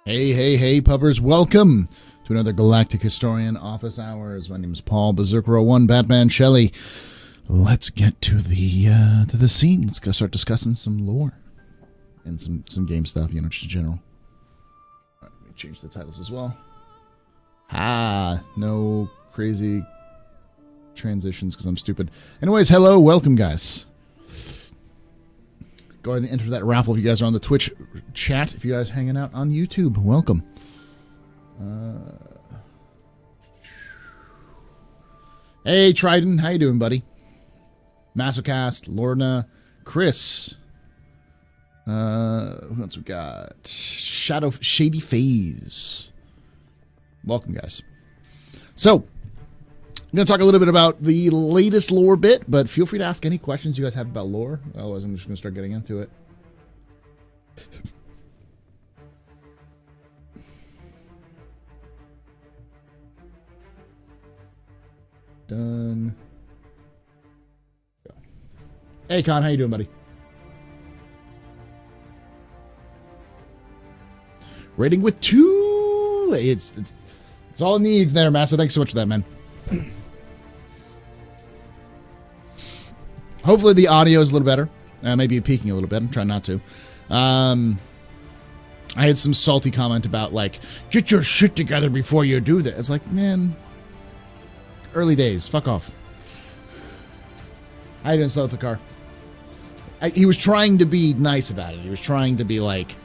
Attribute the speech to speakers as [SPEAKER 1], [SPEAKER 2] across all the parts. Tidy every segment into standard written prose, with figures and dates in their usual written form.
[SPEAKER 1] Hey, pubbers, welcome to another Galactic Historian Office Hours. My name is Paul, Berserker01, Batman Shelley. Let's get to the scene. Let's go start discussing some lore and some game stuff, just in general. All right, let me change the titles as well. No crazy transitions because I'm stupid. Anyways, hello, welcome, guys. Go ahead and enter that raffle if you guys are on the Twitch chat. If you guys are hanging out on YouTube, welcome. Hey, Trident, how you doing, buddy? Massacast, Lorna, Chris. Who else we got? Shady Phase. Welcome, guys. So, I'm going to talk a little bit about the latest lore bit, but feel free to ask any questions you guys have about lore. Otherwise, I'm just going to start getting into it. Done. Go. Hey, Con, how you doing, buddy? Rating with 2. It's all it needs there, Massa. Thanks so much for that, man. Hopefully the audio is a little better. Maybe peaking a little bit. I'm trying not to. I had some salty comment about, like, get your shit together before you do that. It's like, man, early days. Fuck off. How you doing, South the car? He was trying to be nice about it. He was trying to be, like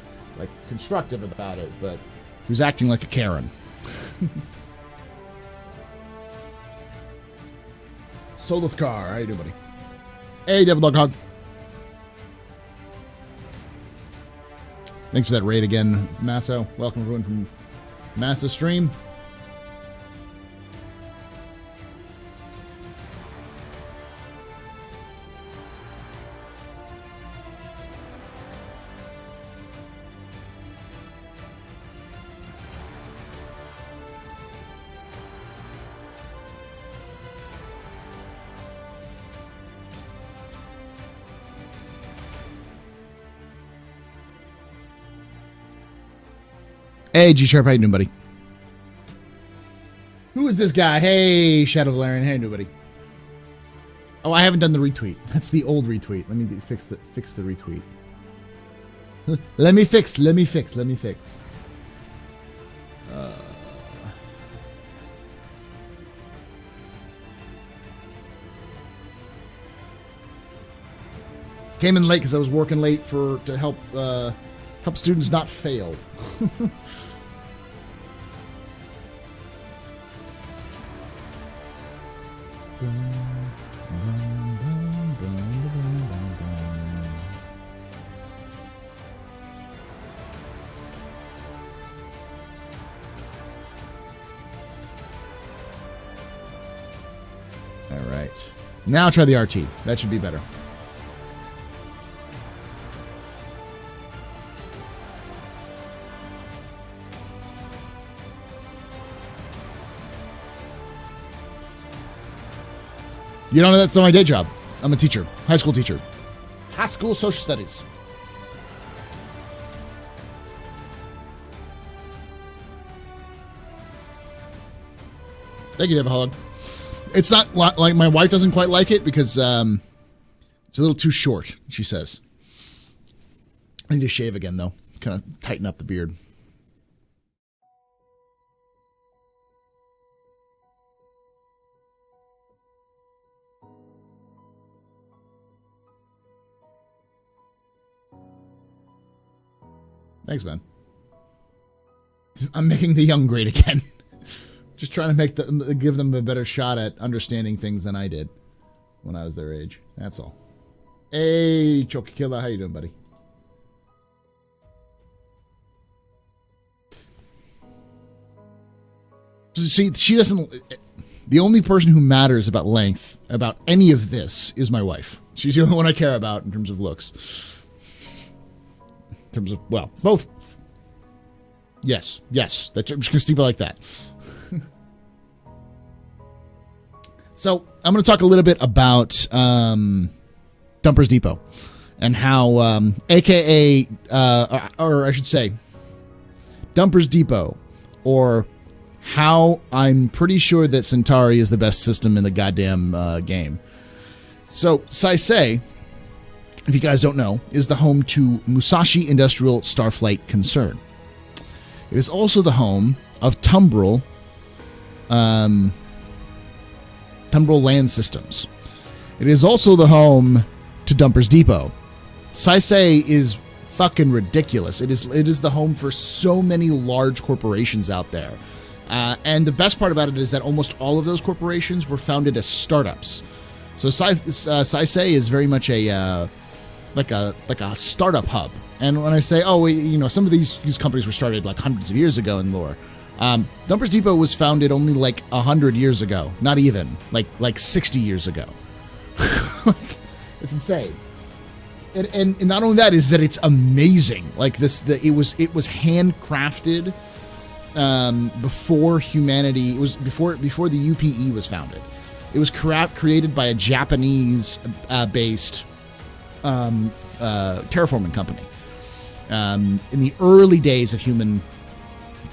[SPEAKER 1] constructive about it, but he was acting like a Karen. Solith Car, how you doing, buddy? Hey, Devil Dog Hog. Thanks for that raid again, Masso. Welcome everyone from Massa Stream. Hey, G-Sharp, how you doing, buddy? Who is this guy? Hey, Shadow Valerian, how you doing, buddy? Oh, I haven't done the retweet. That's the old retweet. Let me fix the retweet. Let me fix. Came in late because I was working late to help students not fail. All right. Now try the RT. That should be better. You don't know that's my day job. I'm a teacher. High school teacher. High school social studies. Thank you, Devahog. It's not like my wife doesn't quite like it because it's a little too short, she says. I need to shave again, though. Kind of tighten up the beard. Thanks, man. I'm making the young great again. Just trying to give them a better shot at understanding things than I did when I was their age. That's all. Hey, Chokikilla, how you doing, buddy? See, she doesn't... The only person who matters about length, about any of this, is my wife. She's the only one I care about in terms of looks. In terms of, well, both. Yes. I'm just going to steep it like that. So, I'm going to talk a little bit about Dumper's Depot and how, aka, or I should say, Dumper's Depot, or how I'm pretty sure that Centauri is the best system in the goddamn game. So, Saisei, if you guys don't know, is the home to Musashi Industrial Starflight Concern. It is also the home of Tumbril Land Systems. It is also the home to Dumper's Depot. Saisei is fucking ridiculous. It is the home for so many large corporations out there. And the best part about it is that almost all of those corporations were founded as startups. So Saisei is very much a like a startup hub. And when I say, some of these companies were started like hundreds of years ago in lore. Dumper's Depot was founded only like 100 years ago. Not even. Like 60 years ago. It's insane. And not only that, is that it's amazing. Like it was handcrafted before humanity. It was before the UPE was founded. It was created by a Japanese based terraforming company in the early days of human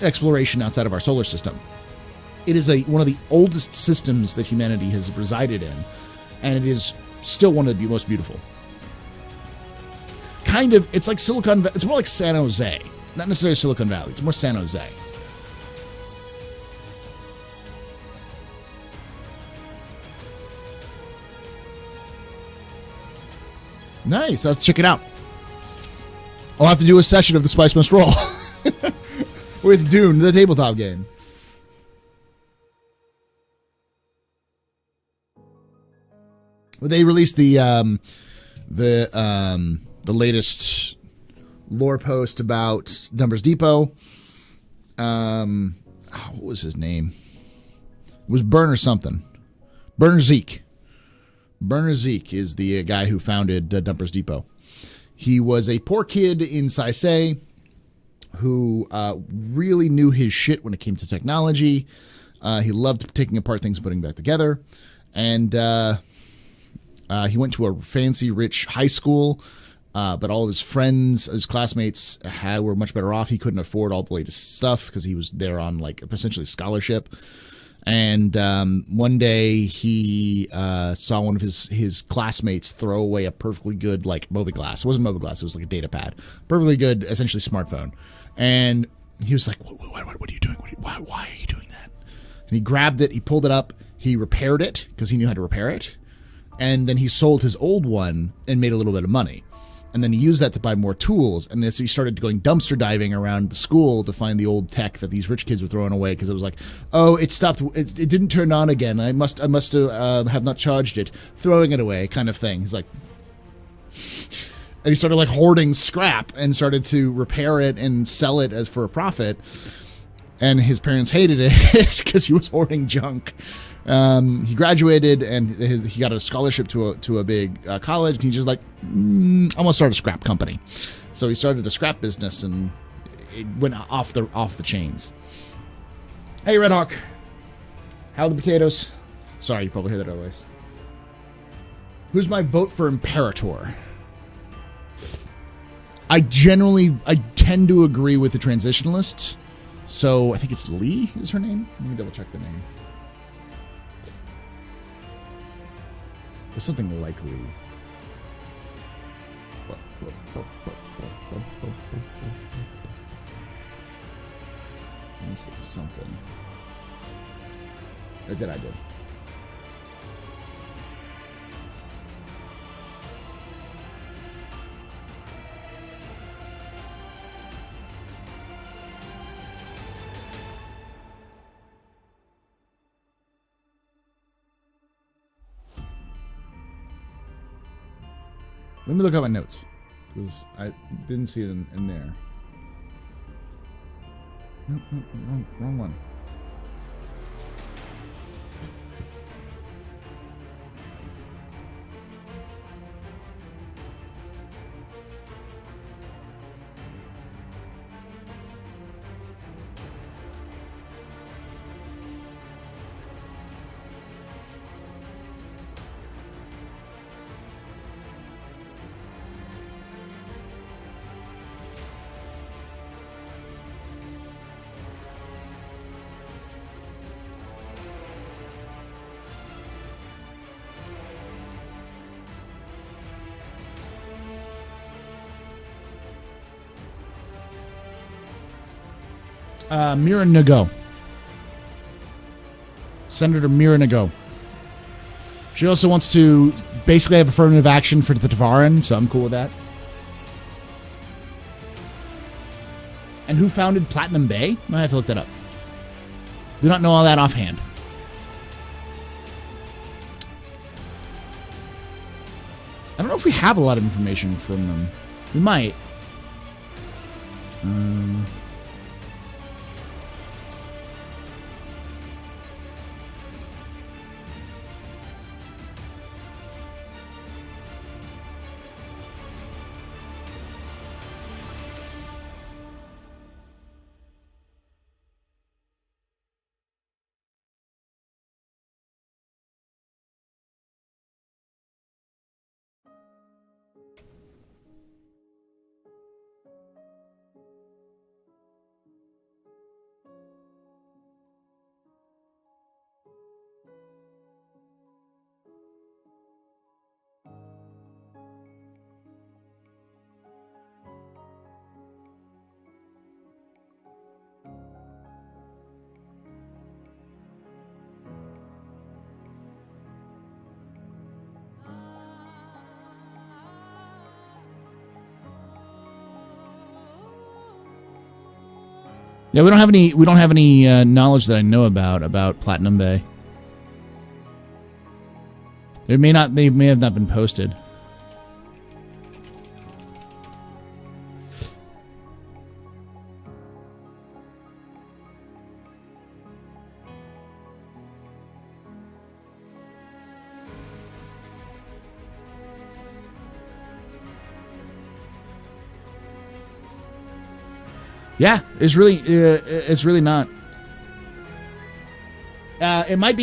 [SPEAKER 1] exploration outside of our solar system. It is one of the oldest systems that humanity has resided in, and it is still one of the most beautiful. Kind of, it's like it's more like San Jose. Not necessarily Silicon Valley, it's more San Jose. Nice, I'll have to check it out. I'll have to do a session of the Spice Must Roll with Dune, the tabletop game. They released the latest lore post about Dumper's Depot. What was his name? It was Burner something. Burner Zeke. Burner Zeke is the guy who founded Dumper's Depot. He was a poor kid in Saisei who really knew his shit when it came to technology. He loved taking apart things and putting them back together. And he went to a fancy, rich high school, but all of his friends, his classmates, were much better off. He couldn't afford all the latest stuff because he was there on essentially scholarship. And one day he saw one of his classmates throw away a perfectly good Mobiglass. It wasn't Mobiglass, it was like a data pad. Perfectly good, essentially smartphone. And he was like, what are you doing? Why are you doing that? And he grabbed it, he pulled it up, he repaired it because he knew how to repair it. And then he sold his old one and made a little bit of money. And then he used that to buy more tools. And so he started going dumpster diving around the school to find the old tech that these rich kids were throwing away because it was like, oh, it stopped. It didn't turn on again. I must have not charged it. Throwing it away kind of thing. He's like, and he started hoarding scrap and started to repair it and sell it as for a profit. And his parents hated it because he was hoarding junk. He graduated and he got a scholarship to a big college, and he's just like, I'm gonna start a scrap company. So he started a scrap business, and it went off the chains. Hey, Red Hawk, how are the potatoes? Sorry, you probably hear that otherwise. Who's my vote for Imperator? I tend to agree with the transitionalist, so I think it's Lee is her name. Let me double check the name. Or something like Lee. Let me see something. Or did I do? Let me look at my notes, because I didn't see it in there. Nope, wrong one. Mira Nago. Senator Mira Nago. She also wants to basically have affirmative action for the Tevarin, so I'm cool with that. And who founded Platinum Bay? I have to look that up. Do not know all that offhand. I don't know if we have a lot of information from them. We might. Yeah, we don't have any knowledge that I know about Platinum Bay. They may have not been posted. Yeah, it's really not. It might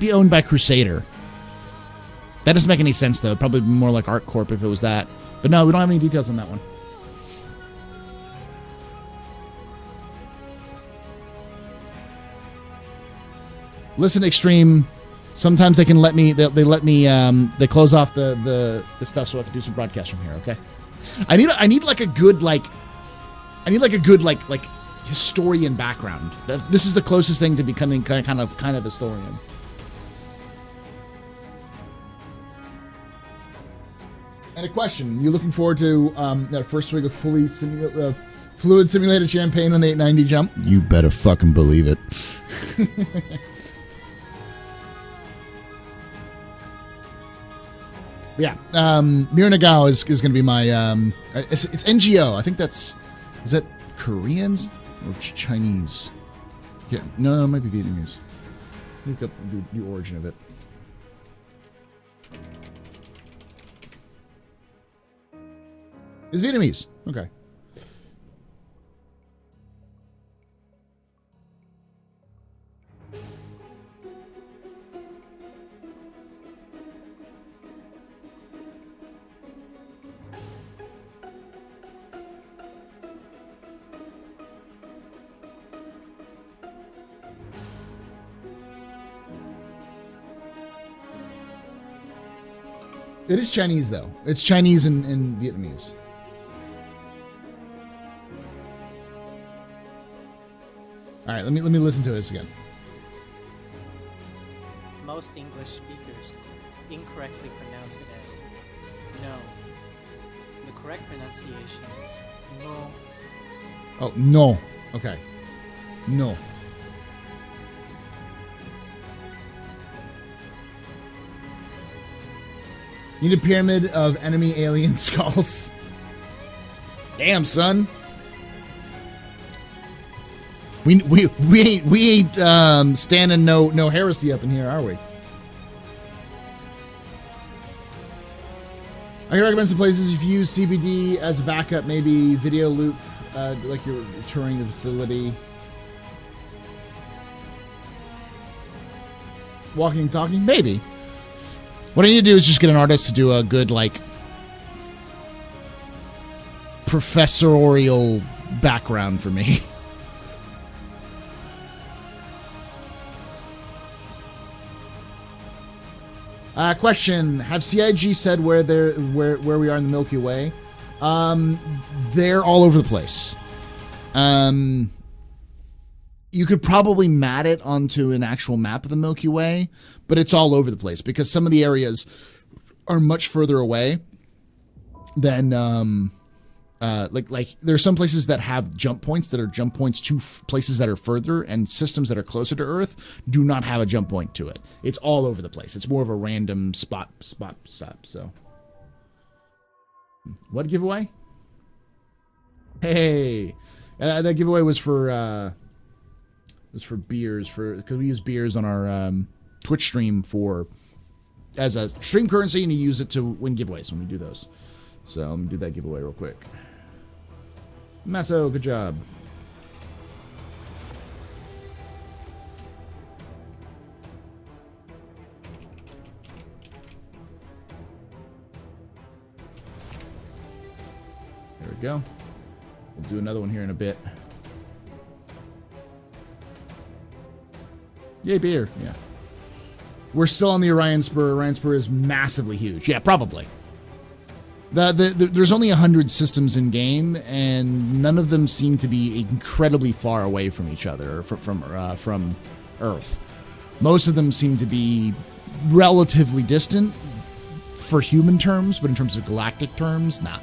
[SPEAKER 1] be owned by Crusader. That doesn't make any sense though. Probably more like Art Corp if it was that. But no, we don't have any details on that one. Listen, Extreme. Sometimes they can let me. They let me. They close off the stuff so I can do some broadcasts from here. Okay. I need like a good like historian background. This is the closest thing to becoming kind of historian. And a question: you looking forward to that first swig of fluid simulated champagne on the 890 jump? You better fucking believe it. Yeah, Mira Nagao is going to be my it's NGO. I think is that Koreans or Chinese? Yeah, no, it might be Vietnamese. Look up the origin of it. It's Vietnamese. Okay. It is Chinese, though. It's Chinese and Vietnamese. All right, let me listen to this again.
[SPEAKER 2] Most English speakers incorrectly pronounce it as no. The correct pronunciation is no.
[SPEAKER 1] Oh, no. Okay. No. Need a pyramid of enemy alien skulls. Damn, son. We ain't standing no heresy up in here, are we? I can recommend some places if you use CBD as a backup, maybe video loop, like you're touring the facility. Walking and talking, maybe. What I need to do is just get an artist to do a good, like, professorial background for me. Question: have CIG said where we are in the Milky Way? They're all over the place. you could probably mat it onto an actual map of the Milky Way, but it's all over the place because some of the areas are much further away than like there's some places that have jump points that are jump points to places that are further, and systems that are closer to Earth do not have a jump point to it. It's all over the place. It's more of a random spot stop. So, what giveaway? Hey, that giveaway was for beers, because we use beers on our Twitch stream as a stream currency, and you use it to win giveaways when we do those. So let me do that giveaway real quick. Masso, good job. There we go. We'll do another one here in a bit. Yay, beer. Yeah. We're still on the Orion Spur. Orion Spur is massively huge. Yeah, probably. There's only 100 systems in game, and none of them seem to be incredibly far away from each other, from Earth. Most of them seem to be relatively distant for human terms, but in terms of galactic terms, nah.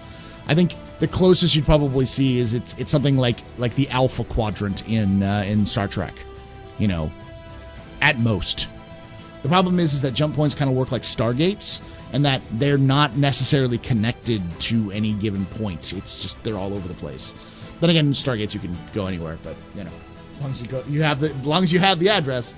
[SPEAKER 1] I think the closest you'd probably see is it's something like the Alpha Quadrant in Star Trek, you know, at most. The problem is that jump points kind of work like stargates, and that they're not necessarily connected to any given point. It's just they're all over the place. Then again, stargates you can go anywhere, but you know, as long as you have the address.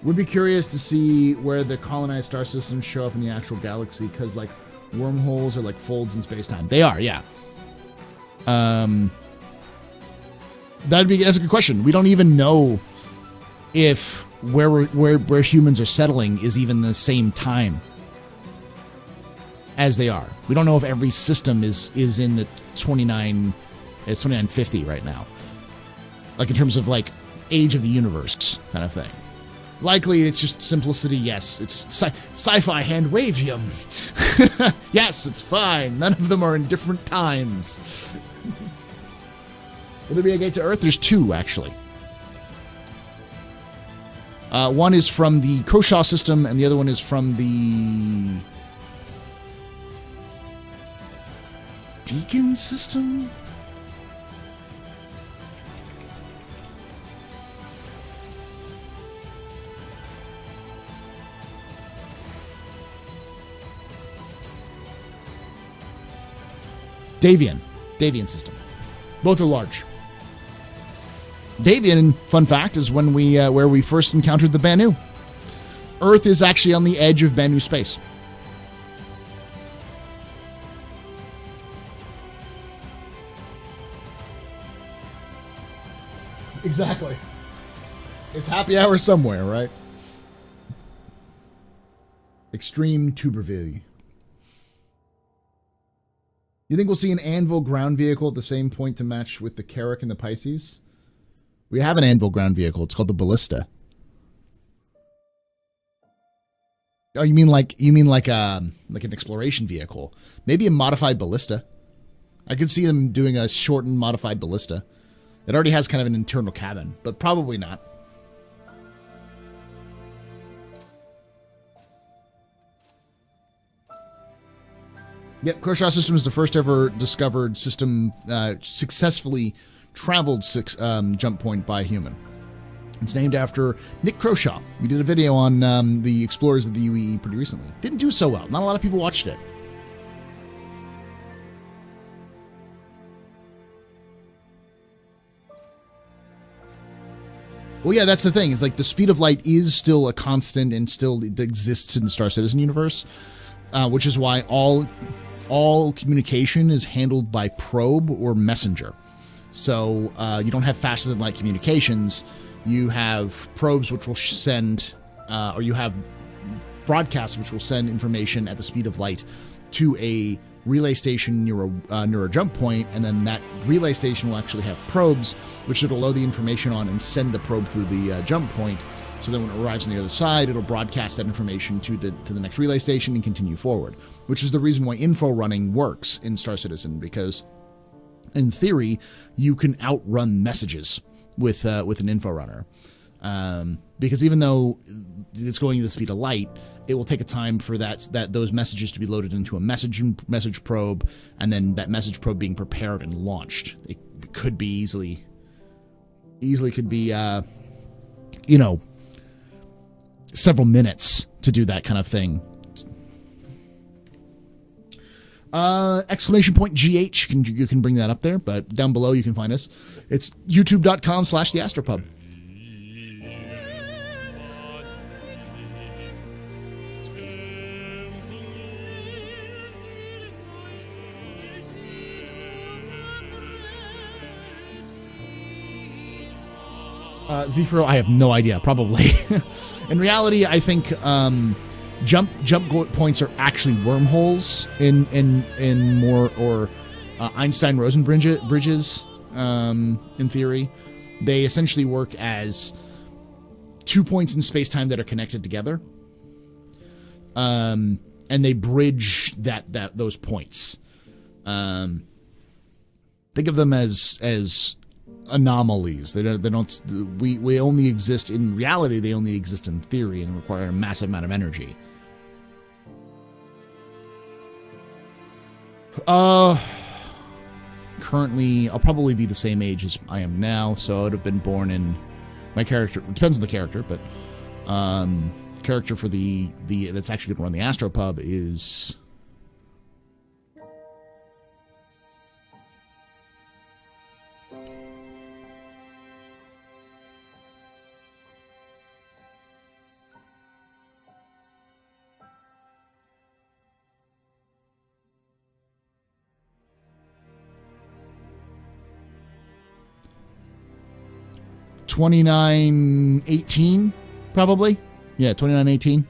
[SPEAKER 1] Would be curious to see where the colonized star systems show up in the actual galaxy, because like wormholes are like folds in space-time. They are, yeah. That's a good question. We don't even know if where humans are settling is even the same time as they are. We don't know if every system is in the 2950 right now. Like in terms of like age of the universe kind of thing. Likely, it's just simplicity. Yes, it's sci-fi hand-wavium. Yes, it's fine. None of them are in different times. Will there be a gate to Earth? There's two, actually. One is from the Kr'Thak system, and the other one is from the Deacon system? Davian system. Both are large. Davian, fun fact, is when where we first encountered the Banu. Earth is actually on the edge of Banu space. Exactly. It's happy hour somewhere, right? Extreme Tuberville. You think we'll see an Anvil ground vehicle at the same point to match with the Carrack and the Pisces? We have an Anvil ground vehicle. It's called the Ballista. Oh, you mean like an exploration vehicle? Maybe a modified ballista. I could see them doing a shortened modified ballista. It already has kind of an internal cabin, but probably not. Yep, Kr'Thak system is the first ever discovered system successfully traveled jump point by a human. It's named after Nick Kr'Thak. We did a video on the explorers of the UEE pretty recently. Didn't do so well. Not a lot of people watched it. Well, yeah, that's the thing. It's like the speed of light is still a constant and still exists in the Star Citizen universe, which is why all communication is handled by probe or messenger. So you don't have faster than light communications. You have probes which will send, or you have broadcasts which will send information at the speed of light to a relay station near a jump point, and then that relay station will actually have probes which it'll load the information on and send the probe through the jump point So then when it arrives on the other side, it'll broadcast that information to the next relay station and continue forward, which is the reason why info running works in Star Citizen, because in theory, you can outrun messages with an info runner. Because even though it's going at the speed of light, it will take a time for those messages to be loaded into a message probe, and then that message probe being prepared and launched. It could be easily could be several minutes to do that kind of thing. Exclamation point GH, you can bring that up there, but down below you can find us. It's youtube.com/theastropub. Zephyro, I have no idea. Probably. In reality, I think jump points are actually wormholes in more or Einstein-Rosen bridges. In theory, they essentially work as 2 points in space-time that are connected together, and they bridge those points. Think of them as anomalies. We only exist in reality. They only exist in theory and require a massive amount of energy. Currently, I'll probably be the same age as I am now, so I would have been born in my character. It depends on the character, but character for the that's actually going to run the Astropub is. $29.18, probably. Yeah, $29.18.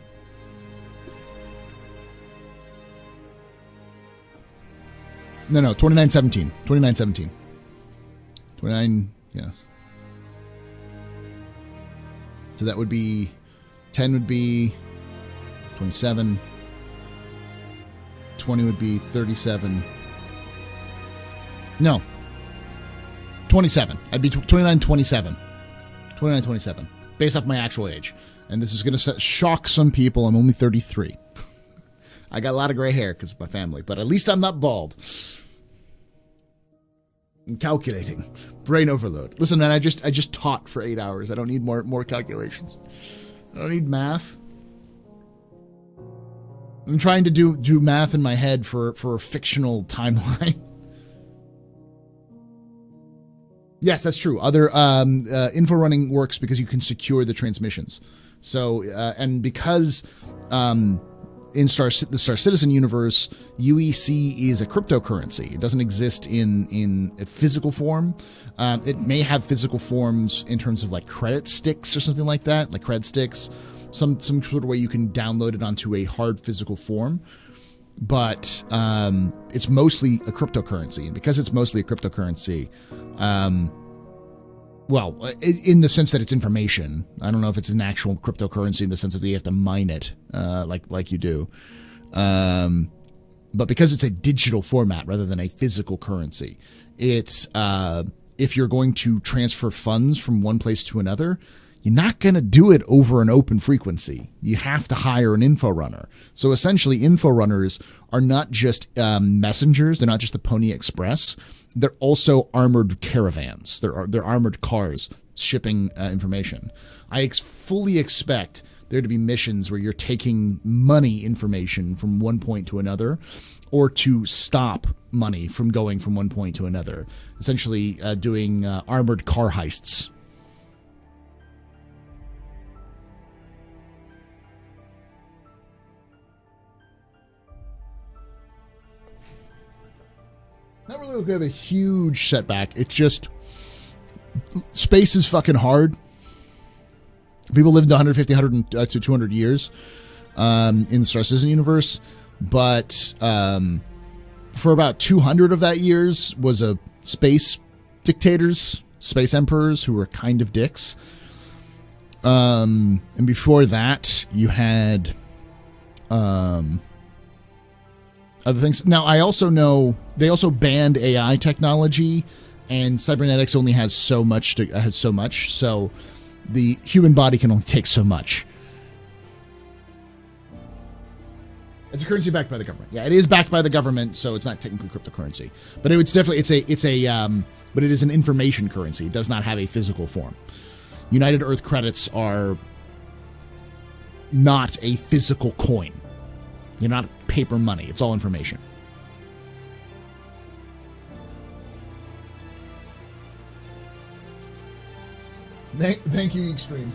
[SPEAKER 1] No, $29.17. $29.17. 29, yes. So that would be 10 would be 27. 20 would be 37. No. 27. I'd be 29.27. 29.27, based off my actual age. And this is going to shock some people. I'm only 33. I got a lot of gray hair because of my family, but at least I'm not bald. I'm calculating. Brain overload. Listen, man, I just taught for 8 hours. I don't need more calculations. I don't need math. I'm trying to do math in my head for a fictional timeline. Yes, that's true. Other info running works because you can secure the transmissions. So, and because in the Star Citizen universe, UEC is a cryptocurrency. It doesn't exist in a physical form. It may have physical forms in terms of like credit sticks or something like that, like cred sticks, some sort of way you can download it onto a hard physical form. But it's mostly a cryptocurrency, and because it's mostly a cryptocurrency, well, in the sense that it's information. I don't know if it's an actual cryptocurrency in the sense that you have to mine it, like you do. But because it's a digital format rather than a physical currency, it's if you're going to transfer funds from one place to another, you're not going to do it over an open frequency. You have to hire an info runner. So essentially, info runners are not just messengers. They're not just the Pony Express. They're also armored caravans. They're armored cars shipping information. I fully expect there to be missions where you're taking money information from one point to another, or to stop money from going from one point to another. Essentially, doing armored car heists. Not really going to have a huge setback. It's just space is fucking hard. People lived 150, 100 to 200 years in the Star Citizen universe, but for about 200 of that years was a space dictators, space emperors who were kind of dicks. And before that, you had other things. Now, I also know they also banned AI technology, and cybernetics only has so much. So the human body can only take so much. It's a currency backed by the government. Yeah, it is backed by the government, so it's not technically cryptocurrency. But it's definitely but it is an information currency. It does not have a physical form. United Earth credits are not a physical coin. They're not paper money. It's all information. Thank you, Extreme.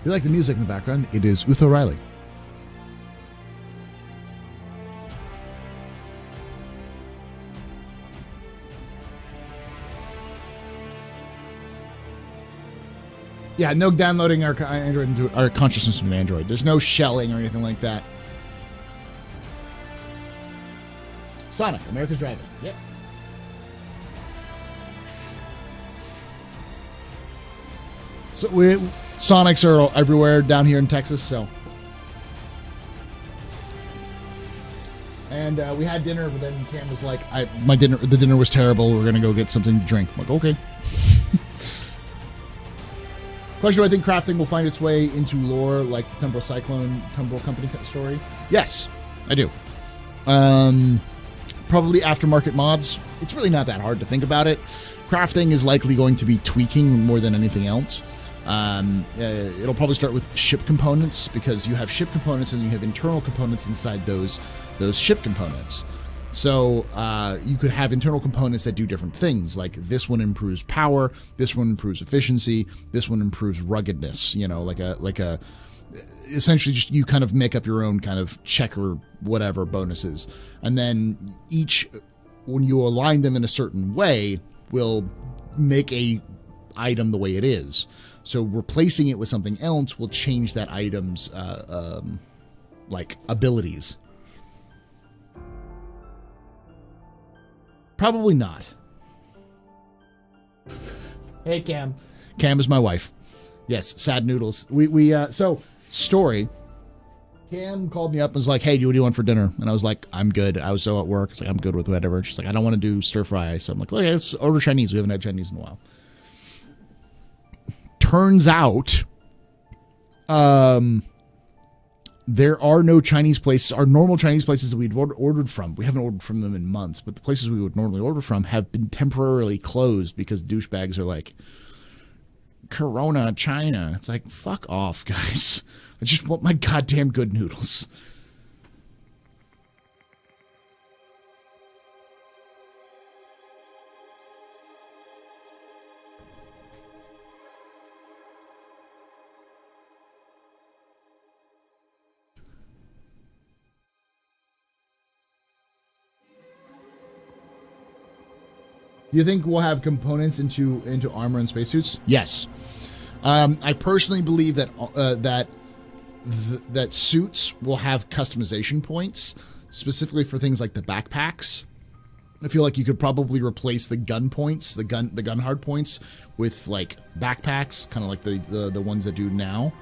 [SPEAKER 1] You like the music in the background? It is Uther Riley. Yeah, no downloading our Android into our consciousness into Android. There's no shelling or anything like that. Sonic, America's driving. Yep. So Sonics are everywhere down here in Texas, so. And we had dinner, but then Cam was like, the dinner was terrible. We're gonna go get something to drink. I'm like, okay. Question: do I think crafting will find its way into lore like the Temporal Company story? Yes, I do. Probably aftermarket mods. It's really not that hard to think about it. Crafting is likely going to be tweaking more than anything else. It'll probably start with ship components, because you have ship components and you have internal components inside those ship components. So you could have internal components that do different things, like this one improves power, this one improves efficiency, this one improves ruggedness. You know, like a essentially just you kind of make up your own kind of checker whatever bonuses, and then each, when you align them in a certain way, will make a item the way it is. So replacing it with something else will change that item's like abilities. Probably not. Hey, Cam. Cam is my wife. Yes, sad noodles. So story. Cam called me up and was like, "Hey, what do you want for dinner?" And I was like, "I'm good." I was still at work. It's like, "I'm good with whatever." She's like, "I don't want to do stir fry." So I'm like, "Okay, let's order Chinese. We haven't had Chinese in a while." Turns out, there are no Chinese places. Our normal Chinese places that we'd ordered from, we haven't ordered from them in months, but the places we would normally order from have been temporarily closed because douchebags are like, Corona, China. It's like, fuck off, guys. I just want my goddamn good noodles. Do you think we'll have components into armor and spacesuits? Yes. I personally believe that that suits will have customization points, specifically for things like the backpacks. I feel like you could probably replace the gun points, the gun hard points, with like backpacks, kind of like the ones that do now,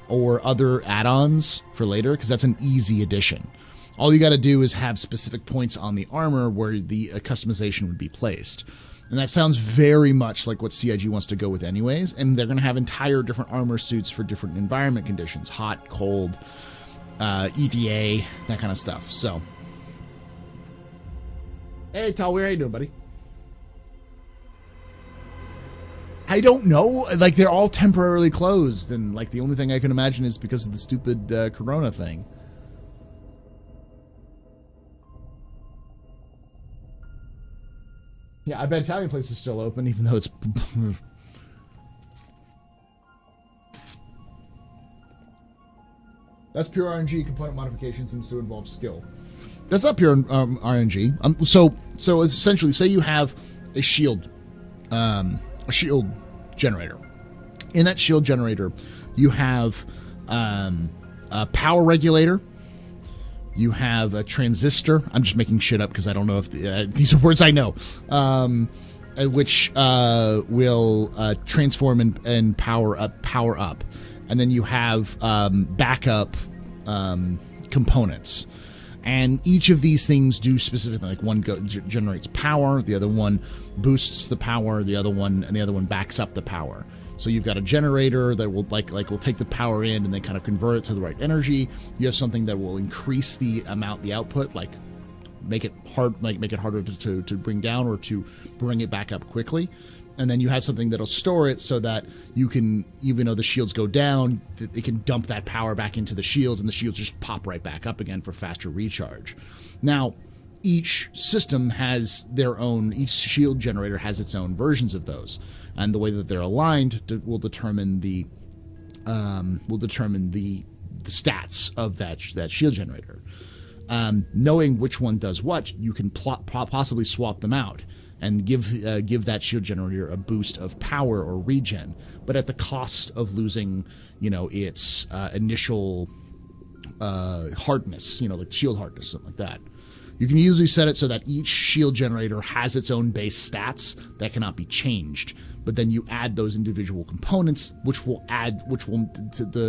[SPEAKER 1] or other add-ons for later, because that's an easy addition. All you got to do is have specific points on the armor where the customization would be placed. And that sounds very much like what CIG wants to go with anyways. And they're going to have entire different armor suits for different environment conditions. Hot, cold, EVA, that kind of stuff. So. Hey, Tal, how you doing, buddy? I don't know. Like, they're all temporarily closed. And, like, the only thing I can imagine is because of the stupid Corona thing. Yeah, I bet Italian place is still open, even though it's... That's pure RNG. Component modification seems to involve skill. That's not pure RNG. So essentially, say you have a shield generator. In that shield generator, you have a power regulator. You have a transistor. I'm just making shit up because I don't know if these are words I know. Which will transform and power up. And then you have backup components. And each of these things do specific, like one generates power, the other one boosts the power, the other one backs up the power. So you've got a generator that will will take the power in and then kind of convert it to the right energy. You have something that will increase the output, like make it harder to bring down or to bring it back up quickly. And then you have something that'll store it so that you can, even though the shields go down, it can dump that power back into the shields, and the shields just pop right back up again for faster recharge. Now, each system has their own, each shield generator has its own versions of those, and the way that they're aligned will determine the stats of that shield generator. Knowing which one does what, you can possibly swap them out and give that shield generator a boost of power or regen, but at the cost of losing, its initial hardness, like shield hardness, something like that. You can usually set it so that each shield generator has its own base stats that cannot be changed, but then you add those individual components, which will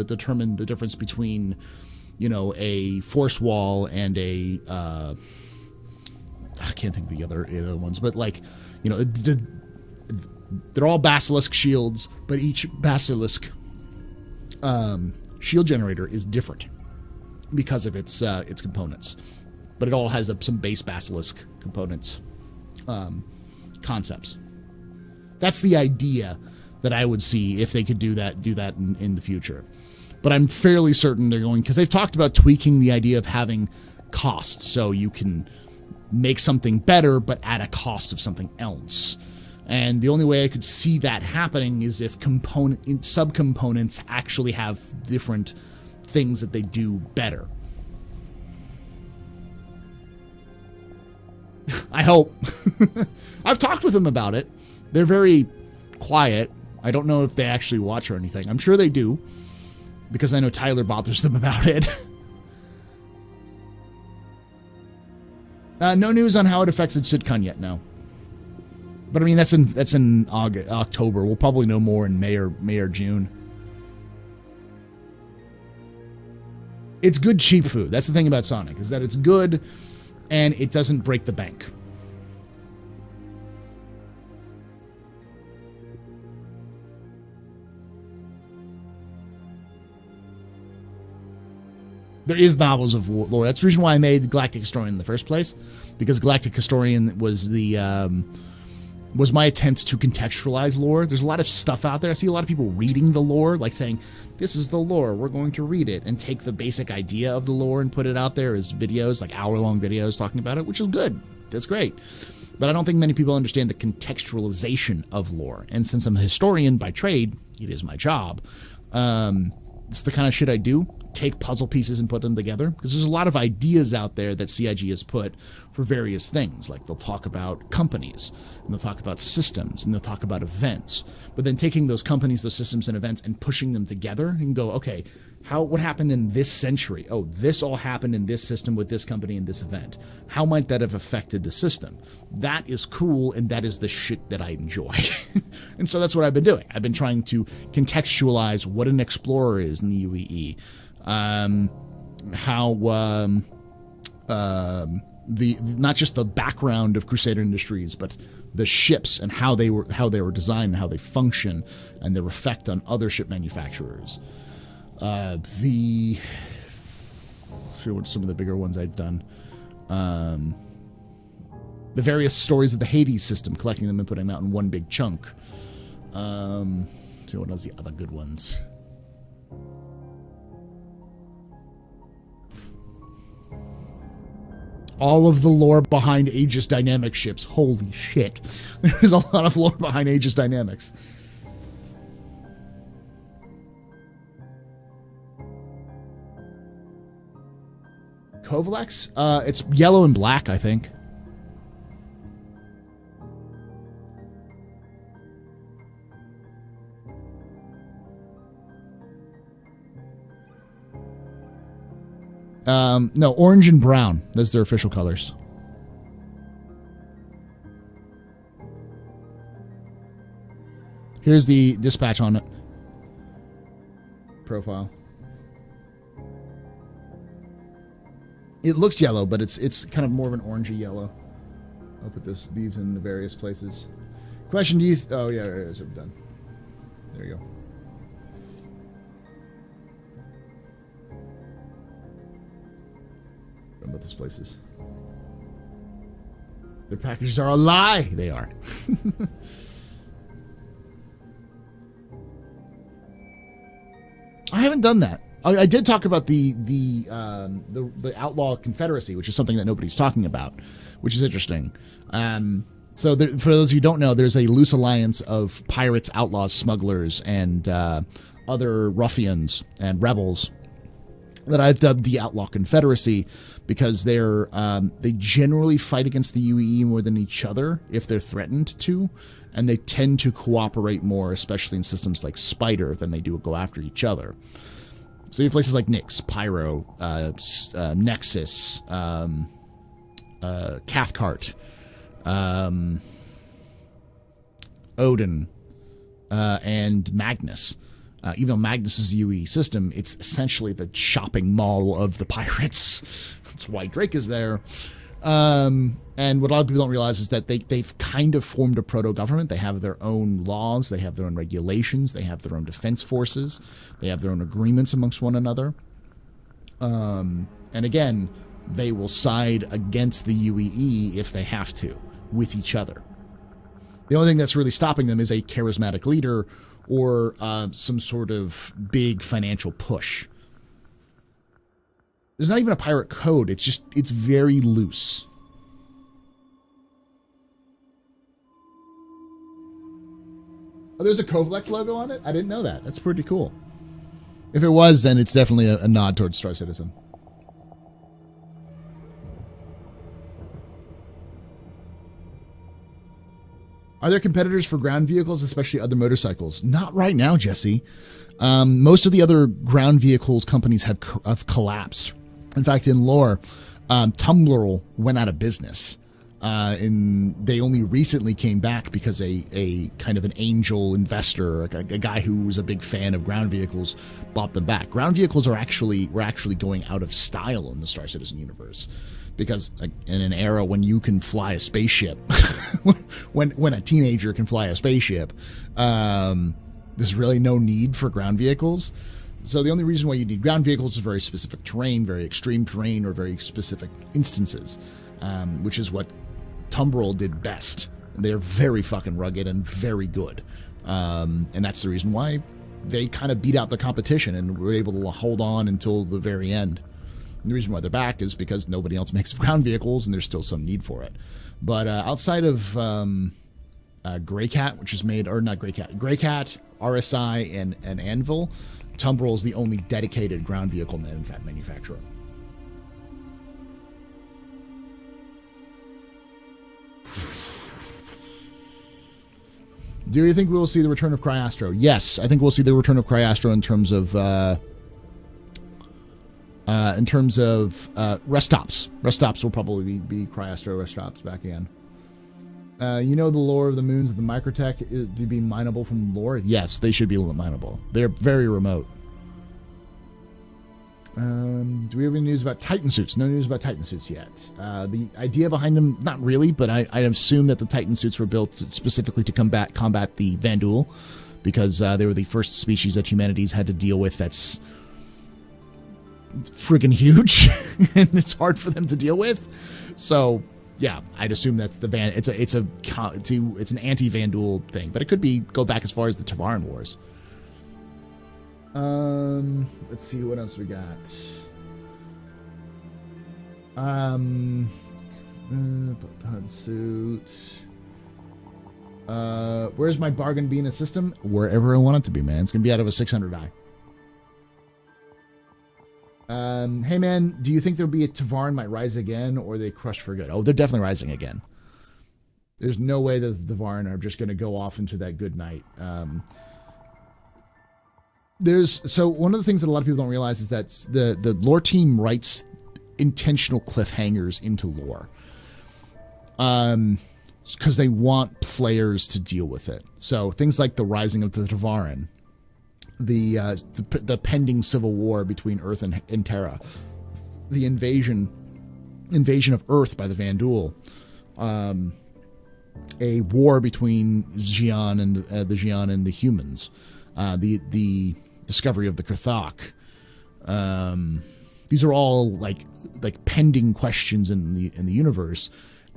[SPEAKER 1] determine the difference between, a force wall and a I can't think of the other ones, but they're all basilisk shields, but each basilisk shield generator is different because of its components. But it all has some base basilisk components, concepts. That's the idea that I would see if they could do that in the future. But I'm fairly certain they're going, because they've talked about tweaking the idea of having cost, so you can make something better, but at a cost of something else. And the only way I could see that happening is if subcomponents actually have different things that they do better. I hope. I've talked with them about it. They're very quiet. I don't know if they actually watch or anything. I'm sure they do, because I know Tyler bothers them about it. No news on how it affects its SidCon yet, no. But I mean, that's in October. We'll probably know more in May or June. It's good, cheap food. That's the thing about Sonic, is that it's good and it doesn't break the bank. There is novels of lore. That's the reason why I made the Galactic Historian in the first place, because Galactic Historian was my attempt to contextualize lore. There's a lot of stuff out there. I see a lot of people reading the lore, like saying, this is the lore, we're going to read it, and take the basic idea of the lore and put it out there as videos, like hour-long videos talking about it, which is good. That's great. But I don't think many people understand the contextualization of lore. And since I'm a historian by trade, it is my job. It's the kind of shit I do. Take puzzle pieces and put them together, because there's a lot of ideas out there that CIG has put for various things. Like, they'll talk about companies, and they'll talk about systems, and they'll talk about events, but then taking those companies, those systems and events, and pushing them together and go, okay, what happened in this century? Oh, this all happened in this system with this company and this event. How might that have affected the system? That is cool, and that is the shit that I enjoy. And so that's what I've been doing. I've been trying to contextualize what an explorer is in the UEE. Not just the background of Crusader Industries, but the ships and how they were designed, and how they function, and their effect on other ship manufacturers. What some of the bigger ones I've done. The various stories of the Hades system, collecting them and putting them out in one big chunk. So what was the other good ones? All of the lore behind Aegis Dynamics ships. Holy shit. There's a lot of lore behind Aegis Dynamics. Kovalex? It's yellow and black, I think. No, orange and brown. Those are their official colors. Here's the dispatch on it. Profile. It looks yellow, but it's kind of more of an orangey yellow. I'll put these in the various places. Question: do you? Oh yeah, there it is. I'm done. There you go. What about these places? Their packages are a lie. They are. I haven't done that. I did talk about the outlaw confederacy, which is something that nobody's talking about, which is interesting. So there, for those of you who don't know, there's a loose alliance of pirates, outlaws, smugglers, and other ruffians and rebels that I've dubbed the Outlaw Confederacy because they generally fight against the UEE more than each other if they're threatened to, and they tend to cooperate more, especially in systems like Spider, than they do go after each other. So you have places like Nyx, Pyro, Nexus, Cathcart, Odin, and Magnus. Even though Magnus is a UE system, it's essentially the shopping mall of the pirates. That's why Drake is there. And what a lot of people don't realize is that they've kind of formed a proto-government. They have their own laws. They have their own regulations. They have their own defense forces. They have their own agreements amongst one another. And again, they will side against the UEE if they have to, with each other. The only thing that's really stopping them is a charismatic leader or some sort of big financial push. There's not even a pirate code. It's very loose. Oh, there's a Kovlex logo on it? I didn't know that. That's pretty cool. If it was, then it's definitely a nod towards Star Citizen. Are there competitors for ground vehicles, especially other motorcycles? Not right now, Jesse. Most of the other ground vehicles companies have collapsed. In fact, in lore, Tumblr went out of business. They only recently came back because a kind of an angel investor, a guy who was a big fan of ground vehicles, bought them back. Ground vehicles were actually going out of style in the Star Citizen universe. Because in an era when you can fly a spaceship, when a teenager can fly a spaceship, there's really no need for ground vehicles. So the only reason why you need ground vehicles is very specific terrain, very extreme terrain, or very specific instances, which is what Tumbril did best. They're very fucking rugged and very good. And that's the reason why they kind of beat out the competition and were able to hold on until the very end. And the reason why they're back is because nobody else makes ground vehicles, and there's still some need for it. But outside of Greycat, which is made, or not Greycat, Greycat, RSI, and Anvil, Tumbril is the only dedicated ground vehicle manufacturer. Do you think we will see the return of Cryastro? Yes, I think we'll see the return of Cryastro in terms of rest stops. Rest stops will probably be Cryastro rest stops back again. You know the lore of the moons of the Microtech to be mineable from lore? Yes, they should be mineable. They're very remote. Do we have any news about Titan suits? No news about Titan suits yet. The idea behind them, not really, but I assume that the Titan suits were built specifically to combat the Vanduul, because they were the first species that humanity's had to deal with that's friggin' huge, and it's hard for them to deal with. So yeah, I'd assume that's the it's an anti-Vanduul thing, but it could go back as far as the Tevarin Wars. Let's see what else we got. Pod suit. Where's my bargain being a system? Wherever I want it to be, man. It's gonna be out of a 600i. Hey man, do you think there'll be a Tevarin might rise again, or they crush for good? Oh, they're definitely rising again. There's no way that the Tevarin are just going to go off into that good night. So one of the things that a lot of people don't realize is that the lore team writes intentional cliffhangers into lore. Because they want players to deal with it. So things like the rising of the Tevarin, the pending civil war between Earth and Terra, the invasion of Earth by the Vanduul, a war between Xi'an and the Xi'an and the humans, the discovery of the Kr'Thak. These are all like pending questions in the universe,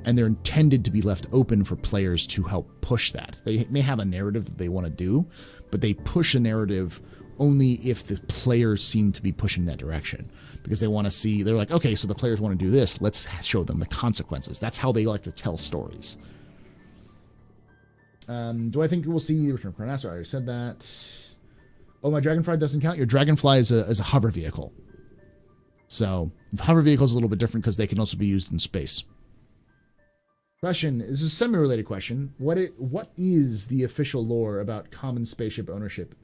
[SPEAKER 1] and they're intended to be left open for players to help push that. They may have a narrative that they want to do, but they push a narrative only if the players seem to be pushing that direction, because they want to see, they're like, okay, so the players want to do this, let's show them the consequences. That's how they like to tell stories. Do I think we'll see the return of Kr'Thak? I already said that. Oh, my Dragonfly doesn't count? Your Dragonfly is a hover vehicle. So, hover vehicle is a little bit different because they can also be used in space. Question, this is a semi-related question. What is the official lore about common spaceship ownership?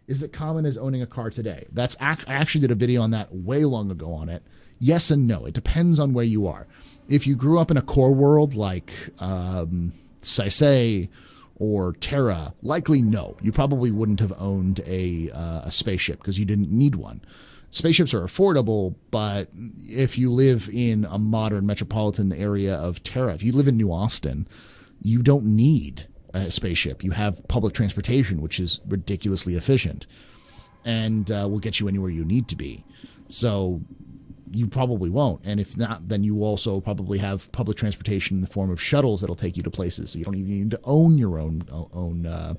[SPEAKER 1] Is it common as owning a car today? I actually did a video on that way long ago on it. Yes and no. It depends on where you are. If you grew up in a core world like Sci-fi or Terra, likely no. You probably wouldn't have owned a spaceship because you didn't need one. Spaceships are affordable, but if you live in a modern metropolitan area of Terra, if you live in New Austin, you don't need a spaceship. You have public transportation, which is ridiculously efficient and will get you anywhere you need to be. So you probably won't. And if not, then you also probably have public transportation in the form of shuttles that'll take you to places. So you don't even need to own your own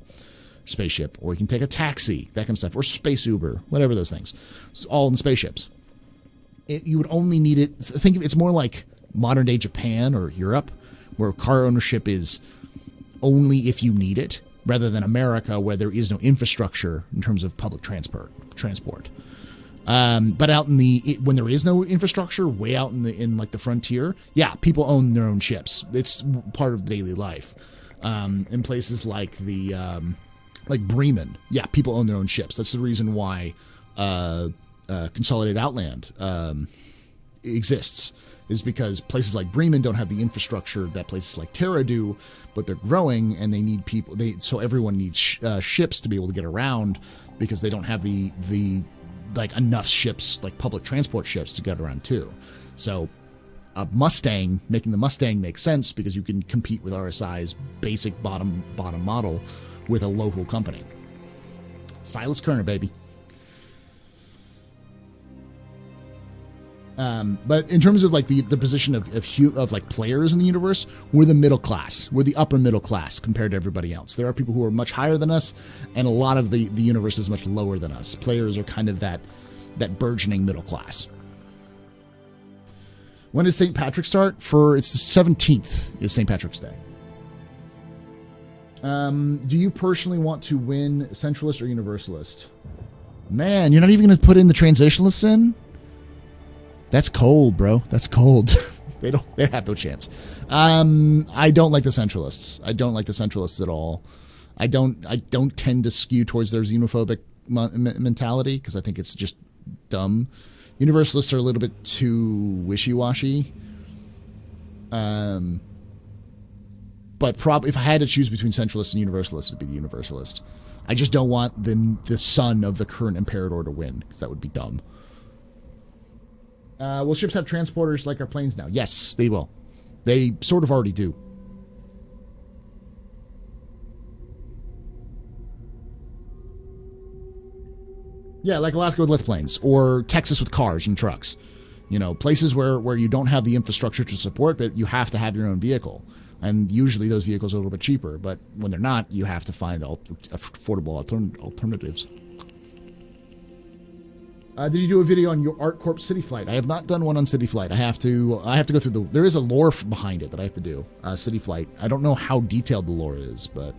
[SPEAKER 1] spaceship, or you can take a taxi, that kind of stuff, or space Uber, whatever those things. It's all in spaceships. You would only need it. Think of it's more like modern day Japan or Europe, where car ownership is only if you need it, rather than America, where there is no infrastructure in terms of public transport. But out in when there is no infrastructure, way out in like the frontier, yeah, people own their own ships. It's part of daily life. In places like like Bremen, yeah, people own their own ships. That's the reason why Consolidated Outland exists, is because places like Bremen don't have the infrastructure that places like Terra do, but they're growing and they need people. So everyone needs ships to be able to get around, because they don't have the like enough ships, like public transport ships, to get around too. So a Mustang, making the Mustang make sense because you can compete with RSI's basic bottom model with a local company. Silas Kerner, baby. But in terms of like the position of like players in the universe, we're the middle class. We're the upper middle class compared to everybody else. There are people who are much higher than us, and a lot of the universe is much lower than us. Players are kind of that burgeoning middle class. When does St. Patrick's start? It's the 17th is St. Patrick's Day. Do you personally want to win Centralist or Universalist? Man, you're not even going to put in the Transitionalists in? That's cold, bro. That's cold. They have no chance. I don't like the Centralists. I don't like the Centralists at all. I don't tend to skew towards their xenophobic mentality, because I think it's just dumb. Universalists are a little bit too wishy-washy. But if I had to choose between Centralists and Universalists, it'd be the Universalist. I just don't want the son of the current Imperator to win, because that would be dumb. Will ships have transporters like our planes now? Yes, they will. They sort of already do. Yeah, like Alaska with lift planes, or Texas with cars and trucks. You know, places where you don't have the infrastructure to support, but you have to have your own vehicle. And usually those vehicles are a little bit cheaper, but when they're not, you have to find affordable alternatives. Did you do a video on your ArtCorp City Flight? I have not done one on City Flight. I have to go through there is a lore behind it that I have to do. City Flight. I don't know how detailed the lore is, but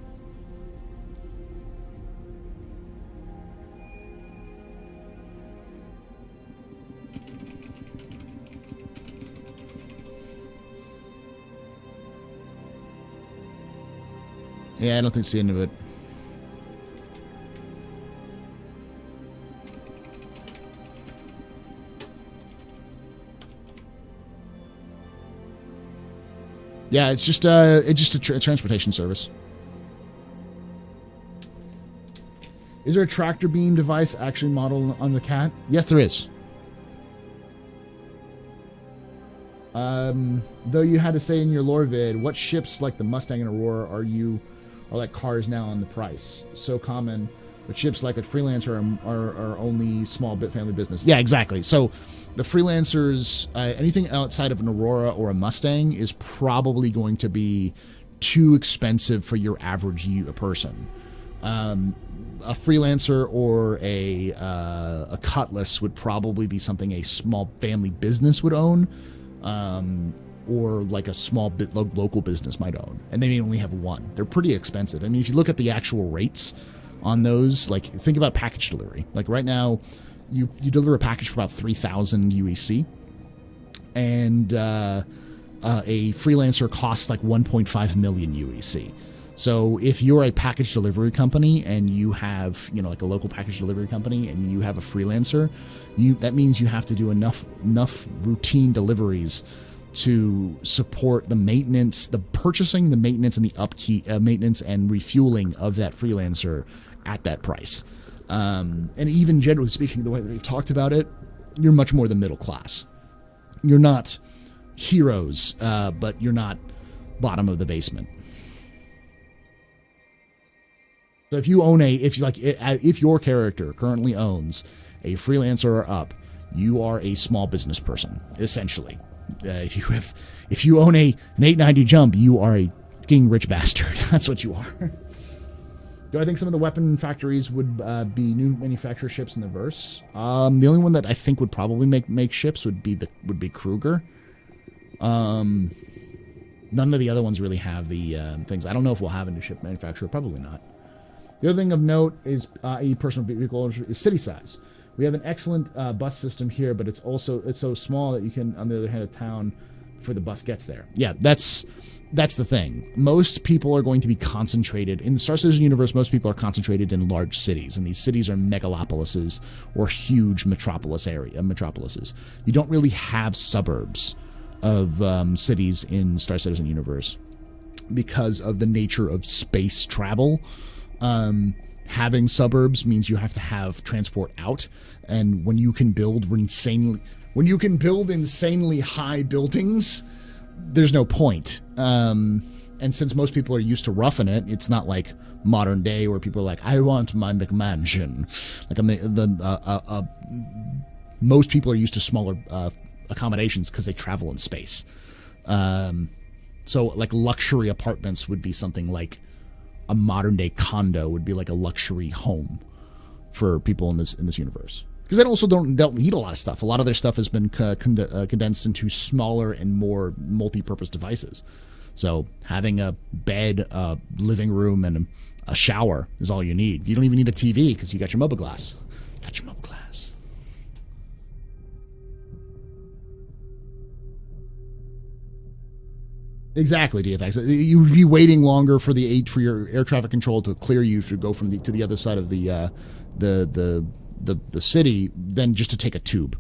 [SPEAKER 1] yeah, I don't think it's the end of it. Yeah, it's just a transportation service. Is there a tractor beam device actually modeled on the cat? Yes, there is. Though you had to say in your lore vid, what ships like the Mustang and Aurora are like cars now on the price? So common, but ships like a Freelancer are only small bit family business. Yeah, exactly. So the Freelancers, anything outside of an Aurora or a Mustang is probably going to be too expensive for your average person. A Freelancer or a Cutlass would probably be something a small family business would own. Or like a small bit local business might own, and they may only have one. They're pretty expensive. I mean, if you look at the actual rates on those, like think about package delivery. Like right now, you deliver a package for about 3,000 UEC, and a Freelancer costs like 1.5 million UEC. So if you're a package delivery company and you have, like a local package delivery company and you have a Freelancer, that means you have to do enough routine deliveries to support the maintenance, the purchasing, the maintenance, and the upkeep, maintenance and refueling of that Freelancer at that price. And even generally speaking, the way that they've talked about it, you're much more the middle class. You're not heroes, but you're not bottom of the basement. So if you own if your character currently owns a Freelancer or up, you are a small business person, essentially. If you own an 890 jump, you are a fucking rich bastard. That's what you are. Do I think some of the weapon factories would be new manufacturer ships in the verse? The only one that I think would probably make ships would be Kruger. None of the other ones really have the things. I don't know if we'll have a new ship manufacturer. Probably not. The other thing of note is a personal vehicle is city size. We have an excellent bus system here, but it's so small that you can, on the other hand of town, before the bus gets there. Yeah, that's the thing. Most people are going to be concentrated in the Star Citizen universe. Most people are concentrated in large cities, and these cities are megalopolises or huge metropolises. You don't really have suburbs of cities in Star Citizen universe because of the nature of space travel. Having suburbs means you have to have transport out, and when you can build insanely high buildings, there's no point. And since most people are used to roughing it, it's not like modern day where people are like, I want my McMansion. Like most people are used to smaller accommodations because they travel in space. So like luxury apartments would be something like a modern day condo would be like a luxury home for people in this universe, because they also don't need a lot of stuff. A lot of their stuff has been condensed into smaller and more multi-purpose devices. So having a bed, a living room, and a shower is all you need. You don't even need a TV because you got your mobile glass. Exactly, DFX. You would be waiting longer for your air traffic control to clear you to go to the other side of the city than just to take a tube.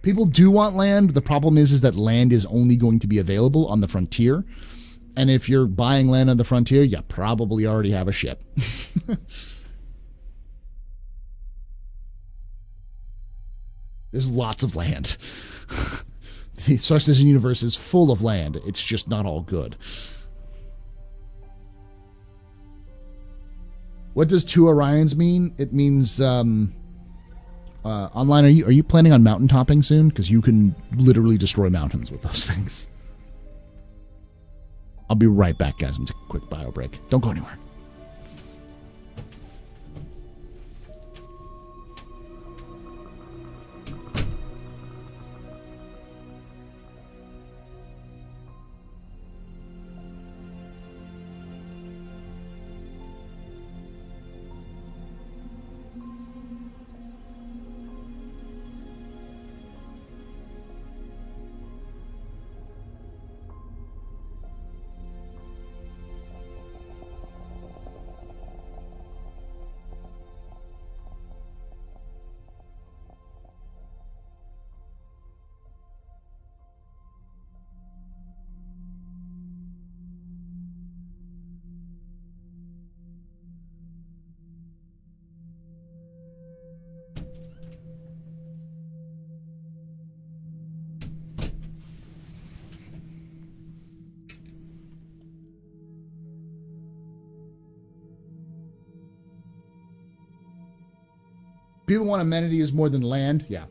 [SPEAKER 1] People do want land. The problem is that land is only going to be available on the frontier, and if you're buying land on the frontier, you probably already have a ship. There's lots of land. The Star Citizen universe is full of land. It's just not all good. What does two Orions mean? It means online. Are you planning on mountain topping soon? Because you can literally destroy mountains with those things. I'll be right back, guys. I'm taking a quick bio break. Don't go anywhere. People want amenities more than land. Yeah.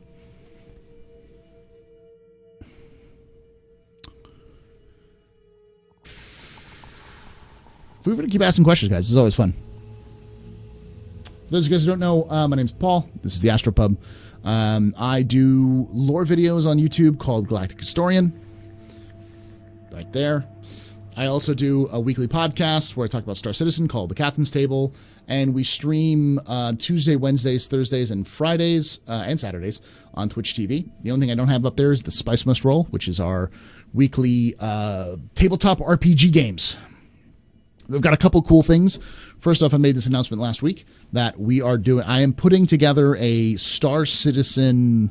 [SPEAKER 1] Feel free to keep asking questions, guys. This is always fun. For those of you guys who don't know, my name's Paul. This is the Astropub. I do lore videos on YouTube called Galactic Historian. Right there. I also do a weekly podcast where I talk about Star Citizen called The Captain's Table. And we stream Tuesday, Wednesdays, Thursdays, and Fridays, and Saturdays on Twitch TV. The only thing I don't have up there is the Spice Must Roll, which is our weekly tabletop RPG games. We've got a couple cool things. First off, I made this announcement last week that I am putting together a Star Citizen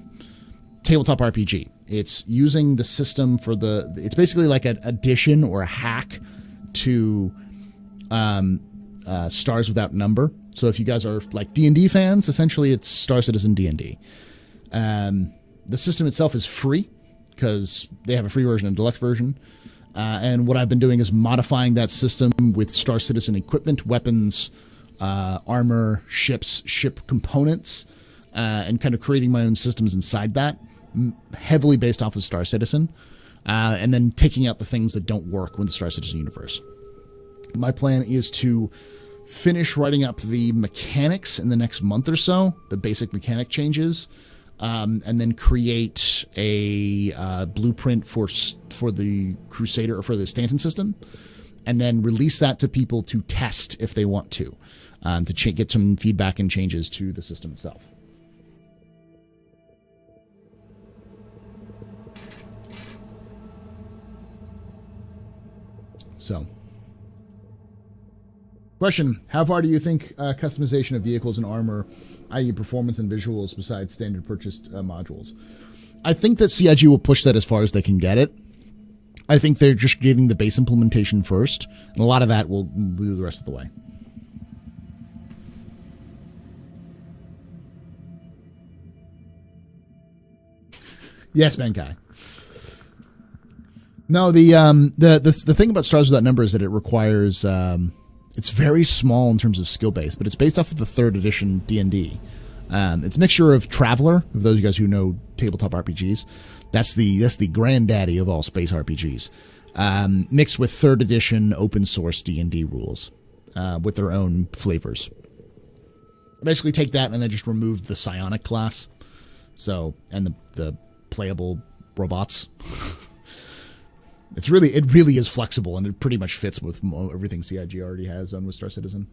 [SPEAKER 1] tabletop RPG. It's using the system for it's basically like an addition or a hack to Stars Without Number. So if you guys are like D&D fans, essentially it's Star Citizen D&D. The system itself is free because they have a free version and a deluxe version. And what I've been doing is modifying that system with Star Citizen equipment, weapons, armor, ship components, and kind of creating my own systems inside that, heavily based off of Star Citizen, and then taking out the things that don't work with the Star Citizen universe. My plan is to finish writing up the mechanics in the next month or so, the basic mechanic changes, and then create a blueprint for the Crusader or for the Stanton system, and then release that to people to test if they want to get some feedback and changes to the system itself. So, question: how far do you think customization of vehicles and armor, i.e. performance and visuals, besides standard purchased modules? I think that CIG will push that as far as they can get it. I think they're just getting the base implementation first, and a lot of that will do the rest of the way. Yes, Mankai. No, the thing about Stars Without Number is that it requires it's very small in terms of skill base, but it's based off of the 3rd edition D&D. It's a mixture of Traveler, for those of you guys who know tabletop RPGs. That's the granddaddy of all space RPGs. Mixed with 3rd edition open source D&D rules with their own flavors. Basically take that and then just remove the psionic class. So, and the playable robots. It really is flexible, and it pretty much fits with everything CIG already has on with Star Citizen.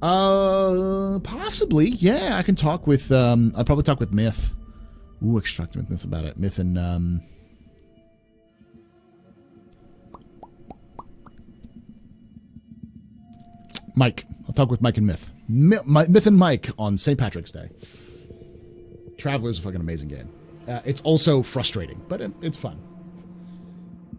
[SPEAKER 1] Possibly, yeah. I can talk with. I'll probably talk with Myth. Ooh, extract Myth about it. Myth and Mike. I'll talk with Mike and Myth. Myth and Mike on St. Patrick's Day. Traveler's a fucking amazing game. It's also frustrating, but it's fun.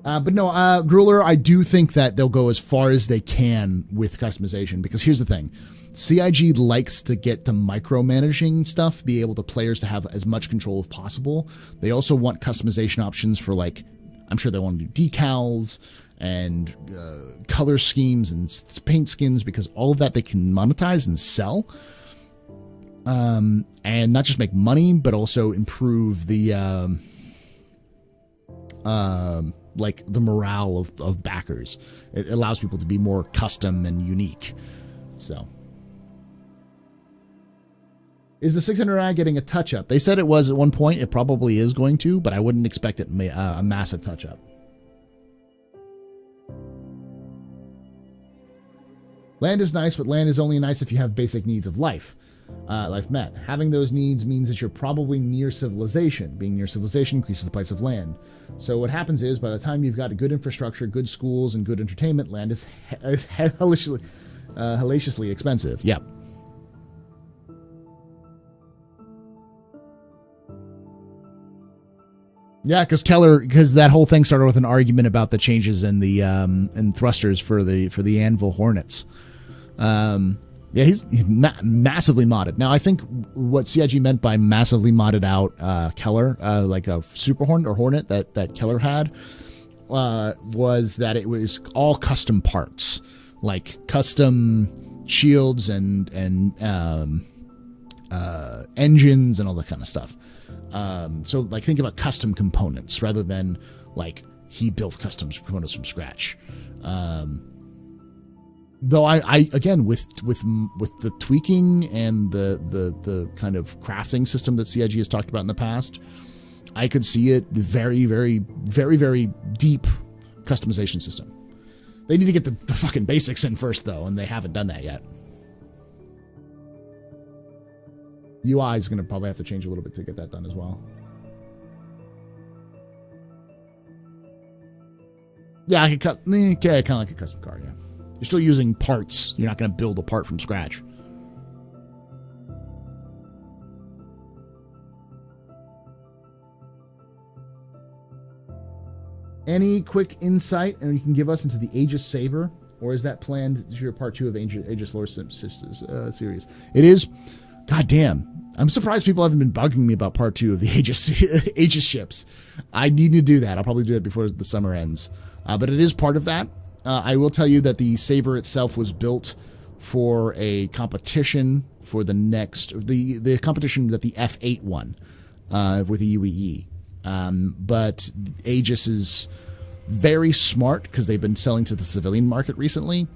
[SPEAKER 1] But no, Grueler, I do think that they'll go as far as they can with customization, because here's the thing. CIG likes to get to micromanaging stuff, be able to players to have as much control as possible. They also want customization options for, like, I'm sure they want to do decals and color schemes and paint skins, because all of that they can monetize and sell. And not just make money, but also improve the like the morale of backers. It allows people to be more custom and unique. So, is the 600i getting a touch-up? They said it was at one point. It probably is going to, but I wouldn't expect it a massive touch-up. Land is nice, but land is only nice if you have basic needs of life. Life met. Having those needs means that you're probably near civilization. Being near civilization increases the price of land. So what happens is, by the time you've got a good infrastructure, good schools, and good entertainment, land is hellaciously expensive. Yep. Yeah, because that whole thing started with an argument about the changes in the in thrusters for the Anvil Hornets. Yeah, he's massively modded. Now, I think what CIG meant by massively modded out Keller, like a Super Hornet or Hornet that Keller had, was that it was all custom parts, like custom shields and engines and all that kind of stuff. So like think about custom components rather than like he built custom components from scratch. Though I again with the tweaking and the kind of crafting system that CIG has talked about in the past, I could see it very, very, very, very deep customization system. They need to get the fucking basics in first though, and they haven't done that yet. UI is going to probably have to change a little bit to get that done as well. Yeah, I could cut. Okay, kind of like a custom car. Yeah, you're still using parts. You're not going to build a part from scratch. Any quick insight and you can give us into the Aegis Sabre, or is that planned to your part 2 of Aegis Lore series? It is. God damn. I'm surprised people haven't been bugging me about part 2 of the Aegis ships. I need to do that. I'll probably do that before the summer ends. But it is part of that. I will tell you that the Sabre itself was built for a competition for the competition that the F8 won with the UEE. But Aegis is very smart because they've been selling to the civilian market recently,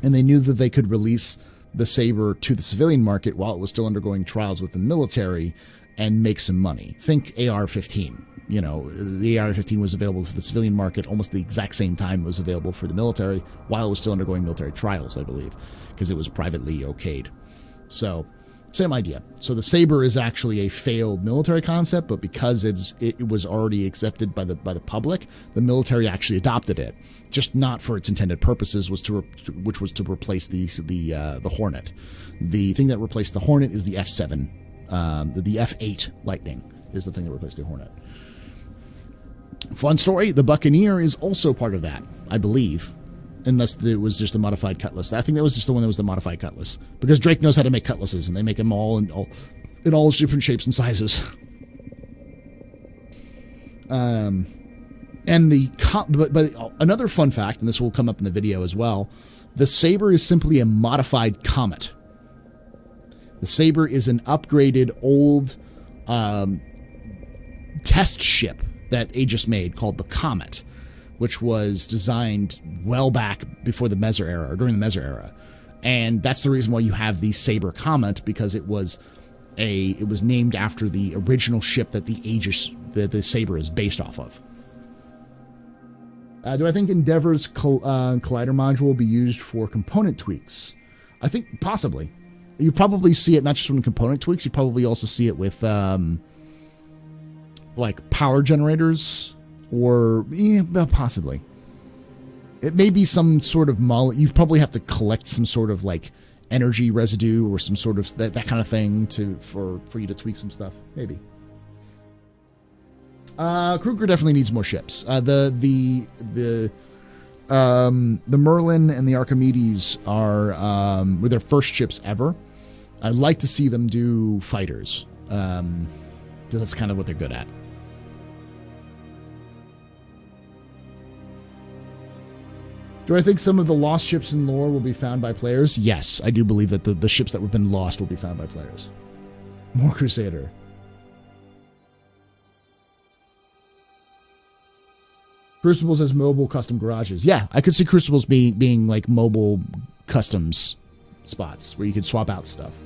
[SPEAKER 1] and they knew that they could release the Sabre to the civilian market while it was still undergoing trials with the military and make some money. Think AR-15. You know, the AR-15 was available for the civilian market almost the exact same time it was available for the military while it was still undergoing military trials, I believe, because it was privately okayed. So, same idea. So the Sabre is actually a failed military concept, but because it was already accepted by the public, the military actually adopted it, just not for its intended purposes, which was to replace the Hornet. The thing that replaced the Hornet is the F7, the F8 Lightning is the thing that replaced the Hornet. Fun story: the Buccaneer is also part of that, I believe. Unless it was just a modified cutlass. I think that was just the one that was the modified cutlass. Because Drake knows how to make cutlasses, and they make them all in all different shapes and sizes. But another fun fact, and this will come up in the video as well, the Sabre is simply a modified Comet. The Sabre is an upgraded old test ship that Aegis made called the Comet, which was designed well back before the Mezzer era, or during the Mezzer era. And that's the reason why you have the Sabre Comet, because it was named after the original ship that the Sabre is based off of. Do I think Endeavor's Collider module will be used for component tweaks? I think possibly. You probably see it not just from component tweaks, you probably also see it with like power generators, or possibly. It may be some sort of you probably have to collect some sort of like energy residue or some sort of that kind of thing for you to tweak some stuff. Maybe. Kruger definitely needs more ships. The Merlin and the Archimedes were their first ships ever. I'd like to see them do fighters, because that's kind of what they're good at. Do I think some of the lost ships in lore will be found by players? Yes, I do believe that the ships that have been lost will be found by players. More Crusader. Crucibles as mobile custom garages. Yeah, I could see Crucibles being like mobile customs spots where you could swap out stuff.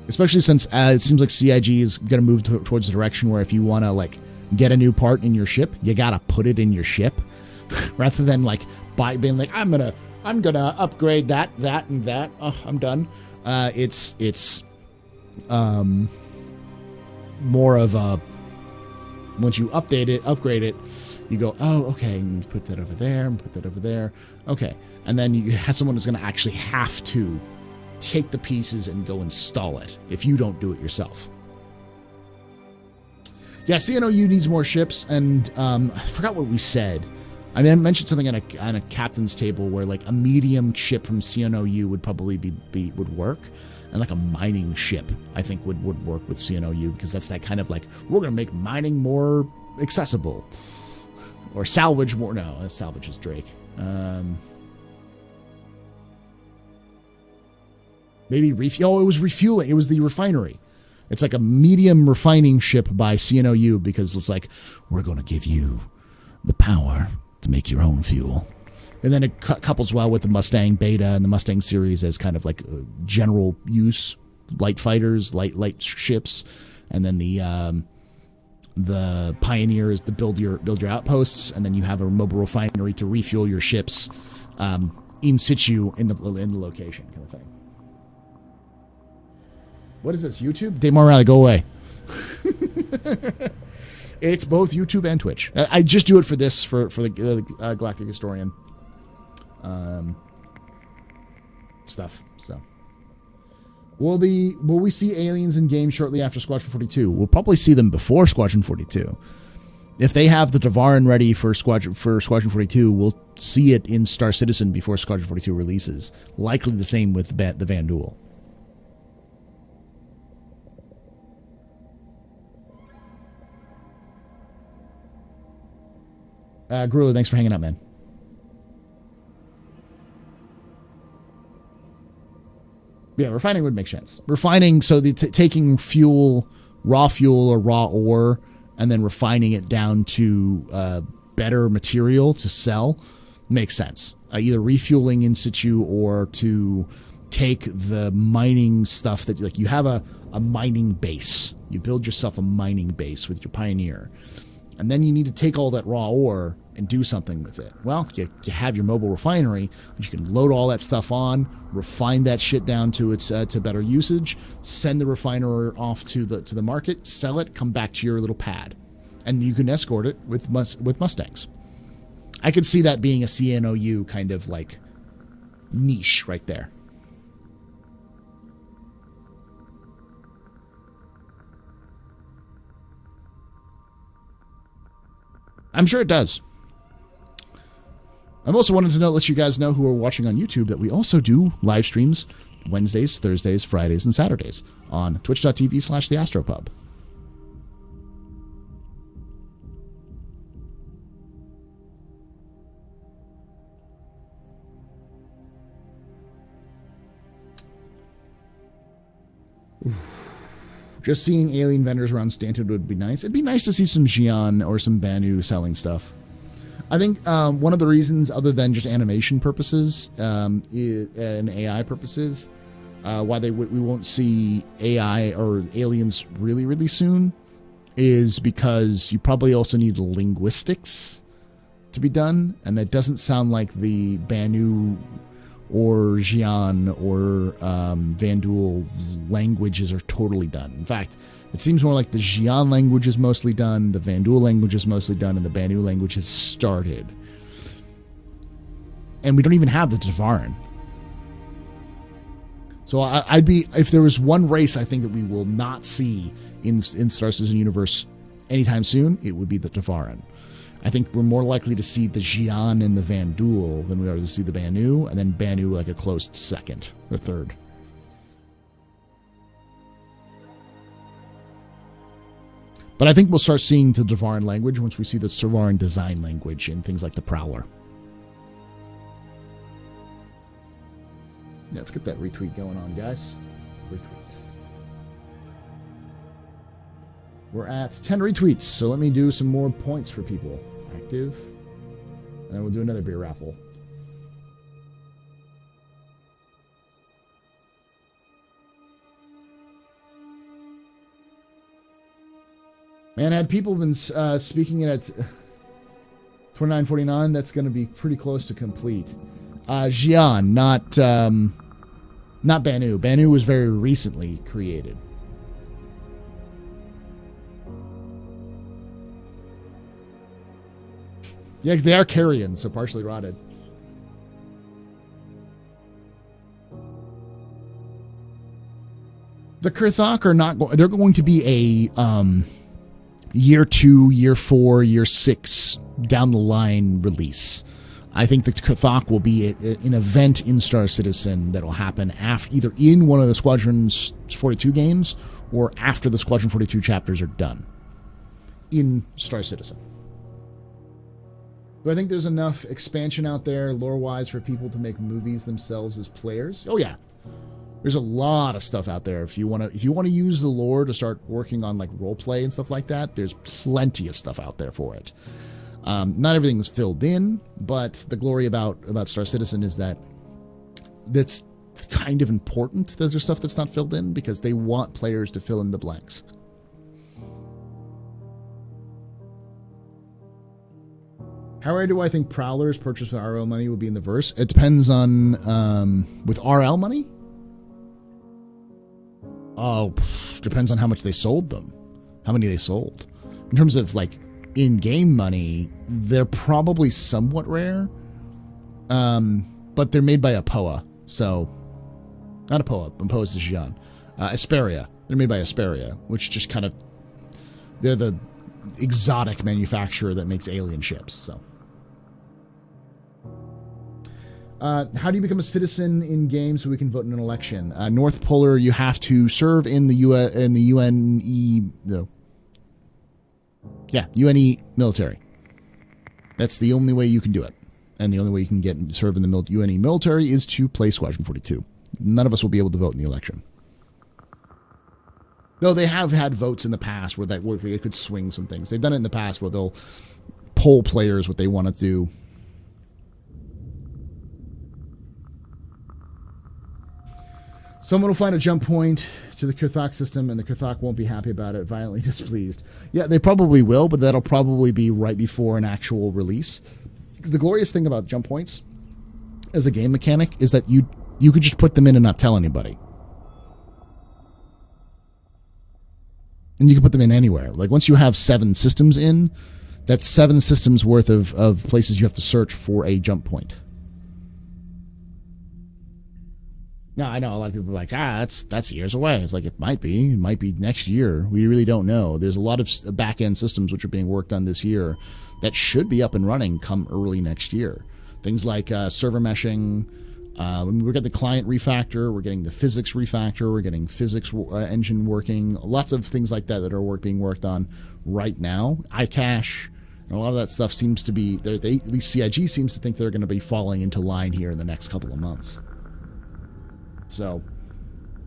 [SPEAKER 1] Especially since it seems like CIG is going to move towards the direction where if you want to like get a new part in your ship, you got to put it in your ship rather than like being like, I'm gonna upgrade that, and that. Oh, I'm done. It's more of a, once you upgrade it, you go, oh, okay, and put that over there, and put that over there. Okay. And then you have someone who's going to actually have to take the pieces and go install it if you don't do it yourself. Yeah, CNOU needs more ships, and I forgot what we said. I mean, I mentioned something on a captain's table where like a medium ship from CNOU would probably would work, and like a mining ship I think would work with CNOU, because that's that kind of like, we're gonna make mining more accessible, or salvage more. No, salvage is Drake. Maybe it was refueling. It was the refinery. It's like a medium refining ship by CNOU because it's like, we're going to give you the power to make your own fuel. And then it couples well with the Mustang Beta and the Mustang series as kind of like general use, light fighters, light ships, and then the Pioneer is to build your outposts, and then you have a mobile refinery to refuel your ships in situ in the location kind of thing. What is this, YouTube? Dave Morale, go away. It's both YouTube and Twitch. I just do it for this, for the Galactic Historian stuff. So, will we see aliens in game shortly after Squadron 42? We'll probably see them before Squadron 42. If they have the Tevarin ready for Squadron 42, we'll see it in Star Citizen before Squadron 42 releases. Likely the same with the Vanduul. Grula, thanks for hanging out, man. Yeah, refining would make sense. Refining, so taking fuel, raw fuel or raw ore, and then refining it down to better material to sell makes sense. Either refueling in situ or to take the mining stuff that, like, you have a mining base. You build yourself a mining base with your Pioneer. And then you need to take all that raw ore and do something with it. Well, you have your mobile refinery, which you can load all that stuff on, refine that shit down to its to better usage, send the refiner off to the market, sell it, come back to your little pad, and you can escort it with Mustangs. I could see that being a CNOU kind of like niche right there. I'm sure it does. I'm also wanted to let you guys know who are watching on YouTube that we also do live streams Wednesdays, Thursdays, Fridays, and Saturdays on twitch.tv/theastropub. Just seeing alien vendors around Stanton would be nice. It'd be nice to see some Xi'an or some Banu selling stuff. I think one of the reasons, other than just animation purposes and AI purposes, why we won't see AI or aliens really, really soon is because you probably also need linguistics to be done, and that doesn't sound like the Banu or Xi'an or Vanduul languages are totally done. In fact, it seems more like the Xi'an language is mostly done, the Vanduul language is mostly done, and the Banu language has started. And we don't even have the Tevarin. So I'd be, if there was one race I think that we will not see in Star Citizen universe anytime soon, it would be the Tevarin. I think we're more likely to see the Xi'an and the Vanduul than we are to see the Banu, and then Banu like a close second or third. But I think we'll start seeing the Tevarin language once we see the Tevarin design language in things like the Prowler. Yeah, let's get that retweet going on, guys. Retweet. We're at 10 retweets, so let me do some more points for people. Active. And then we'll do another beer raffle. Man, had people been speaking at 2949, that's going to be pretty close to complete. Xi'an, not Banu. Banu was very recently created. Yeah, they are carrion, so partially rotted. The Kr'Thak are not going. They're going to be a year 2, year 4, year 6 down the line release. I think the Kr'Thak will be an event in Star Citizen that will happen after, either in one of the Squadron 42 games or after the Squadron 42 chapters are done in Star Citizen. Do I think there's enough expansion out there, lore-wise, for people to make movies themselves as players? Oh, yeah. There's a lot of stuff out there. If you want to use the lore to start working on like role play and stuff like that, there's plenty of stuff out there for it. Not everything is filled in, but the glory about Star Citizen is that that's kind of important that there's stuff that's not filled in, because they want players to fill in the blanks. How rare do I think Prowlers purchased with RL money will be in the verse? It depends on with RL money. Oh, depends on how much they sold them, how many they sold. In terms of like in-game money, they're probably somewhat rare, but they're made by Apoa, so not Apoa. Apoa is Xi'an. Asperia. They're made by Asperia, which just kind of, they're the exotic manufacturer that makes alien ships. So, how do you become a citizen in game so we can vote in an election? North Polar, you have to serve in the UNE. No. Yeah, UNE military. That's the only way you can do it, and the only way you can get serve in the UNE military is to play Squadron 42. None of us will be able to vote in the election. Though they have had votes in the past where they could swing some things. They've done it in the past where they'll poll players what they want to do. Someone will find a jump point to the Kr'Thak system, and the Kr'Thak won't be happy about it, violently displeased. Yeah, they probably will, but that'll probably be right before an actual release. The glorious thing about jump points as a game mechanic is that you could just put them in and not tell anybody. And you can put them in anywhere. Like, once you have 7 systems in, that's 7 systems worth of places you have to search for a jump point. Now, I know a lot of people are like, that's years away. It's like, it might be next year. We really don't know. There's a lot of back-end systems which are being worked on this year that should be up and running come early next year. Things like server meshing. We're getting the client refactor. We're getting the physics refactor. We're getting physics engine working. Lots of things like that are being worked on right now. iCache. And a lot of that stuff seems to be, at least CIG seems to think they're going to be falling into line here in the next couple of months. So,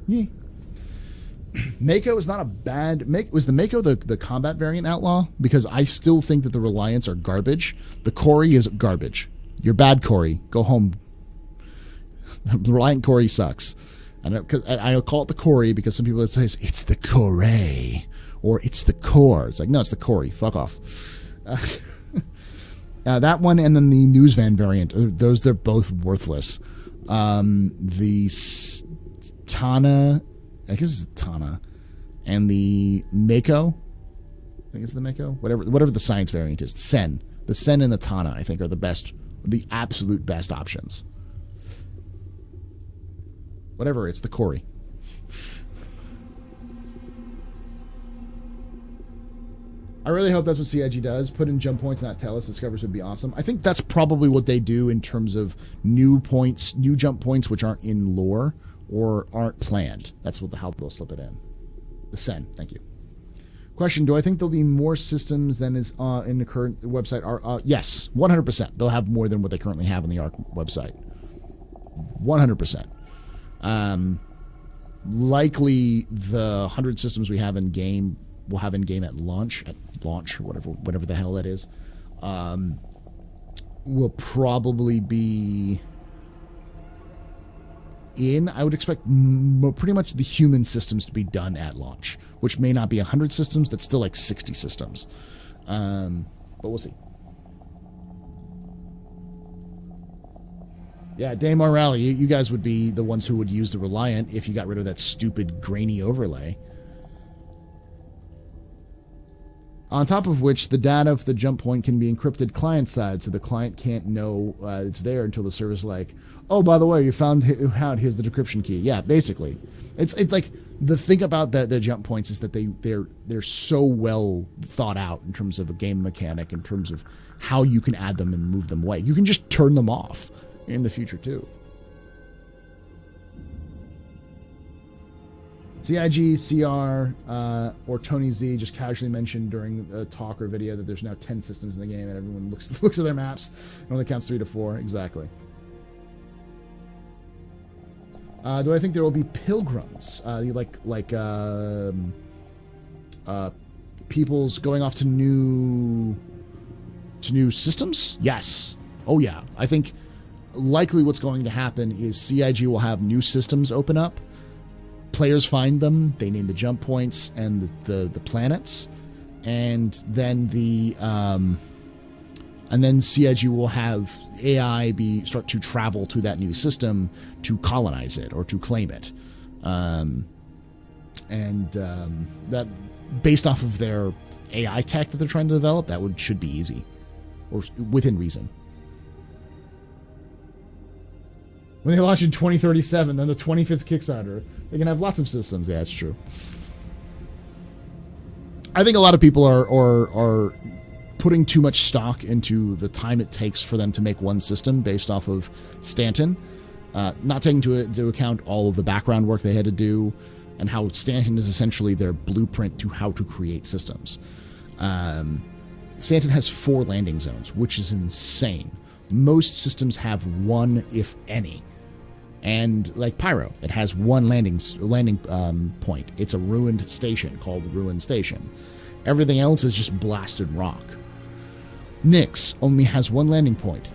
[SPEAKER 1] yeah. Mako is not a bad... Was the Mako the combat variant outlaw? Because I still think that the Reliants are garbage. The Corey is garbage. You're bad, Corey. Go home. The Reliant Corey sucks. I'll call it the Corey because some people say it's the Corey or it's the Core. It's like, no, it's the Corey. Fuck off. That one and then the Newsvan variant. They're both worthless. The Tana, I guess it's Tana, and the Mako, I think it's the Mako, whatever the science variant is, Sen. The Sen and the Tana, I think, are the absolute best options. Whatever, it's the Corey. I really hope that's what CIG does. Put in jump points, not tell us. Discovers would be awesome. I think that's probably what they do in terms of new jump points, which aren't in lore or aren't planned. That's how they'll slip it in. The Sen, thank you. Question, do I think there'll be more systems than is in the current website? Yes, 100%. They'll have more than what they currently have on the ARC website. 100%. Likely the 100 systems we have in game we'll have in game at launch, or whatever the hell that is, will probably be in. I would expect pretty much the human systems to be done at launch, which may not be 100 systems. That's still like 60 systems, but we'll see. Yeah, Dame Morale, you guys would be the ones who would use the Reliant if you got rid of that stupid grainy overlay. On top of which, the data of the jump point can be encrypted client-side, so the client can't know it's there until the server's like, oh, by the way, you found out, here's the decryption key. Yeah, basically. It's like, the thing about the jump points is that they're so well thought out in terms of a game mechanic, in terms of how you can add them and move them away. You can just turn them off in the future, too. CIG, CR, or Tony Z just casually mentioned during a talk or video that there's now 10 systems in the game and everyone looks at their maps and only counts 3 to 4. Exactly. Do I think there will be pilgrims? People's going off to new systems? Yes. Oh yeah. I think likely what's going to happen is CIG will have new systems open up. Players find them, they name the jump points and the planets, and then CIG will have AI start to travel to that new system to colonize it or to claim it. That based off of their AI tech that they're trying to develop, should be easy or within reason. When they launch in 2037, then the 25th Kickstarter, they can have lots of systems. Yeah, it's true. I think a lot of people are putting too much stock into the time it takes for them to make one system based off of Stanton, not taking into account all of the background work they had to do and how Stanton is essentially their blueprint to how to create systems. Stanton has 4 landing zones, which is insane. Most systems have 1, if any. And like Pyro, it has 1 landing point. It's a ruined station called Ruined Station. Everything else is just blasted rock. Nyx only has 1 landing point.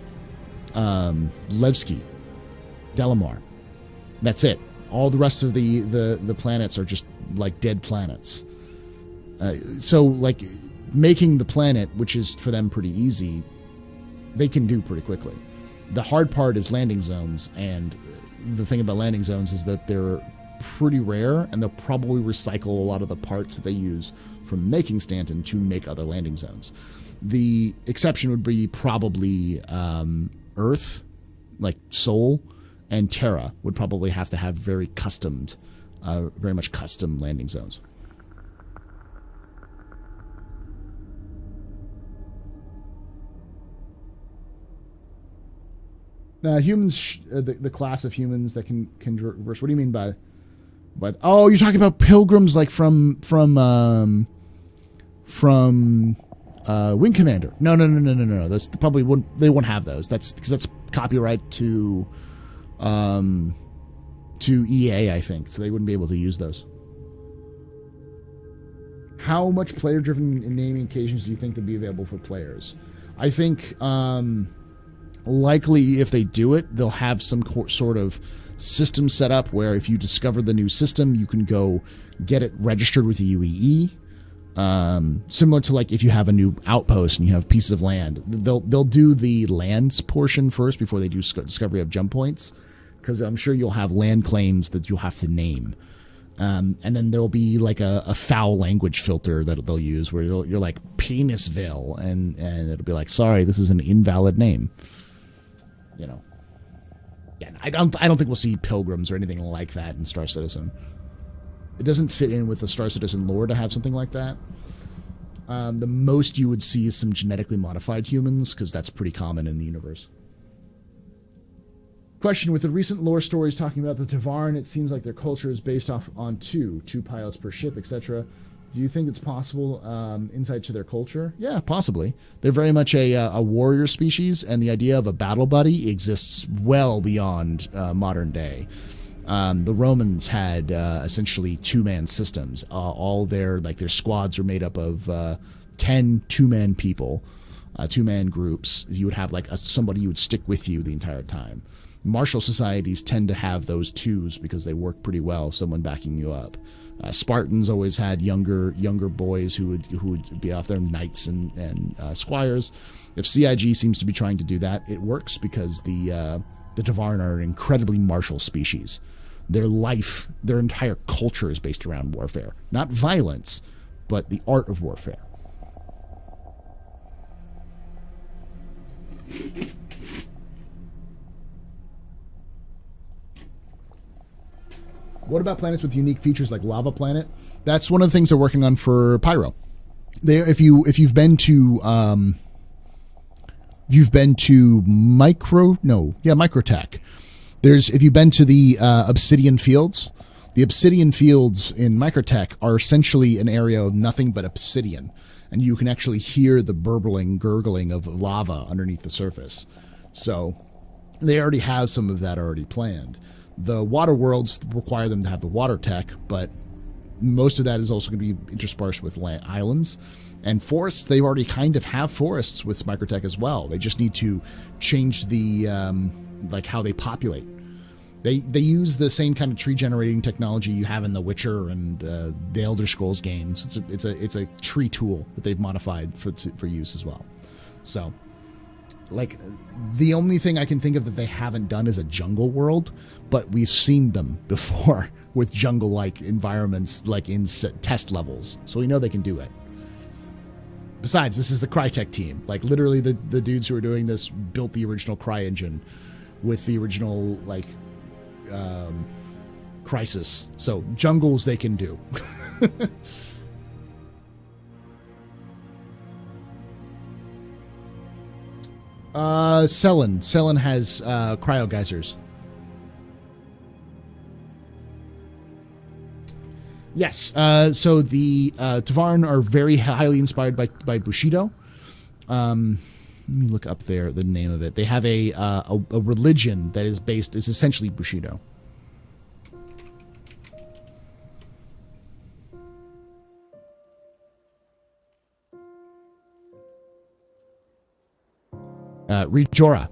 [SPEAKER 1] Levski, Delamar. That's it. All the rest of the planets are just like dead planets. So like making the planet, which is for them pretty easy, they can do pretty quickly. The hard part is landing zones, and the thing about landing zones is that they're pretty rare, and they'll probably recycle a lot of the parts that they use from making Stanton to make other landing zones. The exception would be probably Earth, like Sol, and Terra would probably have to have very much custom landing zones. Humans, the class of humans that can reverse. What do you mean by? Oh, you're talking about pilgrims, like from Wing Commander. No. That's probably they won't have those. That's copyright to EA, I think. So they wouldn't be able to use those. How much player-driven naming occasions do you think would be available for players? I think likely if they do it, they'll have some sort of system set up where if you discover the new system, you can go get it registered with the UEE. Similar to like if you have a new outpost and you have pieces of land, they'll do the lands portion first before they do discovery of jump points, because I'm sure you'll have land claims that you'll have to name. And then there'll be like a foul language filter that they'll use where you're like Penisville, and it'll be like, sorry, this is an invalid name. You know. Yeah, I don't think we'll see pilgrims or anything like that in Star Citizen. It doesn't fit in with the Star Citizen lore to have something like that. The most you would see is some genetically modified humans, because that's pretty common in the universe. Question: with the recent lore stories talking about the Tevarin, it seems like their culture is based on two pilots per ship, etc. Do you think it's possible insight to their culture? Yeah, possibly. They're very much a warrior species, and the idea of a battle buddy exists well beyond modern day. The Romans had essentially 2-man systems. All their squads were made up of 10 2-man people, 2-man groups. You would have somebody you would stick with you the entire time. Martial societies tend to have those twos because they work pretty well, someone backing you up. Spartans always had younger boys who would be off there, knights and squires. If CIG seems to be trying to do that, it works because the Tevarin are an incredibly martial species. Their entire culture is based around warfare. Not violence, but the art of warfare. What about planets with unique features like Lava Planet? That's one of the things they're working on for Pyro. If you've been to Microtech. If you've been to the Obsidian Fields, the Obsidian Fields in Microtech are essentially an area of nothing but obsidian, and you can actually hear the gurgling of lava underneath the surface. So they already have some of that already planned. The water worlds require them to have the water tech, but most of that is also going to be interspersed with islands. And forests, they already kind of have forests with microtech as well. They just need to change the, like how they populate. They use the same kind of tree generating technology you have in The Witcher and the Elder Scrolls games. It's a tree tool that they've modified for use as well. So, like, the only thing I can think of that they haven't done is a jungle world, but we've seen them before with jungle-like environments, like in test levels. So we know they can do it. Besides, this is the Kr'Thak team. Like, literally, the dudes who are doing this built the original Cry engine with the original, like, Crisis. So, jungles they can do. Selen. Selen has cryo geysers. Yes. So the Tevarin are very highly inspired by Bushido. Let me look up there the name of it. They have a religion that is essentially Bushido. Rijora.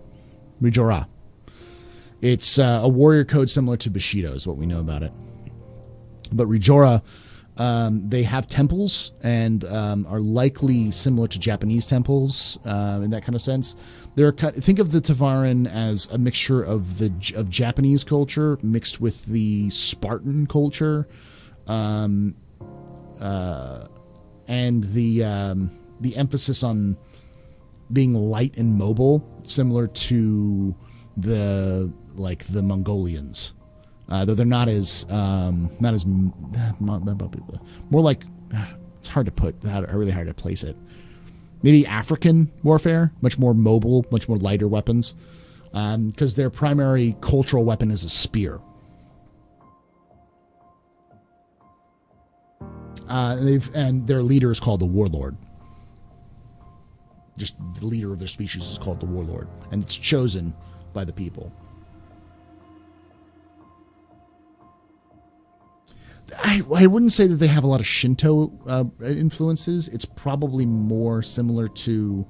[SPEAKER 1] It's a warrior code similar to Bushido is what we know about it. But Rijora, they have temples and are likely similar to Japanese temples in that kind of sense. Think of the Tevarin as a mixture of Japanese culture mixed with the Spartan culture, and the emphasis on being light and mobile, similar to the Mongolians. Though they're not as more like, it's hard to put, really hard to place it. Maybe African warfare, much more mobile, much more lighter weapons, because their primary cultural weapon is a spear. And their leader is called the Warlord. Just the leader of their species is called the Warlord, and it's chosen by the people. I wouldn't say that they have a lot of Shinto influences. It's probably more similar to,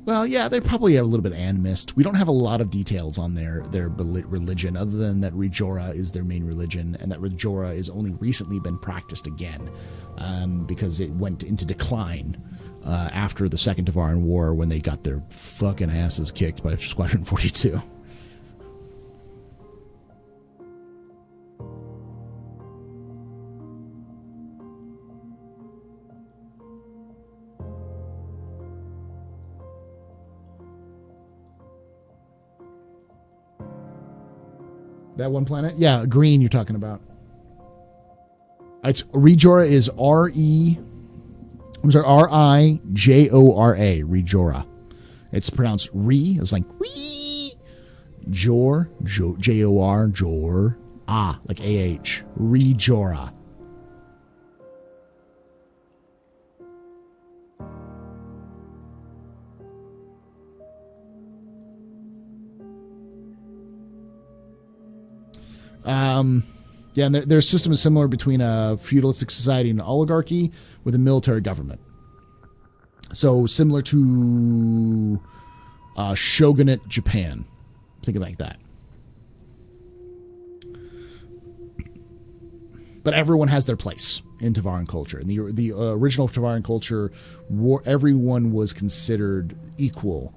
[SPEAKER 1] well, yeah, they probably have a little bit of animist. We don't have a lot of details on their religion, other than that Rijora is their main religion, and that Rijora has only recently been practiced again, because it went into decline after the Second Tevarin War, when they got their fucking asses kicked by Squadron 42. That one planet? Yeah, green you're talking about. It's Rijora is Rijora, Rijora. It's pronounced Re. It's like Re. Jor, J-O-R, Jor. Ah, like A-H. Rijora. Yeah, and their system is similar between a feudalistic society and an oligarchy with a military government. So similar to shogunate Japan. Think of it like that. But everyone has their place in Tevarin culture. In the original Tevarin culture, everyone was considered equal,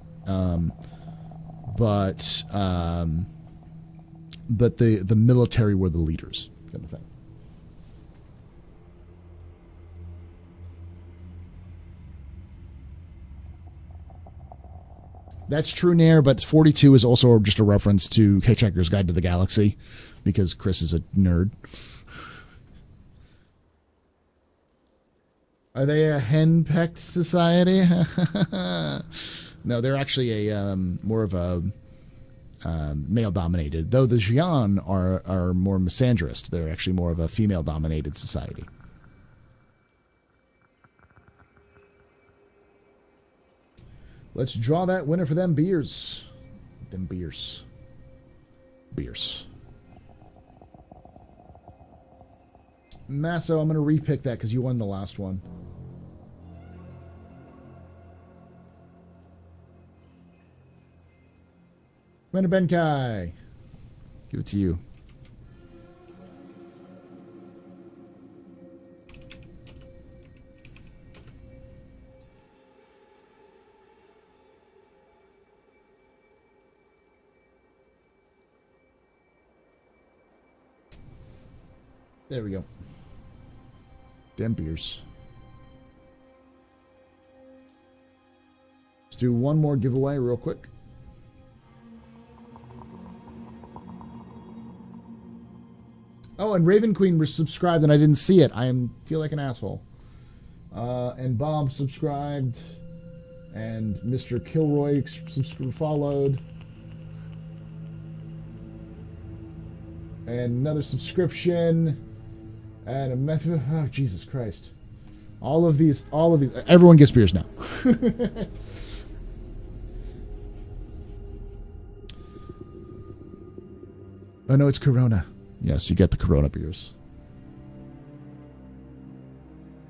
[SPEAKER 1] but the military were the leaders, kind of thing. That's true, Nair, but 42 is also just a reference to Hitchhiker's Guide to the Galaxy, because Chris is a nerd. Are they a henpecked society? No, they're actually a more of a male-dominated, though the Xi'an are more misandrist. They're actually more of a female-dominated society. Let's draw that winner for them beers. Them beers. Beers. Masso, I'm going to repick that because you won the last one. Commander Benkai. Give it to you. There we go. Damn beers. Let's do one more giveaway real quick. Oh, and Raven Queen was subscribed and I didn't see it. Feel like an asshole. And Bob subscribed. And Mr. Kilroy followed. And another subscription. And a method. Oh, Jesus Christ. All of these. Everyone gets beers now. Oh, no, it's Corona. Yes, you get the Corona beers.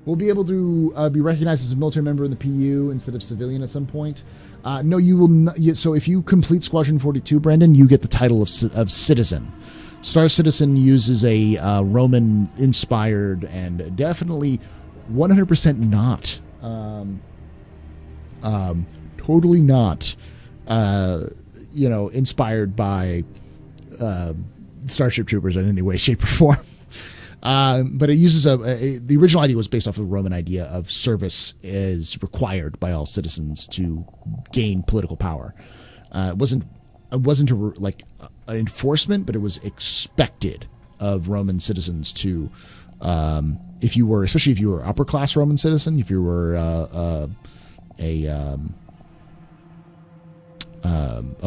[SPEAKER 1] We'll be able to be recognized as a military member in the PU instead of civilian at some point. No, you will not. So if you complete Squadron 42, Brandon, you get the title of citizen. Star Citizen uses a Roman-inspired and definitely 100% not, totally not, inspired by Starship Troopers in any way, shape, or form. But it uses the original idea was based off of a Roman idea of service is required by all citizens to gain political power. It wasn't an enforcement, but it was expected of Roman citizens to, especially if you were upper class Roman citizen, if you were of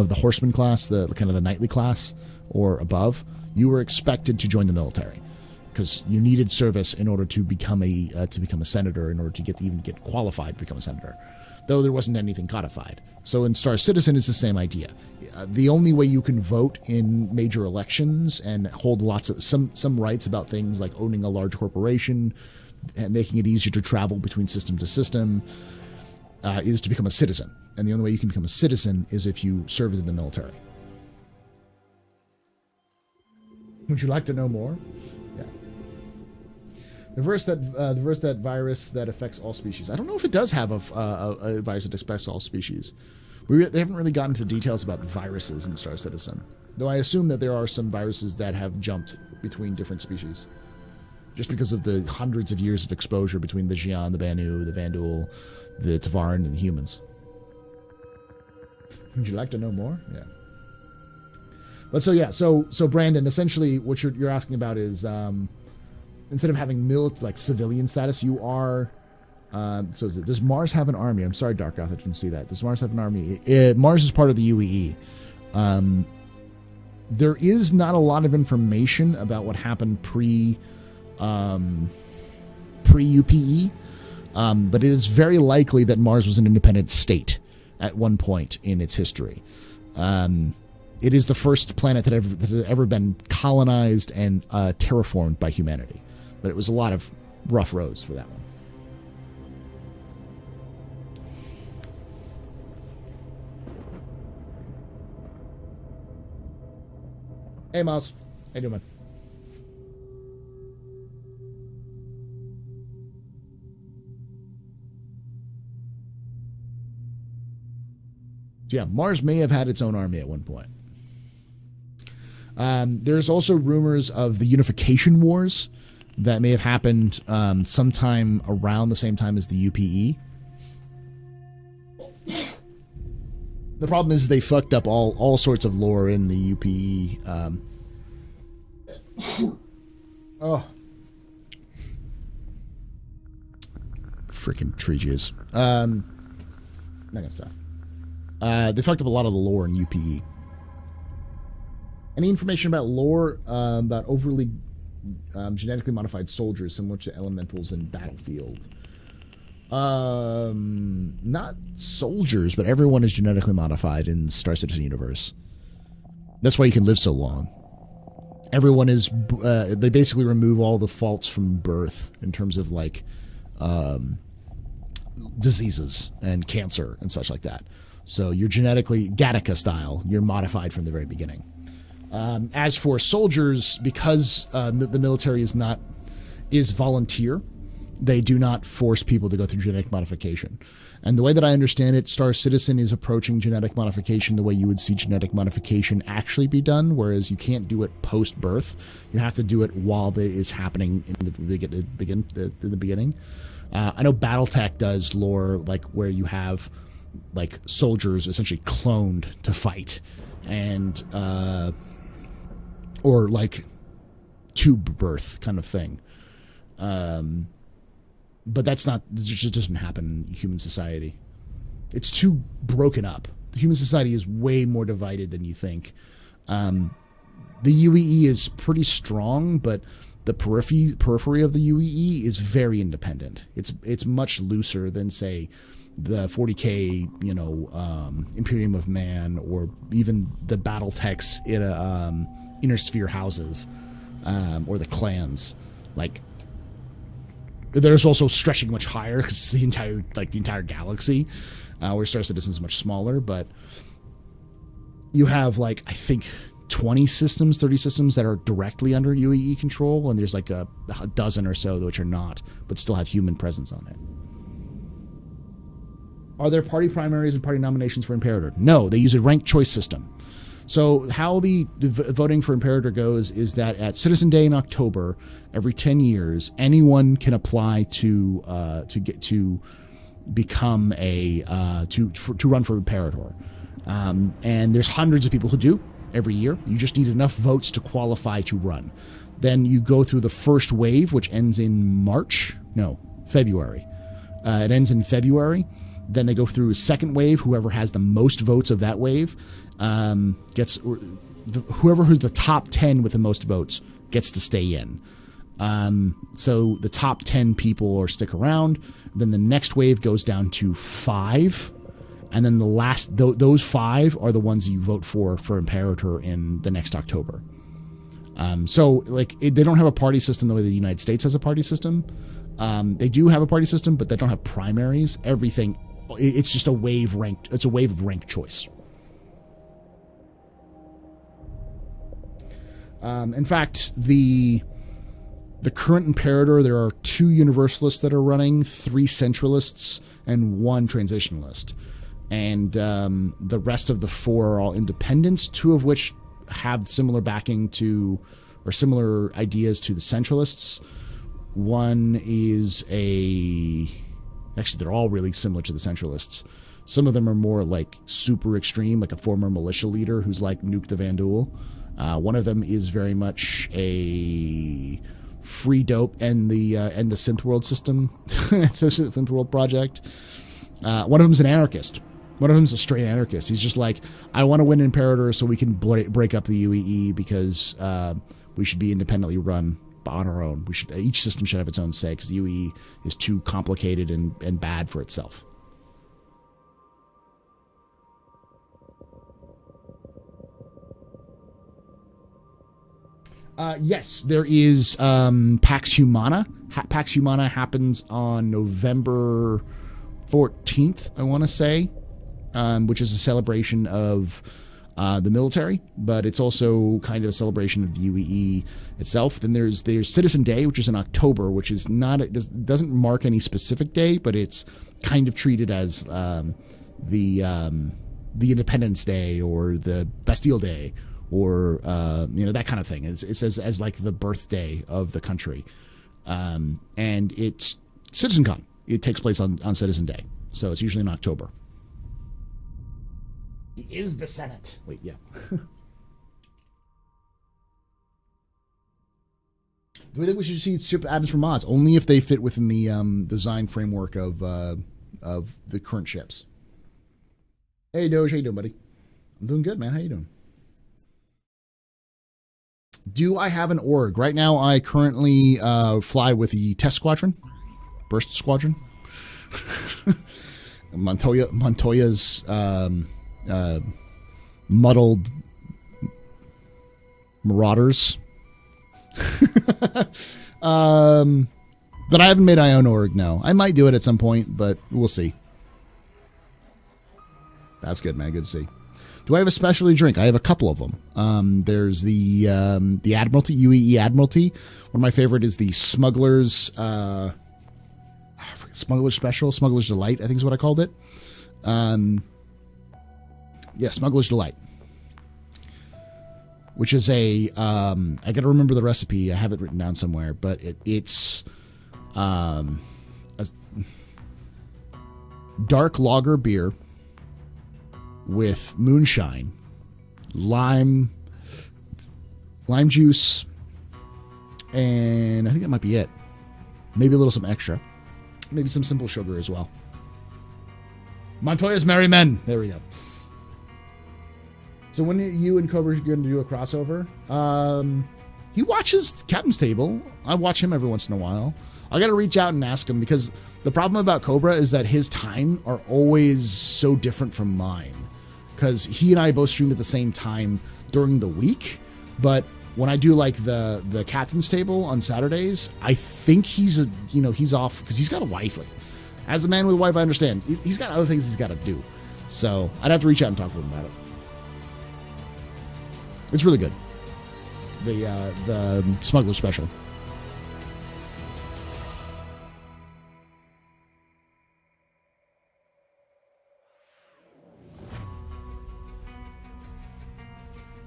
[SPEAKER 1] the horseman class, the kind of the knightly class or above, you were expected to join the military because you needed service in order to become a senator, in order to get qualified to become a senator. Though there wasn't anything codified. So in Star Citizen, it's the same idea. The only way you can vote in major elections and hold lots of some rights about things like owning a large corporation and making it easier to travel between system to system is to become a citizen. And the only way you can become a citizen is if you serve in the military. Would you like to know more? Yeah. The verse that virus that affects all species. I don't know if it does have a virus that affects all species. They haven't really gotten into the details about the viruses in Star Citizen. Though I assume that there are some viruses that have jumped between different species. Just because of the hundreds of years of exposure between the Xi'an, the Banu, the Vanduul, the Tevarin, and the humans. Would you like to know more? Yeah. But so Brandon, essentially what you're asking about is instead of having civilian status, you are. Does Mars have an army? I'm sorry, Dark Goth, I didn't see that. Does Mars have an army? Mars is part of the UEE. There is not a lot of information about what happened pre-UPE, but it is very likely that Mars was an independent state at one point in its history. It is the first planet that had ever been colonized and terraformed by humanity. But it was a lot of rough roads for that one. Hey, Miles. How you doing, man? Yeah, Mars may have had its own army at one point. There's also rumors of the Unification Wars that may have happened sometime around the same time as the UPE. The problem is they fucked up all sorts of lore in the UPE. Freaking tree jizz. Not gonna stop. They fucked up a lot of the lore in UPE. Any information about lore about overly genetically modified soldiers similar to elementals in Battlefield? Not soldiers, but everyone is genetically modified in Star Citizen universe. That's why you can live so long. everyone is they basically remove all the faults from birth in terms of like diseases and cancer and such like that. So you're genetically Gattaca style. You're modified from the very beginning. As for soldiers, because the military is volunteer, they do not force people to go through genetic modification. And the way that I understand it, Star Citizen is approaching genetic modification the way you would see genetic modification actually be done, whereas you can't do it post-birth. You have to do it while it is happening in the beginning. I know BattleTech does lore like where you have like soldiers essentially cloned to fight, and or like to birth kind of thing. But it just doesn't happen in human society. It's too broken up. The human society is way more divided than you think. The UEE is pretty strong, but the periphery of the UEE is very independent. It's much looser than, say, the 40K, Imperium of Man, or even the BattleTechs in Inner Sphere houses, or the clans. Like, there's also stretching much higher because the entire galaxy, where Star Citizen is much smaller. But you have I think 20 systems, 30 systems that are directly under UEE control, and there's like a dozen or so which are not, but still have human presence on it. Are there party primaries and party nominations for Imperator? No, they use a ranked choice system. So how the voting for Imperator goes is that at Citizen Day in October, every 10 years, anyone can apply to become to run for Imperator, and there's hundreds of people who do every year. You just need enough votes to qualify to run. Then you go through the first wave, which ends in February. It ends in February. Then they go through a second wave. Whoever has the most votes of that wave whoever who's the top 10 with the most votes gets to stay in. So the top 10 people or stick around. Then the next wave goes down to 5. And then the last, those 5 are the ones you vote for Imperator in the next October. They don't have a party system the way the United States has a party system. They do have a party system, but they don't have primaries. It's just a wave of ranked choice. In fact, the current Imperator, there are 2 Universalists that are running, 3 Centralists, and 1 Transitionalist. And the rest of the 4 are all independents, 2 of which have similar backing to, or similar ideas to the Centralists. One is actually they're all really similar to the Centralists. Some of them are more like super extreme, like a former militia leader who's like Nuke the Vanduul. One of them is very much a free dope and the Synth World system, Synth World project. One of them's an anarchist. One of them's a straight anarchist. He's just like, I want to win Imperator so we can break up the UEE because we should be independently run on our own. Each system should have its own say because the UEE is too complicated and bad for itself. Yes, there is Pax Humana. Pax Humana happens on November 14th, I want to say, which is a celebration of the military, but it's also kind of a celebration of the UEE itself. Then there's Citizen Day, which is in October, which is it doesn't mark any specific day, but it's kind of treated as the Independence Day or the Bastille Day, or that kind of thing. It's as like the birthday of the country, and it's CitizenCon. It takes place on Citizen Day, so it's usually in October. He is the Senate. Wait, yeah. Do we think we should see ship add-ins for mods? Only if they fit within the design framework of the current ships. Hey Doge, how you doing, buddy? I'm doing good, man. How you doing? Do I have an org? Right now, I currently fly with the Test Squadron, Burst Squadron, Montoya's muddled Marauders, But I haven't made my own org, no. I might do it at some point, but we'll see. That's good, man. Good to see. Do I have a specialty drink? I have a couple of them. There's the Admiralty, UEE Admiralty. One of my favorite is the Smuggler's Smuggler's Special, Smuggler's Delight, I think is what I called it. Yeah, Smuggler's Delight. Which is I got to remember the recipe. I have it written down somewhere, but it's a dark lager beer with moonshine, lime juice, and I think that might be it. Maybe a little some extra. Maybe some simple sugar as well. Montoya's Merry Men. There we go. So when are you and Cobra going to do a crossover? He watches Captain's Table. I watch him every once in a while. I got to reach out and ask him because the problem about Cobra is that his time are always so different from mine. Because he and I both stream at the same time during the week. But when I do like the Captain's Table on Saturdays, I think he's off because he's got a wife. Like, as a man with a wife, I understand. He's got other things he's got to do. So I'd have to reach out and talk to him about it. It's really good. The Smuggler Special.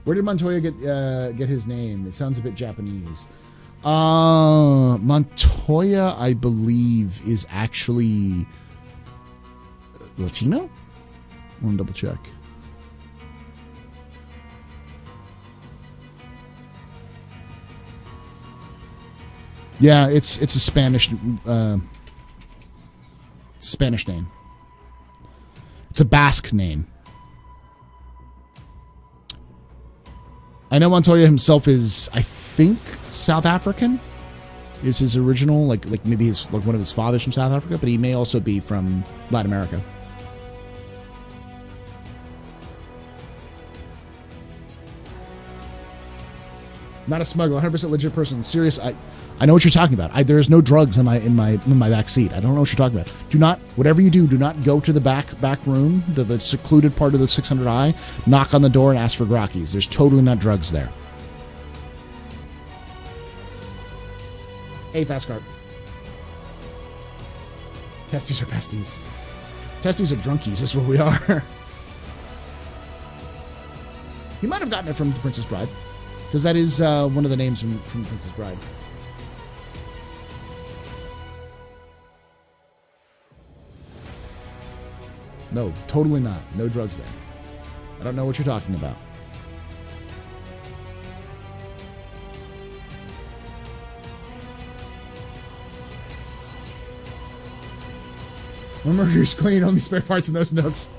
[SPEAKER 1] Where did Montoya get his name? It sounds a bit Japanese. Montoya, I believe, is actually Latino? I want to double check. Yeah, it's a Spanish name. It's a Basque name. I know Montoya himself is, I think, South African. Is his original, like maybe his one of his fathers from South Africa, but he may also be from Latin America. Not a smuggler, 100% legit person. Serious. I know what you're talking about. There's no drugs in my back seat. I don't know what you're talking about. Do not, whatever you do not go to the back room, the secluded part of the 600i. Knock on the door and ask for grockies. There's totally not drugs there. Hey, fast cart. Testes are pesties. Testes are drunkies. That's what we are. He might have gotten it from The Princess Bride. Because that is one of the names from Princess Bride. No, totally not. No drugs there. I don't know what you're talking about. My Mercury's clean, only spare parts in those nooks.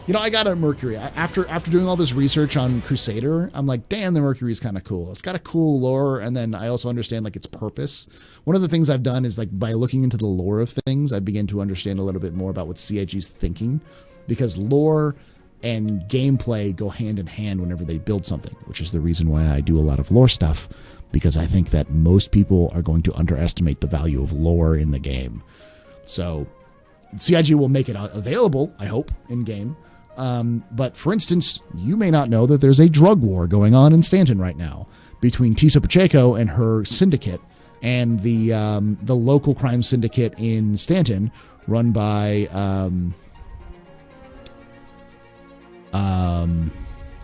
[SPEAKER 1] You know, I got a Mercury. After doing all this research on Crusader, I'm like, damn, the Mercury is kind of cool. It's got a cool lore, and then I also understand, like, its purpose. One of the things I've done is, like, by looking into the lore of things, I begin to understand a little bit more about what CIG's thinking, because lore and gameplay go hand in hand whenever they build something, which is the reason why I do a lot of lore stuff, because I think that most people are going to underestimate the value of lore in the game. So CIG will make it available, I hope, in-game. But for instance, you may not know that there's a drug war going on in Stanton right now between Tisa Pacheco and her syndicate and the local crime syndicate in Stanton run by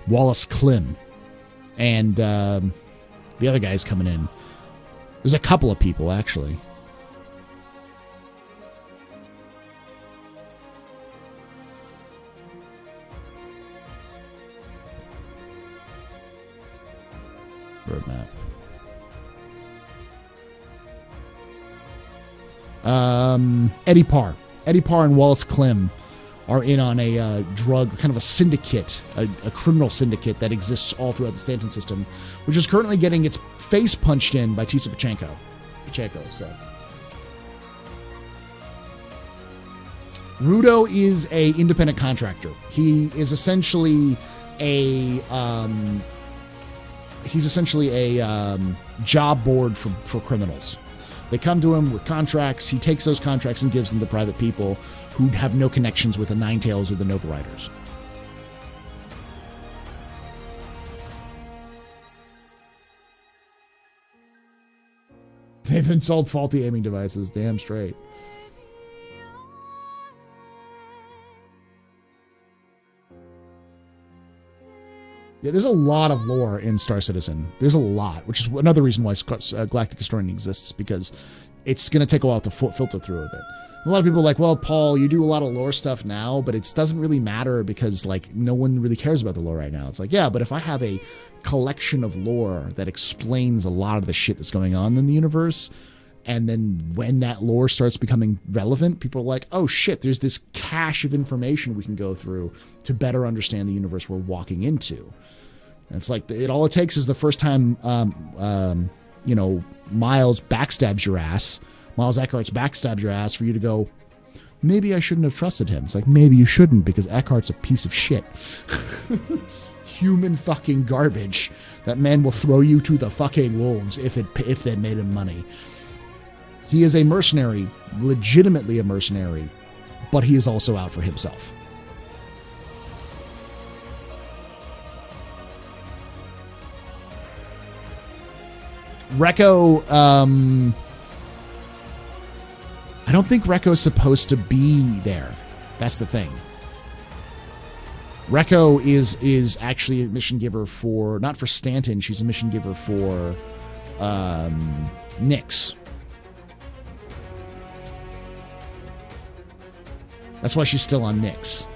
[SPEAKER 1] Wallace Klim and the other guy's coming in. There's a couple of people actually. Roadmap. Eddie Parr and Wallace Klim are in on a drug, kind of a syndicate, a criminal syndicate that exists all throughout the Stanton system, which is currently getting its face punched in by Tisa Pacheco. So Rudo is a independent contractor. He is essentially a he's essentially a job board for criminals. They come to him with contracts. He takes those contracts and gives them to private people who have no connections with the Nine Tails or the Nova Riders. They've installed faulty aiming devices. Damn straight. Yeah, there's a lot of lore in Star Citizen. There's a lot, which is another reason why Galactic Historian exists, because it's going to take a while to filter through a bit. A lot of people are like, well, Paul, you do a lot of lore stuff now, but it doesn't really matter because, like, no one really cares about the lore right now. It's like, yeah, but if I have a collection of lore that explains a lot of the shit that's going on in the universe, and then when that lore starts becoming relevant, people are like, oh shit, there's this cache of information we can go through to better understand the universe we're walking into. And it's like, all it takes is the first time, you know, Miles backstabs your ass, Miles Eckhart's backstabs your ass for you to go, maybe I shouldn't have trusted him. It's like, maybe you shouldn't, because Eckhart's a piece of shit. Human fucking garbage. That man will throw you to the fucking wolves if they made him money. He is a mercenary, legitimately a mercenary, but he is also out for himself. Rekko, I don't think Rekko is supposed to be there. That's the thing. Rekko is actually a mission giver for, not for Stanton, she's a mission giver for Nyx. That's why she's still on Nyx.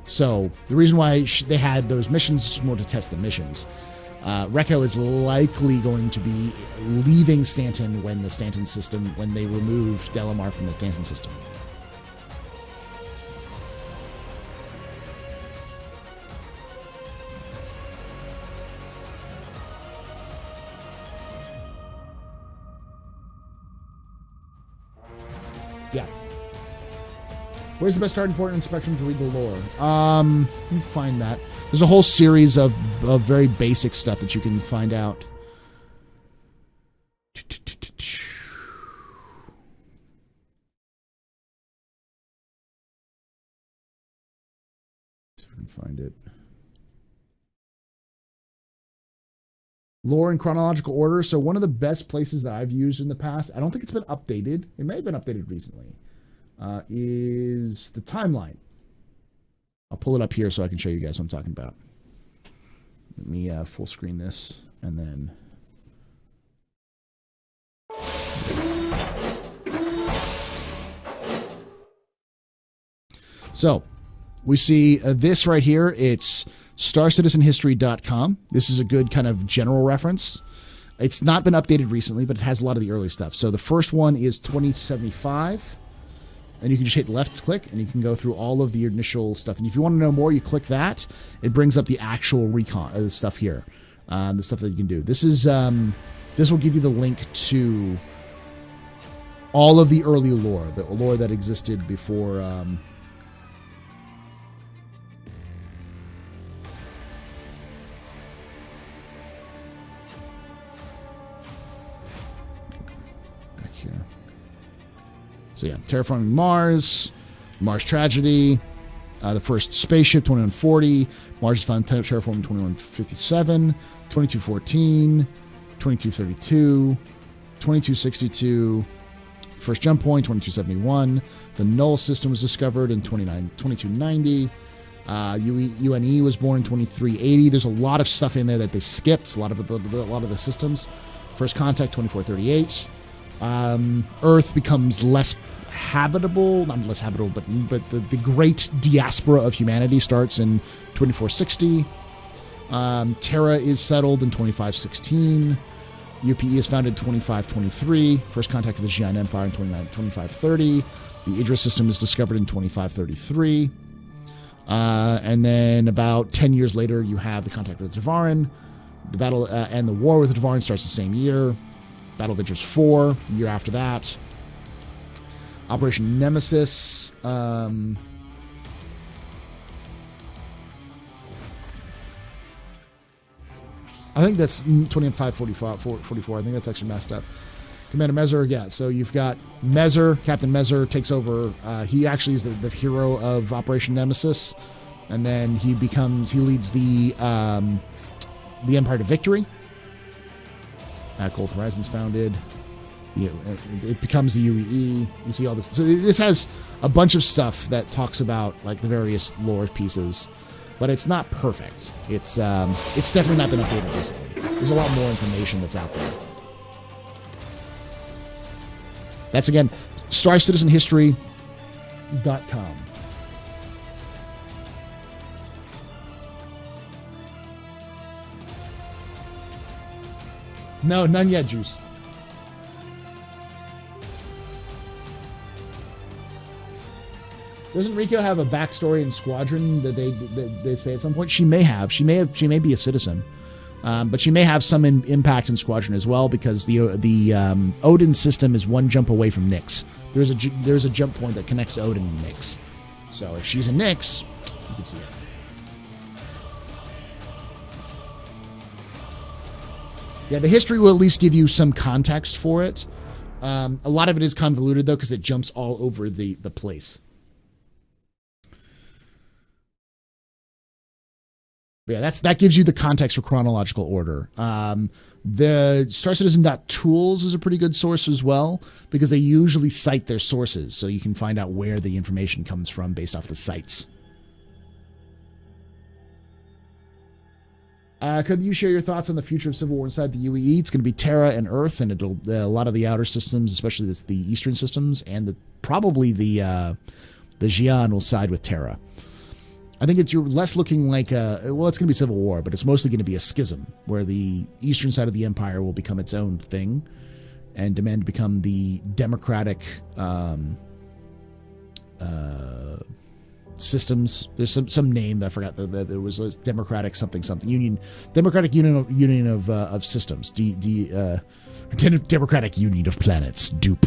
[SPEAKER 1] So the reason why they had those missions is more to test the missions. Rekko is likely going to be leaving Stanton when the Stanton system, when they remove Delamar from the Stanton system. Yeah. Where's the best starting point in Spectrum to read the lore? You can find that. There's a whole series of very basic stuff that you can find out. See if we can find it. Lore in chronological order. So one of the best places that I've used in the past, I don't think it's been updated. It may have been updated recently. Is the timeline. I'll pull it up here so I can show you guys what I'm talking about. Let me full screen this and then. So we see this right here. It's starcitizenhistory.com. This is a good kind of general reference. It's not been updated recently, but it has a lot of the early stuff. So the first one is 2075. And you can just hit left click and you can go through all of the initial stuff. And if you want to know more, you click that. It brings up the actual recon stuff here. The stuff that you can do. This is this will give you the link to all of the early lore, the lore that existed before back here. So yeah, terraforming Mars, Mars tragedy, the first spaceship, 2140, Mars is found terraforming 2157, 2214, 2232, 2262, first jump point, 2271, the Null system was discovered in 2290, UNE was born in 2380. There's a lot of stuff in there that they skipped, a lot of the systems. First contact, 2438. Earth becomes less habitable, not less habitable, but the great diaspora of humanity starts in 2460. Terra is settled in 2516. UPE is founded in 2523. First contact with the Xi'an Empire in 2530. The Idris system is discovered in 2533. And then about 10 years later, you have the contact with the Tevarin. The battle and the war with the Tevarin starts the same year. Battle of Idris 4, the year after that. Operation Nemesis. I think that's 20-5-44. I think that's actually messed up. Commander Mezer, yeah. So you've got Mezer. Captain Mezer takes over. He actually is the hero of Operation Nemesis, and then he leads the Empire to victory. Cold Horizons founded. It becomes the UEE. You see all this. So this has a bunch of stuff that talks about like the various lore pieces, but it's not perfect. It's definitely not been updated recently. There's a lot more information that's out there. That's again, StarCitizenHistory.com. No, none yet, Juice. Doesn't Rico have a backstory in Squadron that they say at some point? She may have. She may be a citizen. But she may have some impact in Squadron as well, because the Odin system is one jump away from Nyx. There's a jump point that connects Odin and Nyx. So if she's a Nyx, you can see it. Yeah, the history will at least give you some context for it. A lot of it is convoluted though, because it jumps all over the place. But yeah, that gives you the context for chronological order. The StarCitizen.tools is a pretty good source as well, because they usually cite their sources, so you can find out where the information comes from based off the sites. Could you share your thoughts on the future of Civil War inside the UEE? It's going to be Terra and Earth, and it'll a lot of the outer systems, especially the eastern systems, and probably the Xi'an will side with Terra. I think you're less looking like it's going to be Civil War, but it's mostly going to be a schism where the eastern side of the Empire will become its own thing and demand to become the democratic systems. There's some name that I forgot. There was a democratic something union, democratic union of systems. Democratic Union of Planets. Dupe.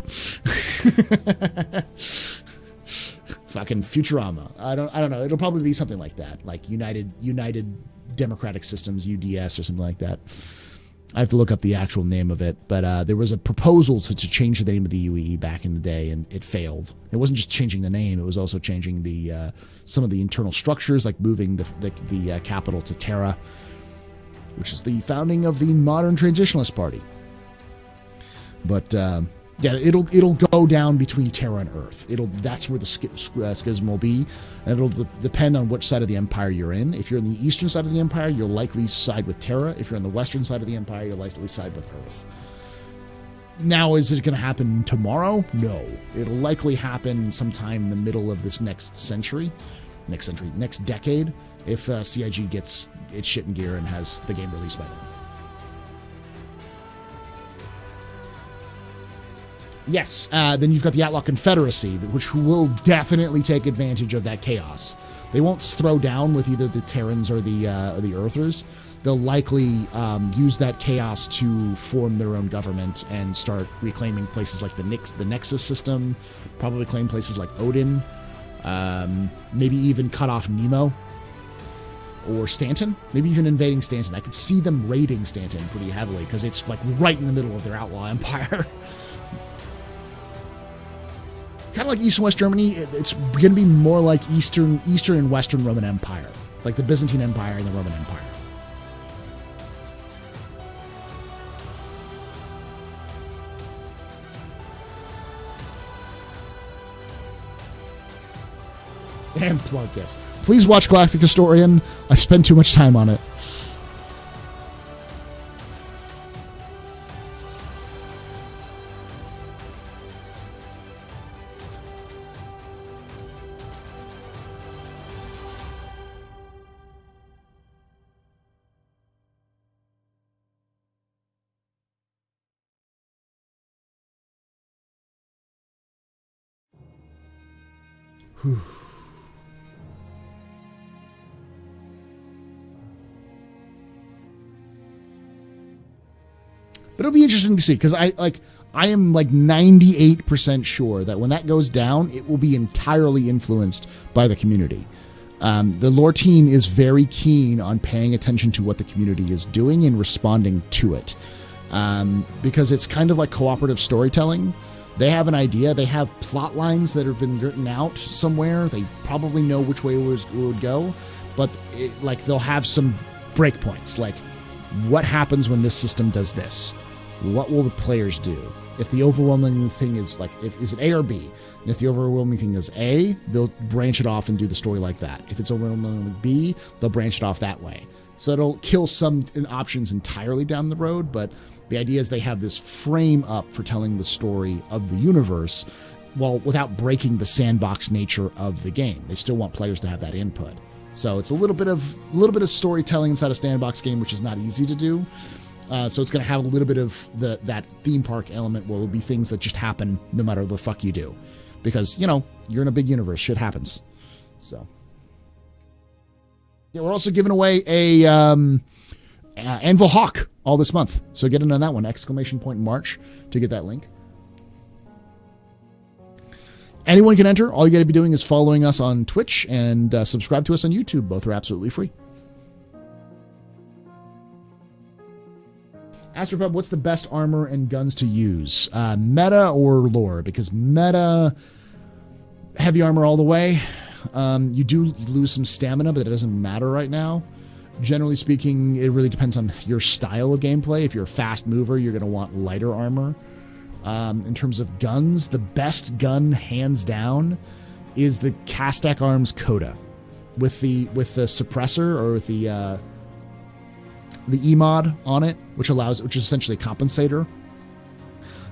[SPEAKER 1] Fucking Futurama. I don't know. It'll probably be something like that, like United Democratic Systems, UDS, or something like that. I have to look up the actual name of it, but there was a proposal to change the name of the UEE back in the day, and it failed. It wasn't just changing the name; it was also changing the some of the internal structures, like moving the capital to Terra, which is the founding of the modern Transitionalist Party. But yeah, it'll go down between Terra and Earth. That's where the schism will be, and it'll depend on which side of the Empire you're in. If you're in the eastern side of the Empire, you'll likely side with Terra. If you're on the western side of the Empire, you'll likely side with Earth. Now, is it going to happen tomorrow? No. It'll likely happen sometime in the middle of this next decade, if CIG gets its shit in gear and has the game released by then. Yes, then you've got the Outlaw Confederacy, which will definitely take advantage of that chaos. They won't throw down with either the Terrans or the Earthers. They'll likely use that chaos to form their own government and start reclaiming places like the Nexus system, probably claim places like Odin, maybe even cut off Nemo or Stanton, maybe even invading Stanton. I could see them raiding Stanton pretty heavily because it's like right in the middle of their outlaw empire. Kind of like East and West Germany, it's going to be more like Eastern and Western Roman Empire, like the Byzantine Empire and the Roman Empire. And plug this. Please watch Galactic Historian. I've spent too much time on it. Whew. But it'll be interesting to see, because I am like 98% sure that when that goes down, it will be entirely influenced by the community. The lore team is very keen on paying attention to what the community is doing and responding to it. Because it's kind of like cooperative storytelling. They have an idea. They have plot lines that have been written out somewhere. They probably know which way it would go. But they'll have some breakpoints. Like, what happens when this system does this? What will the players do? If the overwhelming thing is is it A or B? And if the overwhelming thing is A, they'll branch it off and do the story like that. If it's overwhelmingly B, they'll branch it off that way. So it'll kill some options entirely down the road, but the idea is they have this frame up for telling the story of the universe, without breaking the sandbox nature of the game. They still want players to have that input. So it's a little bit of storytelling inside a sandbox game, which is not easy to do. So it's going to have a little bit of that theme park element where it will be things that just happen no matter the fuck you do. Because, you're in a big universe. Shit happens. So. Yeah, we're also giving away a Anvil Hawk all this month. So get in on that one. !March to get that link. Anyone can enter. All you got to be doing is following us on Twitch and subscribe to us on YouTube. Both are absolutely free. Astropub, what's the best armor and guns to use? Meta or lore? Because meta, heavy armor all the way. You do lose some stamina, but it doesn't matter right now. Generally speaking, it really depends on your style of gameplay. If you're a fast mover, you're going to want lighter armor. In terms of guns, the best gun, hands down, is the Kr'Thak Arms Coda. With the suppressor, or with the E-mod on it, which is essentially a compensator.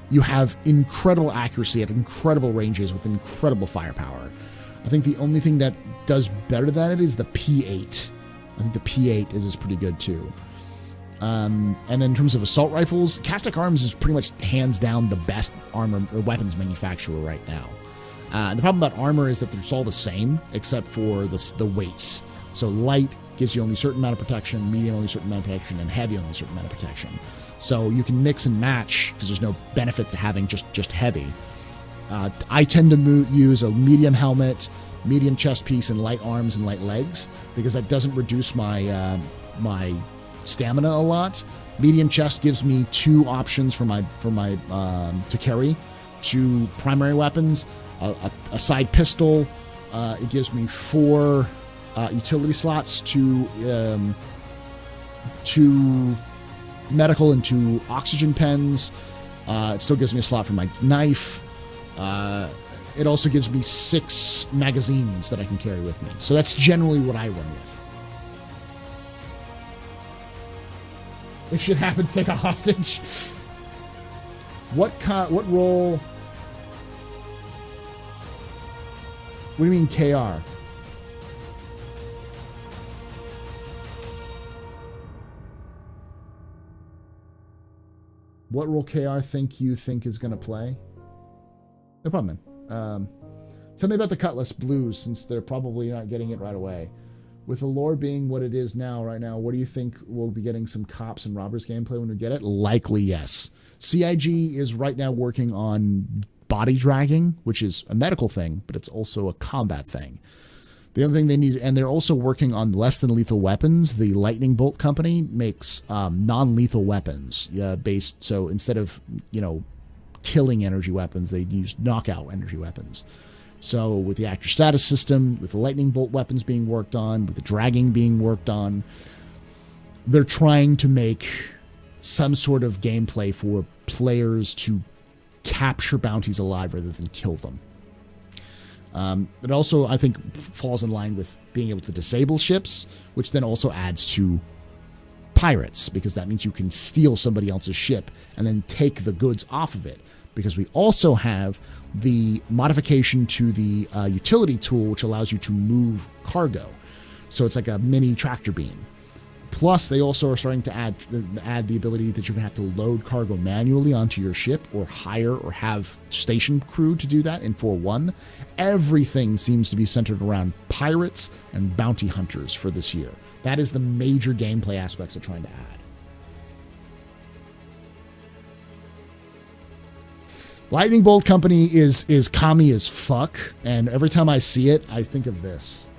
[SPEAKER 1] You have incredible accuracy at incredible ranges with incredible firepower. I think the only thing that does better than it is the P8. I think the P8 is pretty good too. And then in terms of assault rifles, Kr'Thak Arms is pretty much hands down the best weapons manufacturer right now. The problem about armor is that it's all the same except for the weights. So light gives you only a certain amount of protection, medium only a certain amount of protection, and heavy only a certain amount of protection. So you can mix and match because there's no benefit to having just heavy. I tend to use a medium helmet, medium chest piece, and light arms and light legs because that doesn't reduce my my stamina a lot. Medium chest gives me 2 options for my to carry, 2 primary weapons, a side pistol. It gives me 4 utility slots, 2 medical and 2 oxygen pens. It still gives me a slot for my knife. It also gives me 6 magazines that I can carry with me. So that's generally what I run with. If shit happens, take a hostage. What role? What do you mean KR? What role KR think is going to play? No problem, man. Tell me about the Cutlass Blues, since they're probably not getting it right away. With the lore being what it is right now, what do you think we'll be getting some cops and robbers gameplay when we get it? Likely, yes. CIG is right now working on body dragging, which is a medical thing, but it's also a combat thing. The other thing they need, and they're also working on less than lethal weapons. The Lightning Bolt company makes non-lethal weapons based. So instead of killing energy weapons, they use knockout energy weapons. So with the actor status system, with the lightning bolt weapons being worked on, with the dragging being worked on, they're trying to make some sort of gameplay for players to capture bounties alive rather than kill them. It also, I think, falls in line with being able to disable ships, which then also adds to pirates, because that means you can steal somebody else's ship and then take the goods off of it. Because we also have the modification to the utility tool, which allows you to move cargo. So it's like a mini tractor beam. Plus, they also are starting to add the ability that you're going to have to load cargo manually onto your ship, or hire or have station crew to do that in 4.1. Everything seems to be centered around pirates and bounty hunters for this year. That is the major gameplay aspects they're trying to add. Lightning Bolt Company is commie as fuck, and every time I see it, I think of this.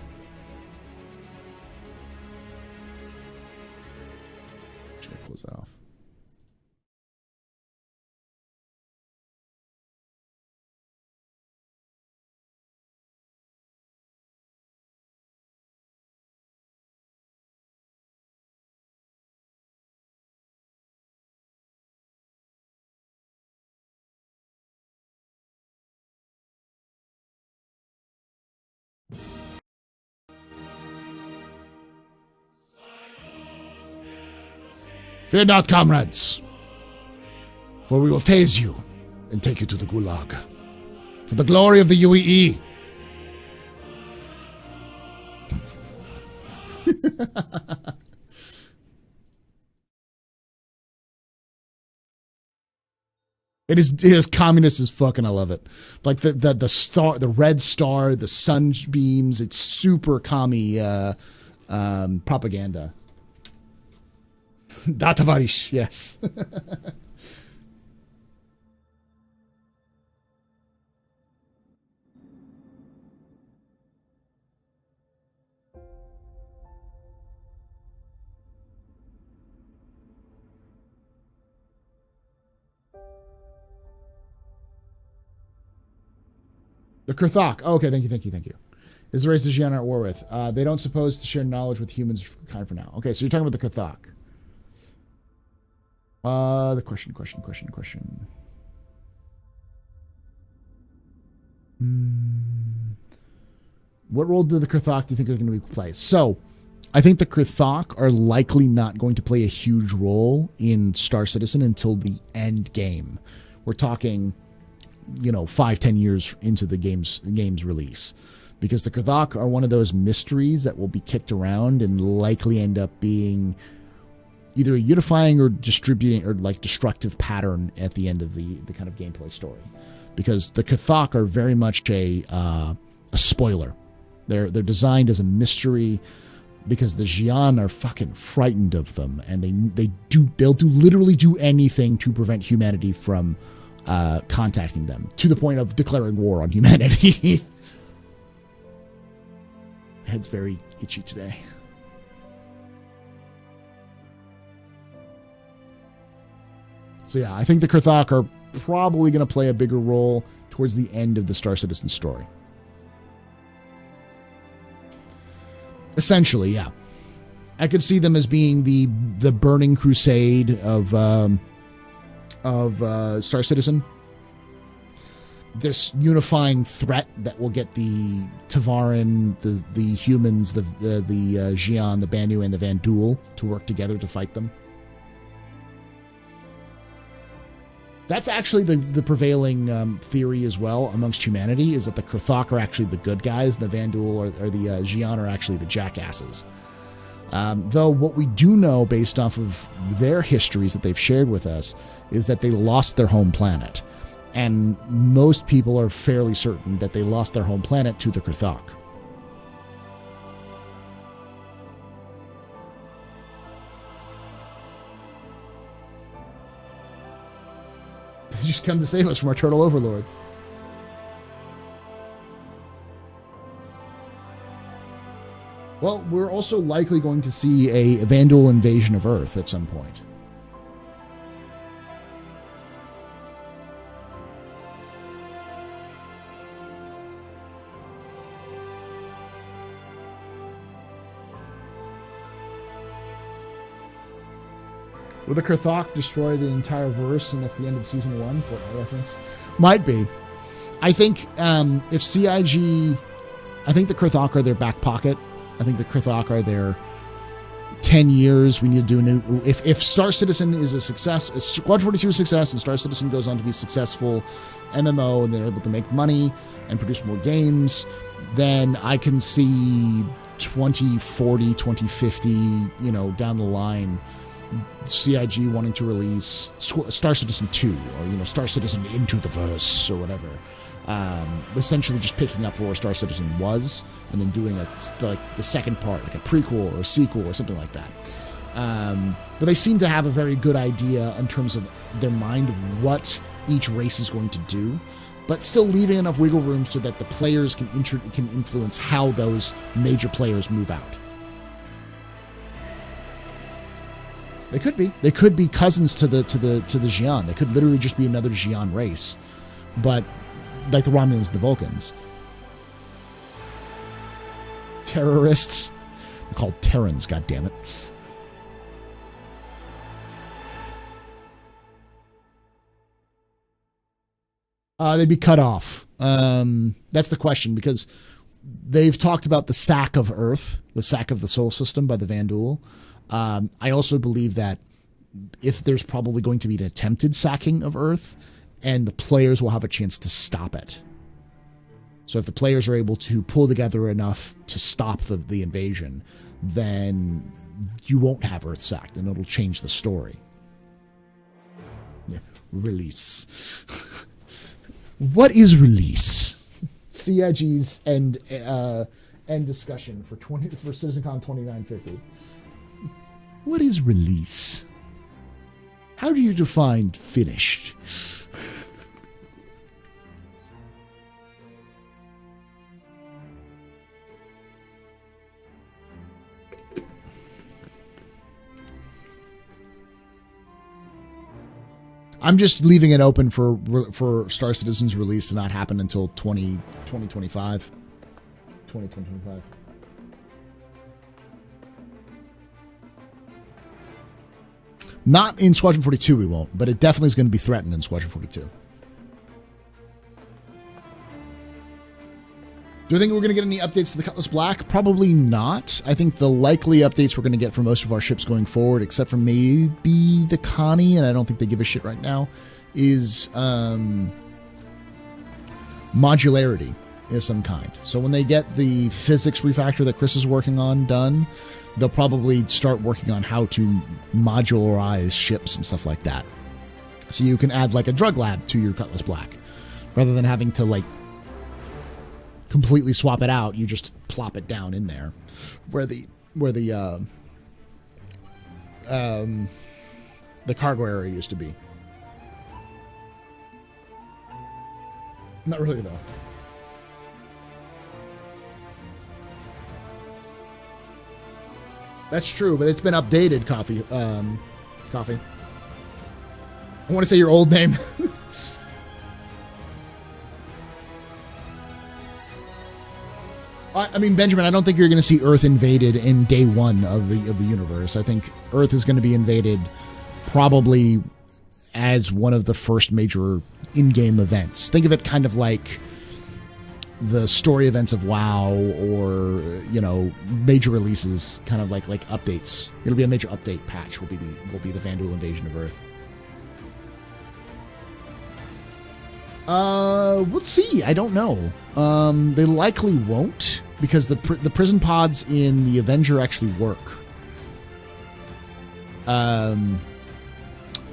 [SPEAKER 1] close that off. Fear not, comrades, for we will tase you and take you to the Gulag. For the glory of the UEE. It is communist as fucking. I love it. Like the star, the red star, the sunbeams. It's super commie propaganda. Da Tavarish, yes. The Kr'Thak. Oh, okay, thank you. Is the race the Xi'an are at war with? They don't suppose to share knowledge with humans kind for now. Okay, so you're talking about the Kr'Thak. The question. What role do the Kr'Thak do you think are going to play? So, I think the Kr'Thak are likely not going to play a huge role in Star Citizen until the end game. We're talking, 5-10 years into the game's release. Because the Kr'Thak are one of those mysteries that will be kicked around and likely end up being either a unifying or distributing or like destructive pattern at the end of the kind of gameplay story. Because the Kr'Thak are very much a spoiler. They're designed as a mystery because the Xi'an are fucking frightened of them, and they'll literally do anything to prevent humanity from contacting them, to the point of declaring war on humanity. Head's very itchy today. So yeah, I think the Kr'Thak are probably going to play a bigger role towards the end of the Star Citizen story. Essentially, yeah. I could see them as being the burning crusade of Star Citizen. This unifying threat that will get the Tevarin, the humans, the Xi'an, the Banu, and the Vanduul to work together to fight them. That's actually the prevailing theory as well amongst humanity, is that the Kr'Thak are actually the good guys, the Vanduul or the Xi'an are actually the jackasses. Though what we do know based off of their histories that they've shared with us is that they lost their home planet. And most people are fairly certain that they lost their home planet to the Kr'Thak. They just come to save us from our turtle overlords. Well, we're also likely going to see a Vanduul invasion of Earth at some point. Will the Kr'Thak destroy the entire verse, and that's the end of season 1 for a reference? Might be. I think if CIG, I think the Kr'Thak are their back pocket. I think the Kr'Thak are their 10 years. We need to do a new. If Star Citizen is a success, if Squad 42 is a success, and Star Citizen goes on to be a successful MMO, and they're able to make money and produce more games, then I can see 2040, 2050, down the line, CIG wanting to release Star Citizen 2 or Star Citizen Into the Verse or whatever, essentially just picking up where Star Citizen was and then doing the second part, like a prequel or a sequel or something like that. But they seem to have a very good idea in terms of their mind of what each race is going to do, but still leaving enough wiggle room so that the players can influence how those major players move out. They could be. They could be cousins to the Xi'an. They could literally just be another Xi'an race, but like the Romulans, and the Vulcans. Terrorists. They're called Terrans. God damn it. They'd be cut off. That's the question, because they've talked about the sack of Earth, the sack of the Sol system by the Vanduul. I also believe that if there's probably going to be an attempted sacking of Earth, and the players will have a chance to stop it. So if the players are able to pull together enough to stop the invasion, then you won't have Earth sacked, and it'll change the story. Yeah. Release. What is release? CIG's end discussion for CitizenCon 2950. What is release? How do you define finished? I'm just leaving it open for Star Citizen's release to not happen until 2025. 2025. Not in Squadron 42 we won't, but it definitely is going to be threatened in Squadron 42. Do you think we're going to get any updates to the Cutlass Black? Probably not. I think the likely updates we're going to get for most of our ships going forward, except for maybe the Connie, and I don't think they give a shit right now, is modularity of some kind. So when they get the physics refactor that Chris is working on done, they'll probably start working on how to modularize ships and stuff like that. So you can add like a drug lab to your Cutlass Black. Rather than having to like completely swap it out, you just plop it down in there where the cargo area used to be. Not really though. That's true, but it's been updated, Coffee. Coffee. I want to say your old name. I mean, Benjamin, I don't think you're going to see Earth invaded in day one of the universe. I think Earth is going to be invaded probably as one of the first major in-game events. Think of it kind of like the story events of WoW, or major releases, kind of like updates. It'll be a major update patch. Will be the Vanduul invasion of Earth. We'll see. I don't know. They likely won't, because the prison pods in the Avenger actually work.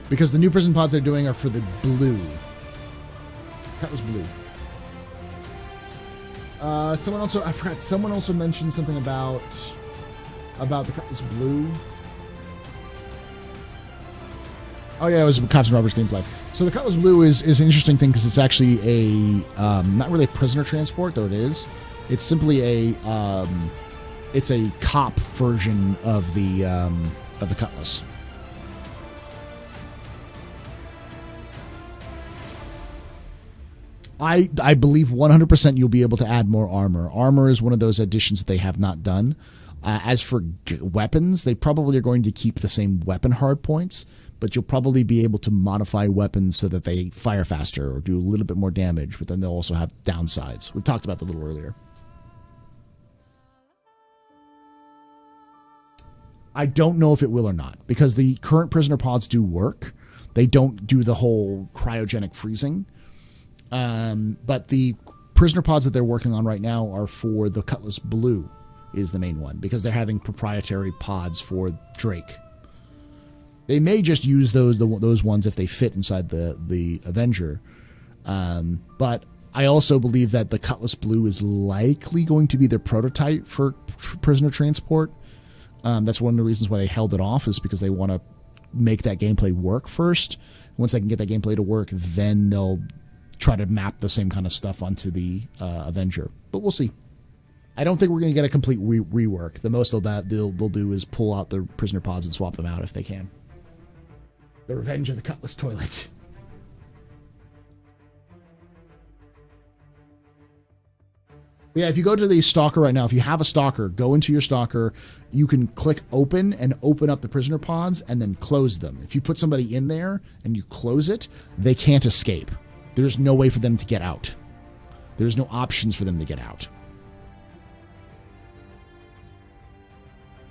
[SPEAKER 1] Because the new prison pods they're doing are for the blue. That was blue. Someone also mentioned something about the Cutlass Blue. Oh yeah, it was Cops and Robbers gameplay. So the Cutlass Blue is an interesting thing because it's actually a not really a prisoner transport, though it is. It's simply a cop version of the Cutlass. I believe 100% you'll be able to add more armor. Armor is one of those additions that they have not done. As for weapons, they probably are going to keep the same weapon hardpoints, but you'll probably be able to modify weapons so that they fire faster or do a little bit more damage, but then they'll also have downsides. We've talked about that a little earlier. I don't know if it will or not, because the current prisoner pods do work. They don't do the whole cryogenic freezing. But the prisoner pods that they're working on right now are for the Cutlass Blue is the main one, because they're having proprietary pods for Drake. They may just use those ones if they fit inside the Avenger. But I also believe that the Cutlass Blue is likely going to be their prototype for prisoner transport. That's one of the reasons why they held it off, is because they want to make that gameplay work first. Once they can get that gameplay to work, then they'll try to map the same kind of stuff onto the Avenger. But we'll see. I don't think we're going to get a complete rework. The most they'll do is pull out the prisoner pods and swap them out if they can. The Revenge of the Cutlass Toilet. Yeah, if you go to the Stalker right now, if you have a Stalker, go into your Stalker. You can click open and open up the prisoner pods and then close them. If you put somebody in there and you close it, they can't escape. There's no way for them to get out. There's no options for them to get out.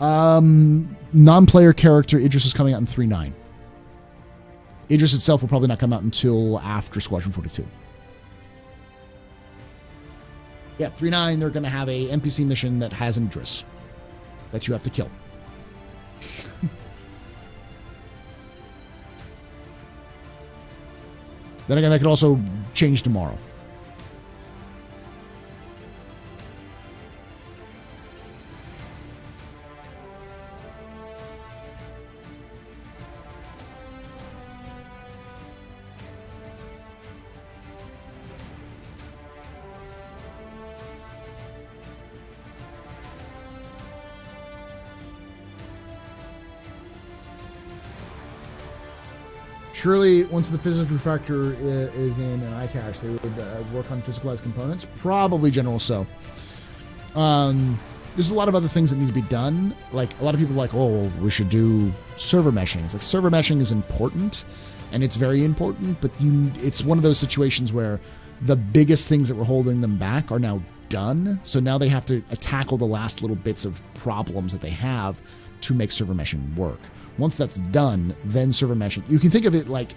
[SPEAKER 1] Non-player character Idris is coming out in 3.9. Idris itself will probably not come out until after Squadron 42. Yeah, 3.9, they're going to have a NPC mission that has an Idris that you have to kill. Then again, that could also change tomorrow. Surely, once the physics refactor is in an iCache, they would work on physicalized components. Probably General So. There's a lot of other things that need to be done. Like, a lot of people are like, oh, we should do server meshing. It's like, server meshing is important, and it's very important, but it's one of those situations where the biggest things that were holding them back are now done. So now they have to tackle the last little bits of problems that they have to make server meshing work. Once that's done, then server meshing. You can think of it like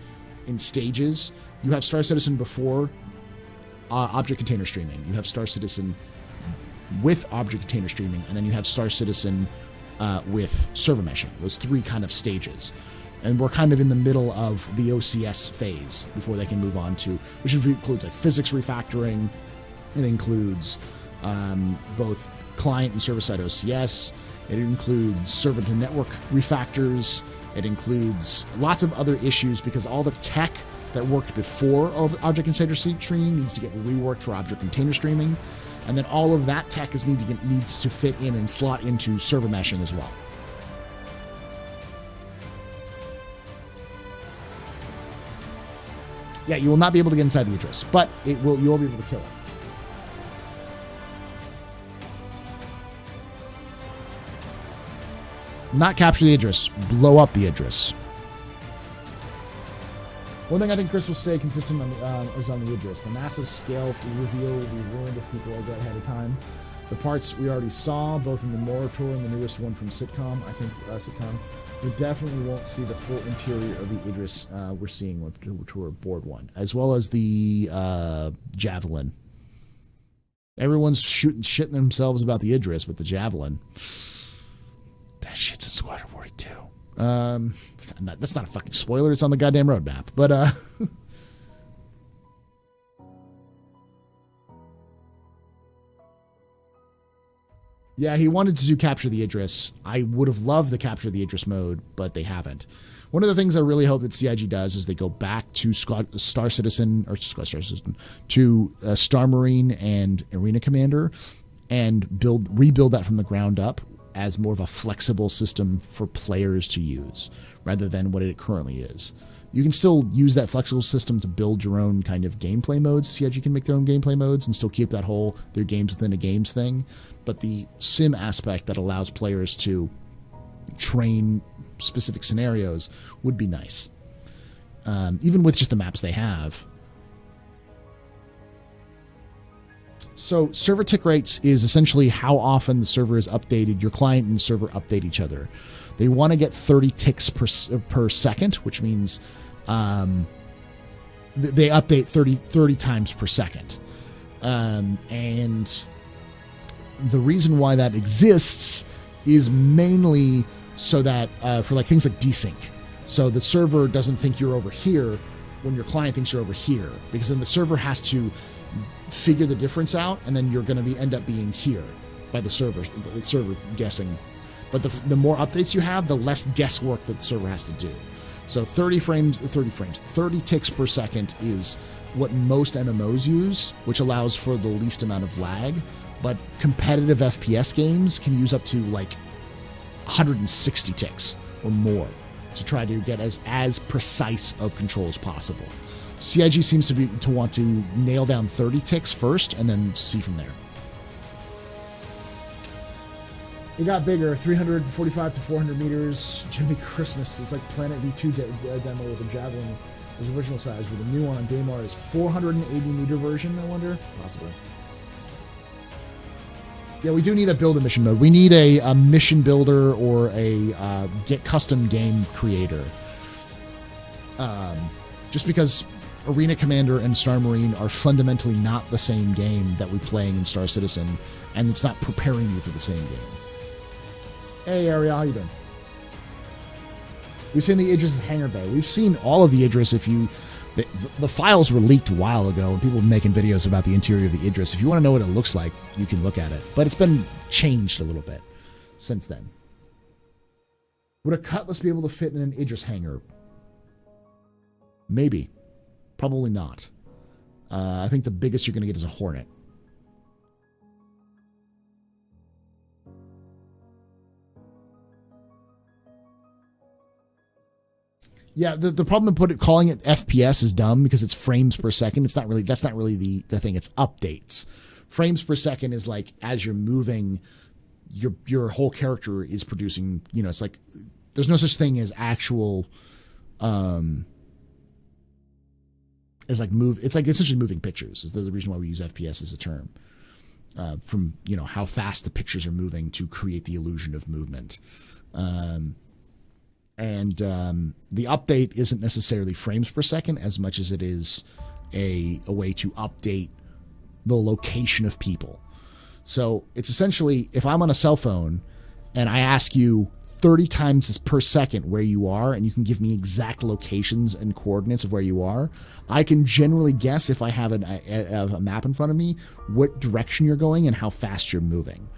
[SPEAKER 1] in stages. You have Star Citizen before object container streaming. You have Star Citizen with object container streaming, and then you have Star Citizen with server meshing. Those three kind of stages. And we're kind of in the middle of the OCS phase before they can move on to, which includes like physics refactoring. It includes both client and server-side OCS. It includes server-to-network refactors. It includes lots of other issues because all the tech that worked before object container streaming needs to get reworked for object container streaming. And then all of that tech needs to fit in and slot into server meshing as well. Yeah, you will not be able to get inside the Idris, but you will be able to kill it. Not capture the Idris, blow up the Idris. One thing I think Chris will say consistent is on the Idris. The massive scale for reveal will be ruined if people are ahead of time. The parts we already saw, both in the Moratorium and the newest one from Sitcom, I think Sitcom, we definitely won't see the full interior of the Idris we're seeing with Board 1, as well as the Javelin. Everyone's shitting themselves about the Idris with the Javelin. That shit's in Squadron 42. That's not a fucking spoiler. It's on the goddamn roadmap. But, yeah, he wanted to do Capture the Idris. I would have loved the Capture the Idris mode, but they haven't. One of the things I really hope that CIG does is they go back to Star Citizen, to Star Marine and Arena Commander and rebuild that from the ground up as more of a flexible system for players to use rather than what it currently is. You can still use that flexible system to build your own kind of gameplay modes. CIG can make their own gameplay modes and still keep that whole their games within a games thing. But the sim aspect that allows players to train specific scenarios would be nice. Even with just the maps they have. So server tick rates is essentially how often the server is updated. Your client and server update each other. They want to get 30 ticks per second, which means they update 30 times per second. And the reason why that exists is mainly so that for like things like desync. So the server doesn't think you're over here when your client thinks you're over here, because then the server has to figure the difference out, and then you're going to end up being here by the server guessing. But the more updates you have, the less guesswork that the server has to do. So 30 ticks per second is what most MMOs use, which allows for the least amount of lag. But competitive FPS games can use up to like 160 ticks or more to try to get as precise of control as possible. CIG seems to want to nail down 30 ticks first and then see from there. It got bigger, 345 to 400 meters. Jimmy Christmas is like Planet V2 demo with a Javelin. His original size, with a new one on Daymar is 480 meter version, I wonder? Possibly. Yeah, we do need a build a mission mode. We need a mission builder or a get custom game creator. Just because Arena Commander and Star Marine are fundamentally not the same game that we're playing in Star Citizen, and it's not preparing you for the same game. Hey, Ariel, how you doing? We've seen the Idris hangar bay. We've seen all of the Idris. If you, the files were leaked a while ago, and people were making videos about the interior of the Idris. If you want to know what it looks like, you can look at it. But it's been changed a little bit since then. Would a Cutlass be able to fit in an Idris hangar? Maybe. Probably not. I think the biggest you're going to get is a Hornet. Yeah, the problem with calling it FPS is dumb because it's frames per second. It's not really, that's not really the thing. It's updates. Frames per second is like as you're moving, your whole character is producing. You know, it's like there's no such thing as actual. It's like it's like essentially moving pictures. Is the reason why we use FPS as a term. From how fast the pictures are moving to create the illusion of movement. And the update isn't necessarily frames per second as much as it is a way to update the location of people. So it's essentially, if I'm on a cell phone and I ask you 30 times per second where you are, and you can give me exact locations and coordinates of where you are, I can generally guess, if I have a map in front of me, what direction you're going and how fast you're moving.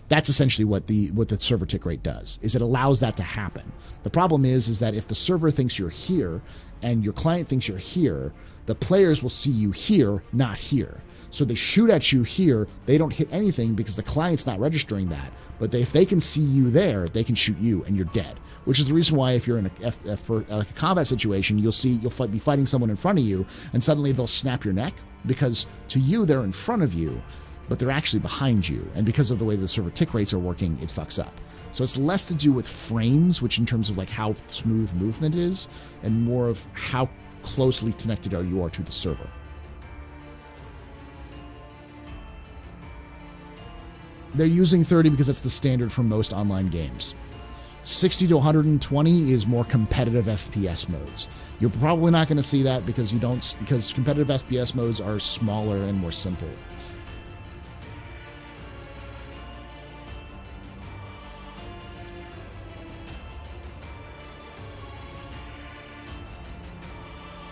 [SPEAKER 1] That's essentially what the server tick rate does, is it allows that to happen. The problem is that if the server thinks you're here and your client thinks you're here, the players will see you here, not here. So they shoot at you here, they don't hit anything because the client's not registering that. But if they can see you there, they can shoot you and you're dead. Which is the reason why if you're in a combat situation, you'll be fighting someone in front of you and suddenly they'll snap your neck because to you they're in front of you, but they're actually behind you. And because of the way the server tick rates are working, it fucks up. So it's less to do with frames, which in terms of like how smooth movement is, and more of how closely connected you are to the server. They're using 30 because that's the standard for most online games. 60 to 120 is more competitive FPS modes. You're probably not going to see that because competitive FPS modes are smaller and more simple.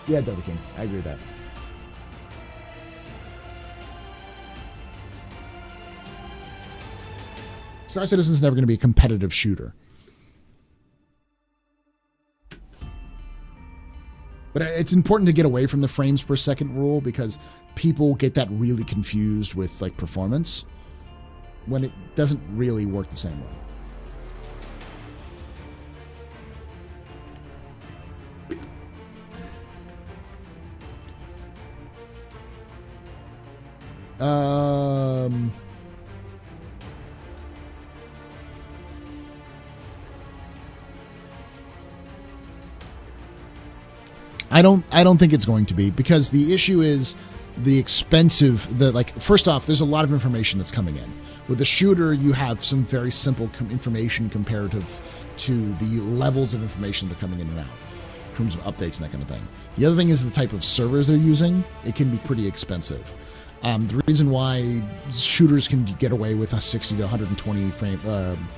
[SPEAKER 1] Yeah, Dota King. I agree with that. Star Citizen is never going to be a competitive shooter. But it's important to get away from the frames per second rule because people get that really confused with like performance when it doesn't really work the same way. I don't think it's going to be, because the issue is first off, there's a lot of information that's coming in. With the shooter, you have some very simple information comparative to the levels of information that are coming in and out in terms of updates and that kind of thing. The other thing is the type of servers they're using. It can be pretty expensive. The reason why shooters can get away with a 60 to 120 frame,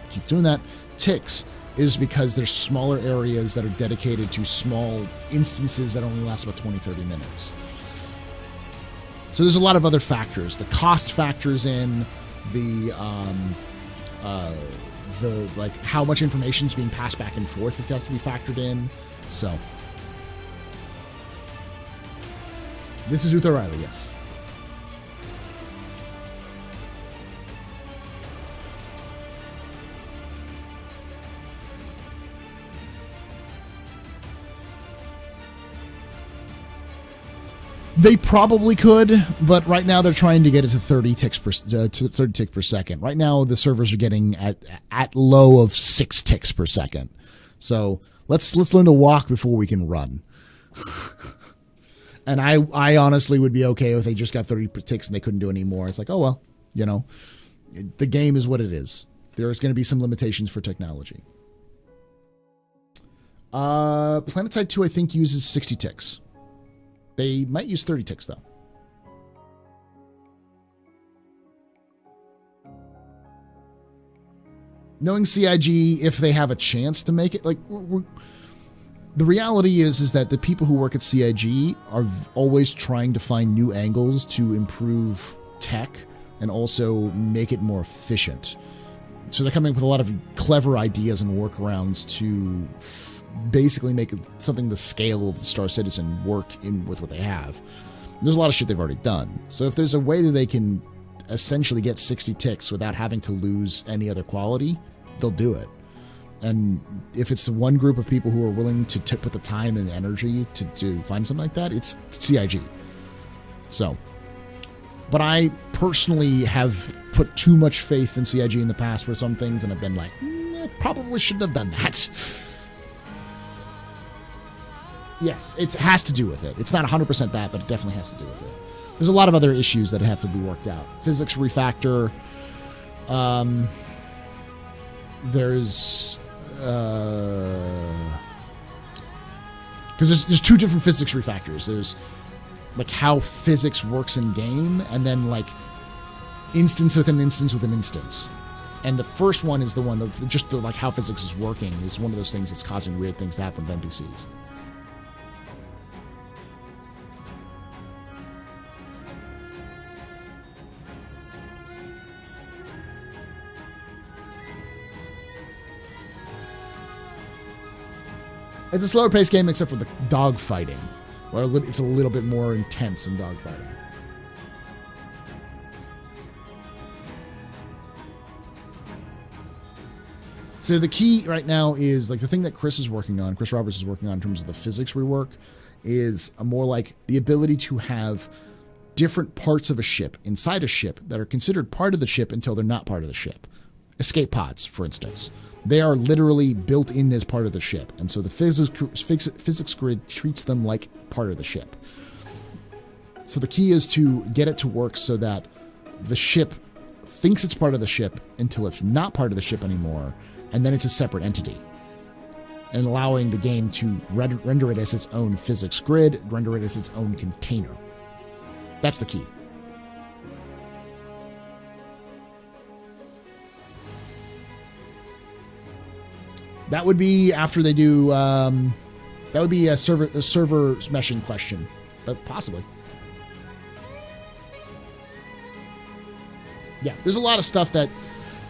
[SPEAKER 1] keep doing that, ticks, is because there's smaller areas that are dedicated to small instances that only last about 20-30 minutes. So there's a lot of other factors. The cost factors in, the how much information is being passed back and forth, it has to be factored in. So this is Uther Riley, yes. They probably could, but right now they're trying to get it to 30 ticks per second. Right now the servers are getting at low of 6 ticks per second. So let's learn to walk before we can run. And I honestly would be okay if they just got 30 ticks and they couldn't do any more. It's like, oh well, you know, the game is what it is. There's going to be some limitations for technology. Planetide 2, I think, uses 60 ticks. They might use 30 ticks, though. Knowing CIG, if they have a chance to make it, like, the reality is that the people who work at CIG are always trying to find new angles to improve tech and also make it more efficient. So they're coming up with a lot of clever ideas and workarounds to basically make something the scale of the Star Citizen work in with what they have. There's a lot of shit they've already done. So if there's a way that they can essentially get 60 ticks without having to lose any other quality, they'll do it. And if it's the one group of people who are willing to put the time and energy to find something like that, it's CIG. So, but I personally have put too much faith in CIG in the past for some things, and I've been like, probably shouldn't have done that. Yes, it has to do with it. It's not 100% that, but it definitely has to do with it. There's a lot of other issues that have to be worked out. Physics refactor. There's because there's two different physics refactors. There's like how physics works in game, and then like instance within instance within instance. And the first one is the one that just like how physics is working is one of those things that's causing weird things to happen with NPCs. It's a slower paced game except for the dog fighting, where it's a little bit more intense in dog fighting. So the key right now is like the thing that Chris Roberts is working on in terms of the physics rework is more like the ability to have different parts of a ship inside a ship that are considered part of the ship until they're not part of the ship. Escape pods, for instance. They are literally built in as part of the ship. And so the physics grid treats them like part of the ship. So the key is to get it to work so that the ship thinks it's part of the ship until it's not part of the ship anymore. And then it's a separate entity. And allowing the game to render it as its own physics grid, render it as its own container. That's the key. That would be after they do. That would be a server meshing question, but possibly. Yeah, there's a lot of stuff that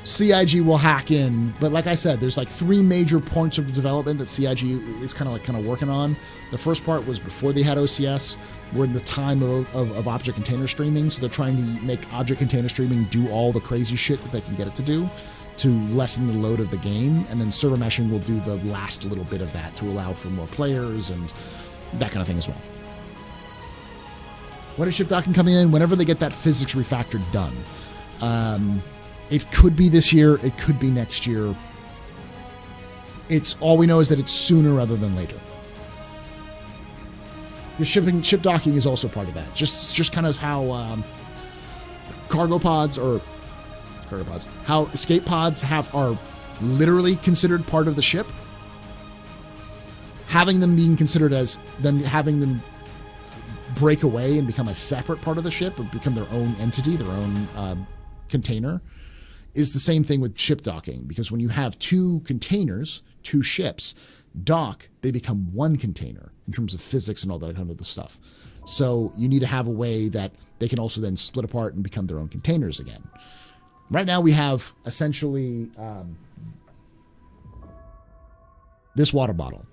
[SPEAKER 1] CIG will hack in, but like I said, there's like 3 major points of development that CIG is kind of working on. The first part was before they had OCS. We're in the time of object container streaming, so they're trying to make object container streaming do all the crazy shit that they can get it to do, to lessen the load of the game, and then server meshing will do the last little bit of that to allow for more players and that kind of thing as well. When is ship docking coming in? Whenever they get that physics refactor done. It could be this year, it could be next year. It's all we know is that it's sooner rather than later. The ship docking is also part of that. Just kind of how how escape pods are literally considered part of the ship. Having them being considered as, then having them break away and become a separate part of the ship or become their own entity, their own container, is the same thing with ship docking. Because when you have 2 containers, 2 ships, dock, they become one container in terms of physics and all that kind of stuff. So you need to have a way that they can also then split apart and become their own containers again. Right now we have essentially this water bottle.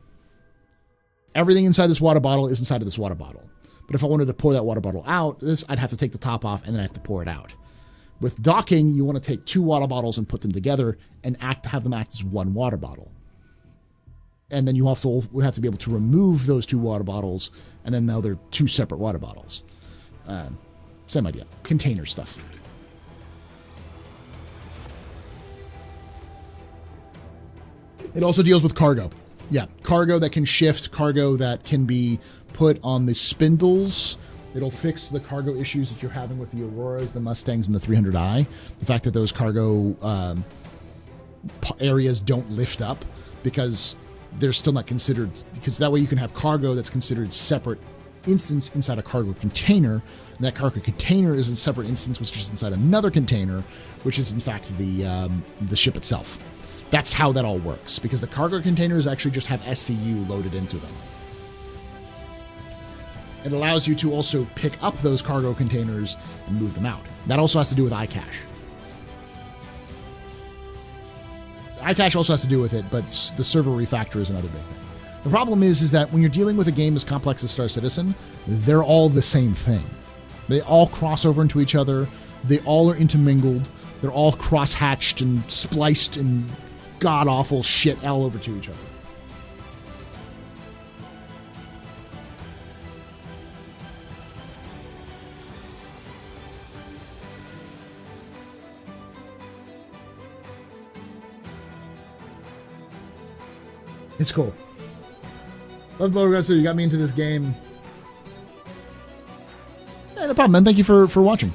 [SPEAKER 1] Everything inside this water bottle is inside of this water bottle. But if I wanted to pour that water bottle out, I'd have to take the top off and then I have to pour it out. With docking, you want to take 2 water bottles and put them together and have them act as one water bottle. And then you also have to be able to remove those 2 water bottles, and then now they're 2 separate water bottles. Same idea. Container stuff. It also deals with cargo. Yeah, cargo that can shift, cargo that can be put on the spindles. It'll fix the cargo issues that you're having with the Auroras, the Mustangs, and the 300i. The fact that those cargo areas don't lift up because they're still not considered, because that way you can have cargo that's considered separate instance inside a cargo container, and that cargo container is a separate instance which is inside another container, which is in fact the ship itself. That's how that all works, because the cargo containers actually just have SCU loaded into them. It allows you to also pick up those cargo containers and move them out. That also has to do with iCache. iCache also has to do with it, but the server refactor is another big thing. The problem is that when you're dealing with a game as complex as Star Citizen, they're all the same thing. They all cross over into each other. They all are intermingled. They're all cross-hatched and spliced and god-awful shit all over to each other. It's cool. Love the logo, so you got me into this game. Yeah, no problem, man. Thank you for watching.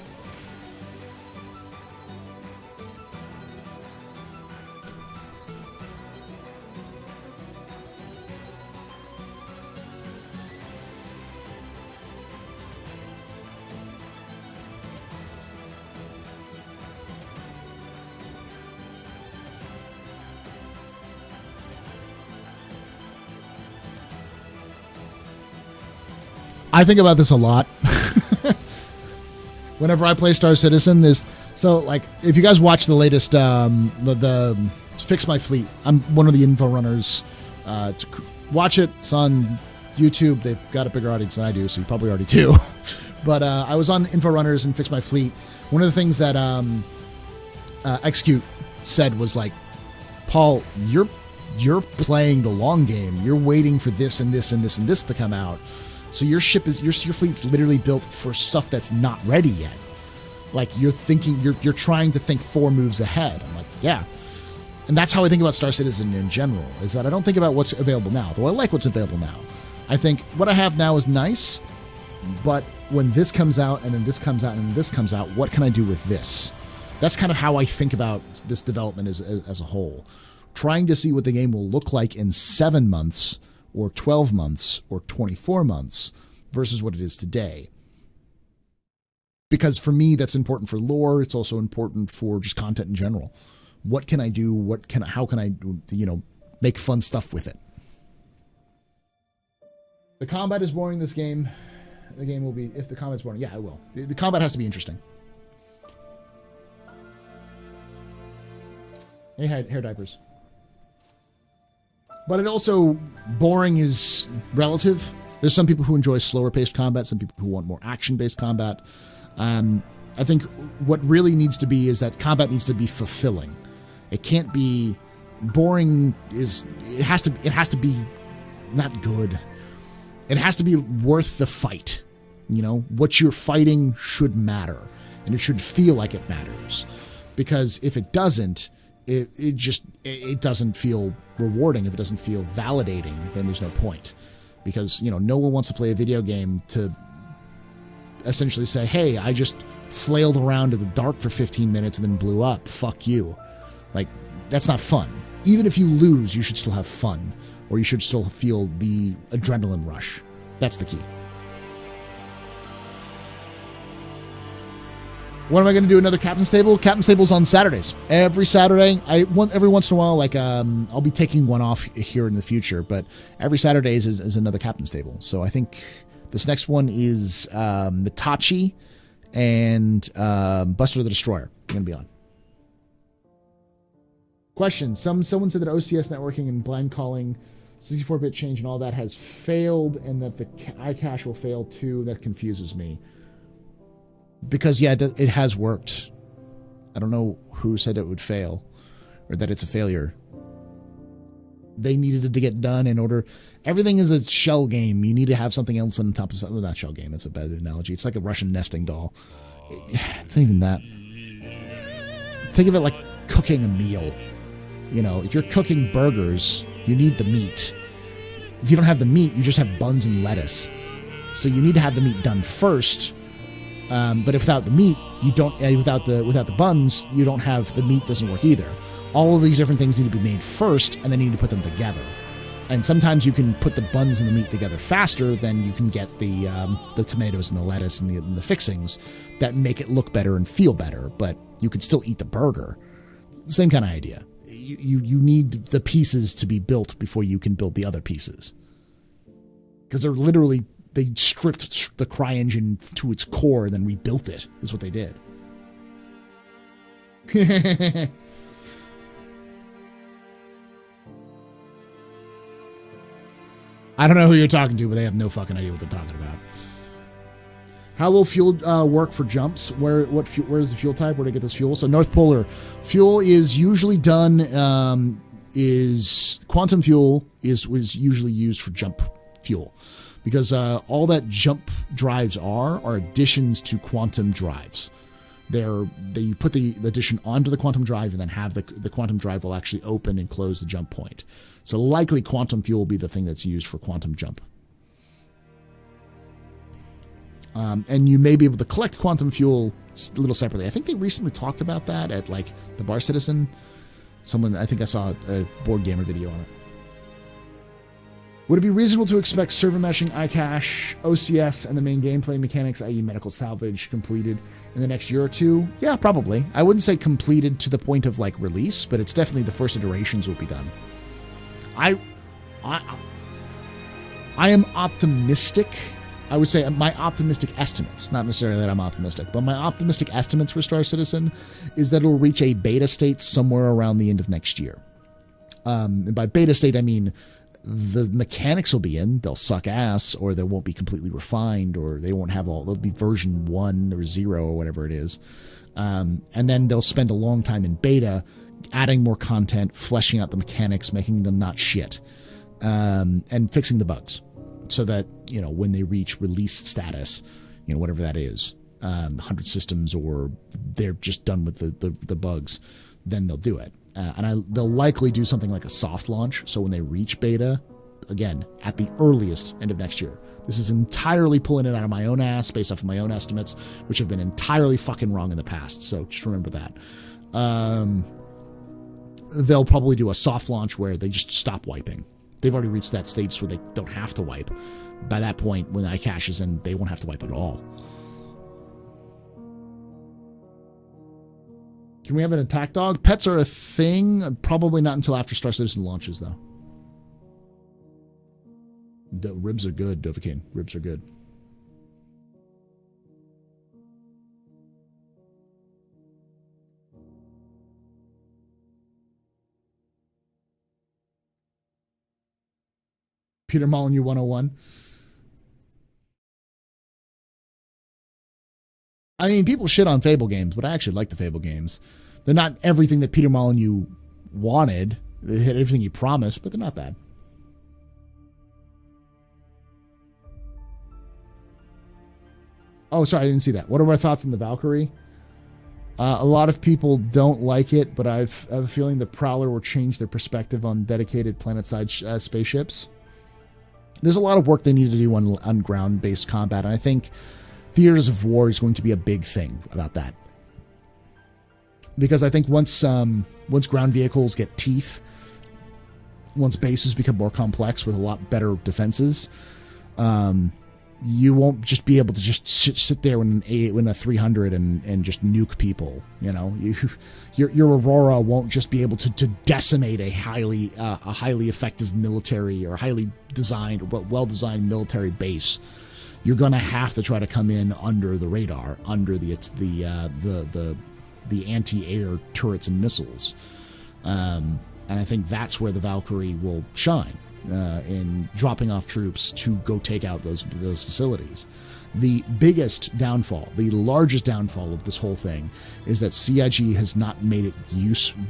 [SPEAKER 1] I think about this a lot. Whenever I play Star Citizen, like if you guys watch the latest the Fix My Fleet, I'm one of the info runners. Watch it. It's on YouTube. They've got a bigger audience than I do, so you probably already do. But I was on info runners and Fix My Fleet. One of the things that Execute said was like, Paul, you're playing the long game. You're waiting for this and this and this and this to come out. So your fleet's literally built for stuff that's not ready yet. Like you're trying to think 4 moves ahead. I'm like, yeah. And that's how I think about Star Citizen in general, is that I don't think about what's available now, though I like what's available now. I think what I have now is nice, but when this comes out and then this comes out and then this comes out, what can I do with this? That's kind of how I think about this development as a whole. Trying to see what the game will look like in 7 months or 12 months, or 24 months, versus what it is today. Because for me, that's important for lore. It's also important for just content in general. What can I do? How can I, make fun stuff with it? The combat is boring this game. The game will be, if the combat's boring, yeah, it will. The combat has to be interesting. Hey, hair diapers. But it also, boring is relative. There's some people who enjoy slower paced combat, some people who want more action based combat. I think what really needs to be is that combat needs to be fulfilling. It can't be boring. It has to be not good. It has to be worth the fight. What you're fighting should matter, and it should feel like it matters. Because if it doesn't, it doesn't feel rewarding. If it doesn't feel validating, then there's no point. Because, no one wants to play a video game to essentially say, hey, I just flailed around in the dark for 15 minutes and then blew up. Fuck you. Like, that's not fun. Even if you lose, you should still have fun. Or you should still feel the adrenaline rush. That's the key. When am I going to do another Captain's Table? Captain's Table's on Saturdays. Every Saturday. Every once in a while, I'll be taking one off here in the future, but every Saturdays is another Captain's Table. So I think this next one is Mitachi and Buster the Destroyer. I'm going to be on. Question. Someone said that OCS networking and blind calling, 64-bit change and all that has failed, and that the iCache will fail too. That confuses me. Because, yeah, it has worked. I don't know who said it would fail, or that it's a failure. they needed to get done in order. Everything is a shell game. You need to have something else on top of something. Well, not shell game. That's a bad analogy. It's like a Russian nesting doll. It's not even that. Think of it like cooking a meal. You know, if you're cooking burgers, you need the meat. If you don't have the meat, you just have buns and lettuce. So you need to have the meat done first. But without the meat, you don't. Without the buns, you don't have the meat. Doesn't work either. All of these different things need to be made first, and then you need to put them together. And sometimes you can put the buns and the meat together faster than you can get the tomatoes and the lettuce and the fixings that make it look better and feel better. But you can still eat the burger. Same kind of idea. You need the pieces to be built before you can build the other pieces. Because they stripped the CryEngine to its core and then rebuilt it, is what they did. I don't know who you're talking to, but they have no fucking idea what they're talking about. How will fuel work for jumps? Where is the fuel type? Where to get this fuel? So North Polar fuel is usually done. Is quantum fuel was usually used for jump fuel, because all that jump drives are additions to quantum drives. They put the addition onto the quantum drive and then have the quantum drive will actually open and close the jump point. So likely quantum fuel will be the thing that's used for quantum jump. And you may be able to collect quantum fuel a little separately. I think they recently talked about that at like the Bar Citizen. I think I saw a board gamer video on it. Would it be reasonable to expect server meshing, iCache, OCS, and the main gameplay mechanics, i.e. medical salvage, completed in the next year or two? Yeah, probably. I wouldn't say completed to the point of like release, but it's definitely the first iterations will be done. I am optimistic. I would say my optimistic estimates, not necessarily that I'm optimistic, but my optimistic estimates for Star Citizen is that it'll reach a beta state somewhere around the end of next year. And by beta state, I mean the mechanics will be in, they'll suck ass, or they won't be completely refined, or they won't have they'll be version 1 or 0 or whatever it is. And then they'll spend a long time in beta, adding more content, fleshing out the mechanics, making them not shit, and fixing the bugs. So that, when they reach release status, whatever that is, 100 systems, or they're just done with the bugs, then they'll do it. They'll likely do something like a soft launch. So when they reach beta, again, at the earliest end of next year. This is entirely pulling it out of my own ass based off of my own estimates, which have been entirely fucking wrong in the past. So just remember that. They'll probably do a soft launch where they just stop wiping. They've already reached that stage where they don't have to wipe. By that point, when iCache is in, they won't have to wipe at all. Can we have an attack dog? Pets are a thing. Probably not until after Star Citizen launches, though. The ribs are good, Dovahkiin. Ribs are good. Peter Molyneux 101. I mean, people shit on Fable games, but I actually like the Fable games. They're not everything that Peter Molyneux wanted. They hit everything he promised, but they're not bad. Oh, sorry, I didn't see that. What are my thoughts on the Valkyrie? A lot of people don't like it, but I have a feeling the Prowler will change their perspective on dedicated planet-side spaceships. There's a lot of work they need to do on ground-based combat, and I think Theaters of War is going to be a big thing about that. Because I think once ground vehicles get teeth, once bases become more complex with a lot better defenses, you won't just be able to just sit there when a 300 and just nuke people. Your Aurora won't just be able to decimate a highly effective military or highly designed or well-designed military base. You're going to have to try to come in under the radar, under the anti-air turrets and missiles, and I think that's where the Valkyrie will shine in dropping off troops to go take out those facilities. The biggest downfall, the largest downfall of this whole thing, is that CIG has not made it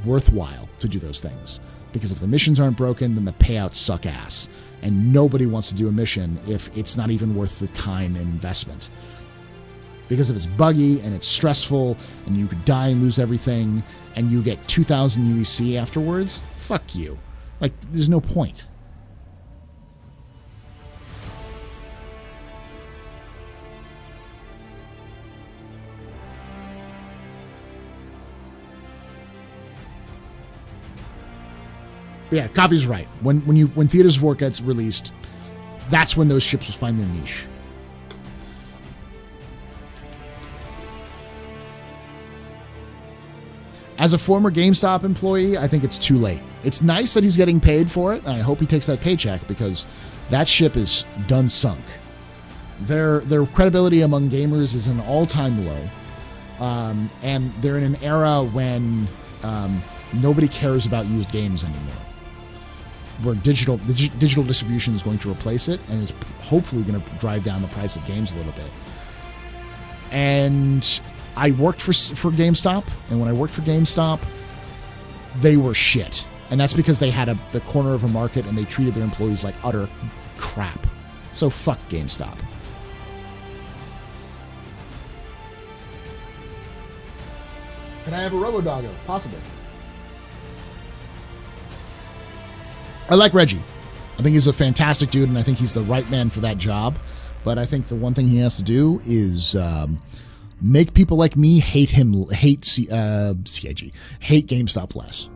[SPEAKER 1] worthwhile to do those things. Because if the missions aren't broken, then the payouts suck ass. And nobody wants to do a mission if it's not even worth the time and investment. Because if it's buggy and it's stressful and you could die and lose everything and you get 2,000 UEC afterwards, fuck you. Like, there's no point. Yeah, Coffee's right. When Theaters of War gets released, that's when those ships will find their niche. As a former GameStop employee, I think it's too late. It's nice that he's getting paid for it, and I hope he takes that paycheck because that ship is done sunk. Their credibility among gamers is an all-time low, and they're in an era when nobody cares about used games anymore. Where digital distribution is going to replace it, and is hopefully going to drive down the price of games a little bit. And I worked for GameStop, and when I worked for GameStop, they were shit. And that's because they had the corner of a market, and they treated their employees like utter crap. So fuck GameStop. Can I have a Robo-Doggo? Possibly. I like Reggie. I think he's a fantastic dude, and I think he's the right man for that job. But I think the one thing he has to do is make people like me hate GameStop less.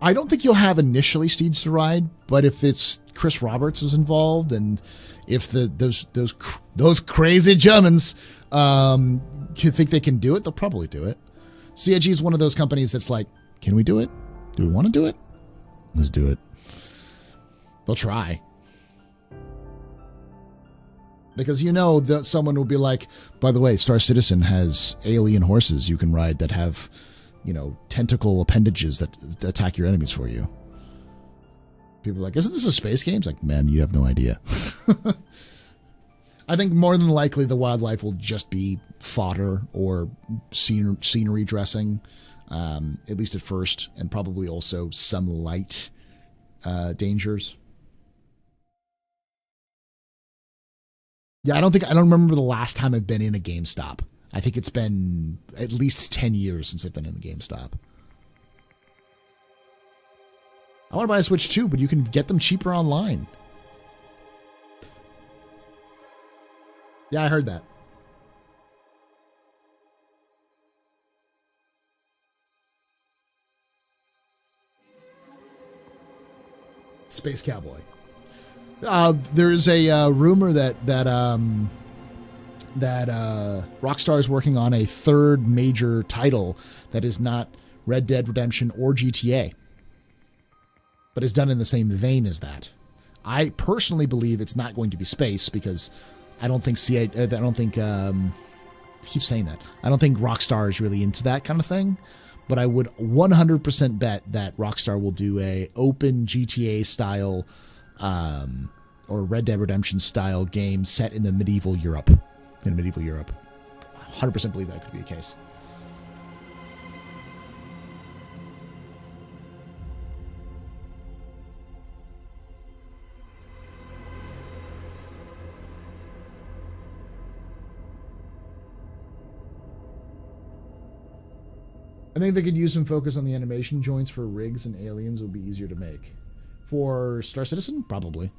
[SPEAKER 1] I don't think you'll have initially Steeds to ride, but if it's Chris Roberts is involved, and if those crazy Germans think they can do it, they'll probably do it. CIG is one of those companies that's like, can we do it? Do we want to do it? Let's do it. They'll try. Because that someone will be like, by the way, Star Citizen has alien horses you can ride that have, tentacle appendages that attack your enemies for you. People are like, isn't this a space game? It's like, man, you have no idea. I think more than likely the wildlife will just be fodder or scenery dressing, at least at first, and probably also some light dangers. Yeah, I don't remember the last time I've been in a GameStop. I think it's been at least 10 years since I've been in a GameStop. I want to buy a Switch too, but you can get them cheaper online. Yeah, I heard that. Space Cowboy. There's a rumor that Rockstar is working on a third major title that is not Red Dead Redemption or GTA, but is done in the same vein as that. I personally believe it's not going to be space because I don't think I keep saying that. I don't think Rockstar is really into that kind of thing, but I would 100% bet that Rockstar will do a open GTA style or Red Dead Redemption style game set in medieval Europe. 100% believe that could be the case. I think they could use some focus on the animation joints for rigs and aliens would be easier to make. For Star Citizen, probably.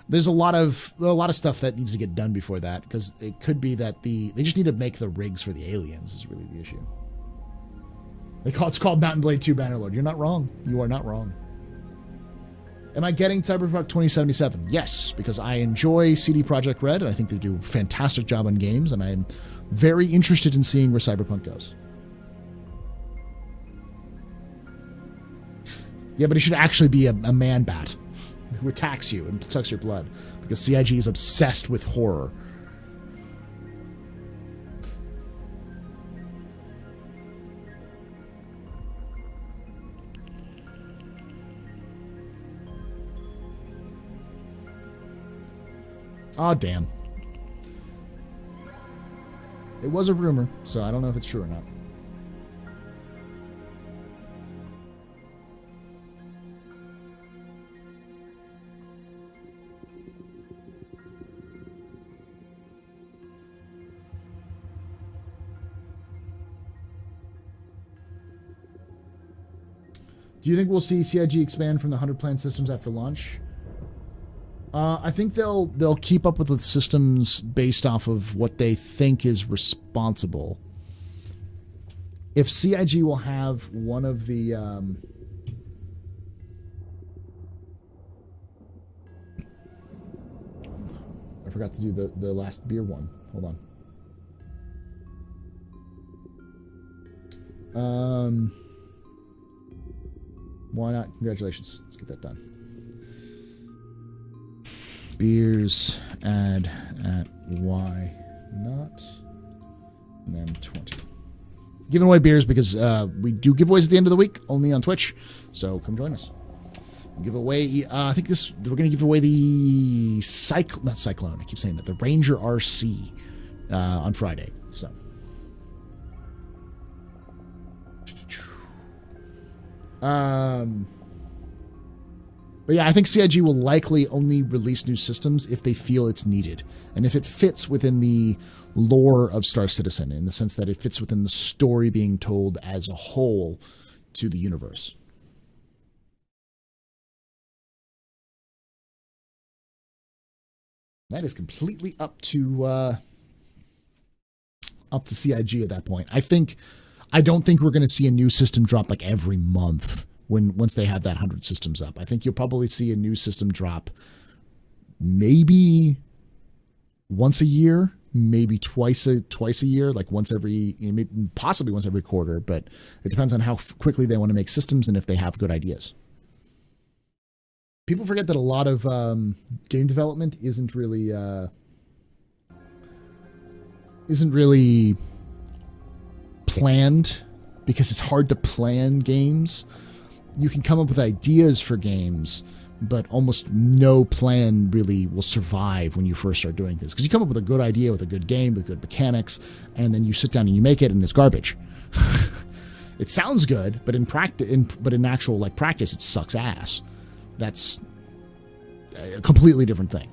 [SPEAKER 1] There's a lot of stuff that needs to get done before that, because it could be that they just need to make the rigs for the aliens is really the issue. It's called Mountain Blade 2 Bannerlord. You're not wrong. You are not wrong. Am I getting Cyberpunk 2077? Yes, because I enjoy CD Projekt Red, and I think they do a fantastic job on games, and I'm very interested in seeing where Cyberpunk goes. Yeah, but he should actually be a man bat who attacks you and sucks your blood, because CIG is obsessed with horror. Oh, damn. It was a rumor, so I don't know if it's true or not. Do you think we'll see CIG expand from the 100 planned systems after launch? I think they'll keep up with the systems based off of what they think is responsible. If CIG will have one of the I forgot to do the last beer one. Hold on. Why not? Congratulations. Let's get that done. Beers, add at why not? And then 20. Giving away beers because we do giveaways at the end of the week, only on Twitch. So come join us. Give away, I think we're going to give away the not Cyclone, I keep saying that, the Ranger RC on Friday. So. But yeah, I think CIG will likely only release new systems if they feel it's needed. And if it fits within the lore of Star Citizen, in the sense that it fits within the story being told as a whole to the universe. That is completely up to CIG at that point. I don't think we're going to see a new system drop like every month once they have that 100 systems up. I think you'll probably see a new system drop maybe once a year, maybe twice a year, like possibly once every quarter, but it depends on how quickly they want to make systems and if they have good ideas. People forget that a lot of game development isn't really planned, because it's hard to plan games. You can come up with ideas for games, but almost no plan really will survive when you first start doing this. Because you come up with a good idea with a good game, with good mechanics, and then you sit down and you make it and it's garbage. It sounds good, but in actual practice, it sucks ass. That's a completely different thing.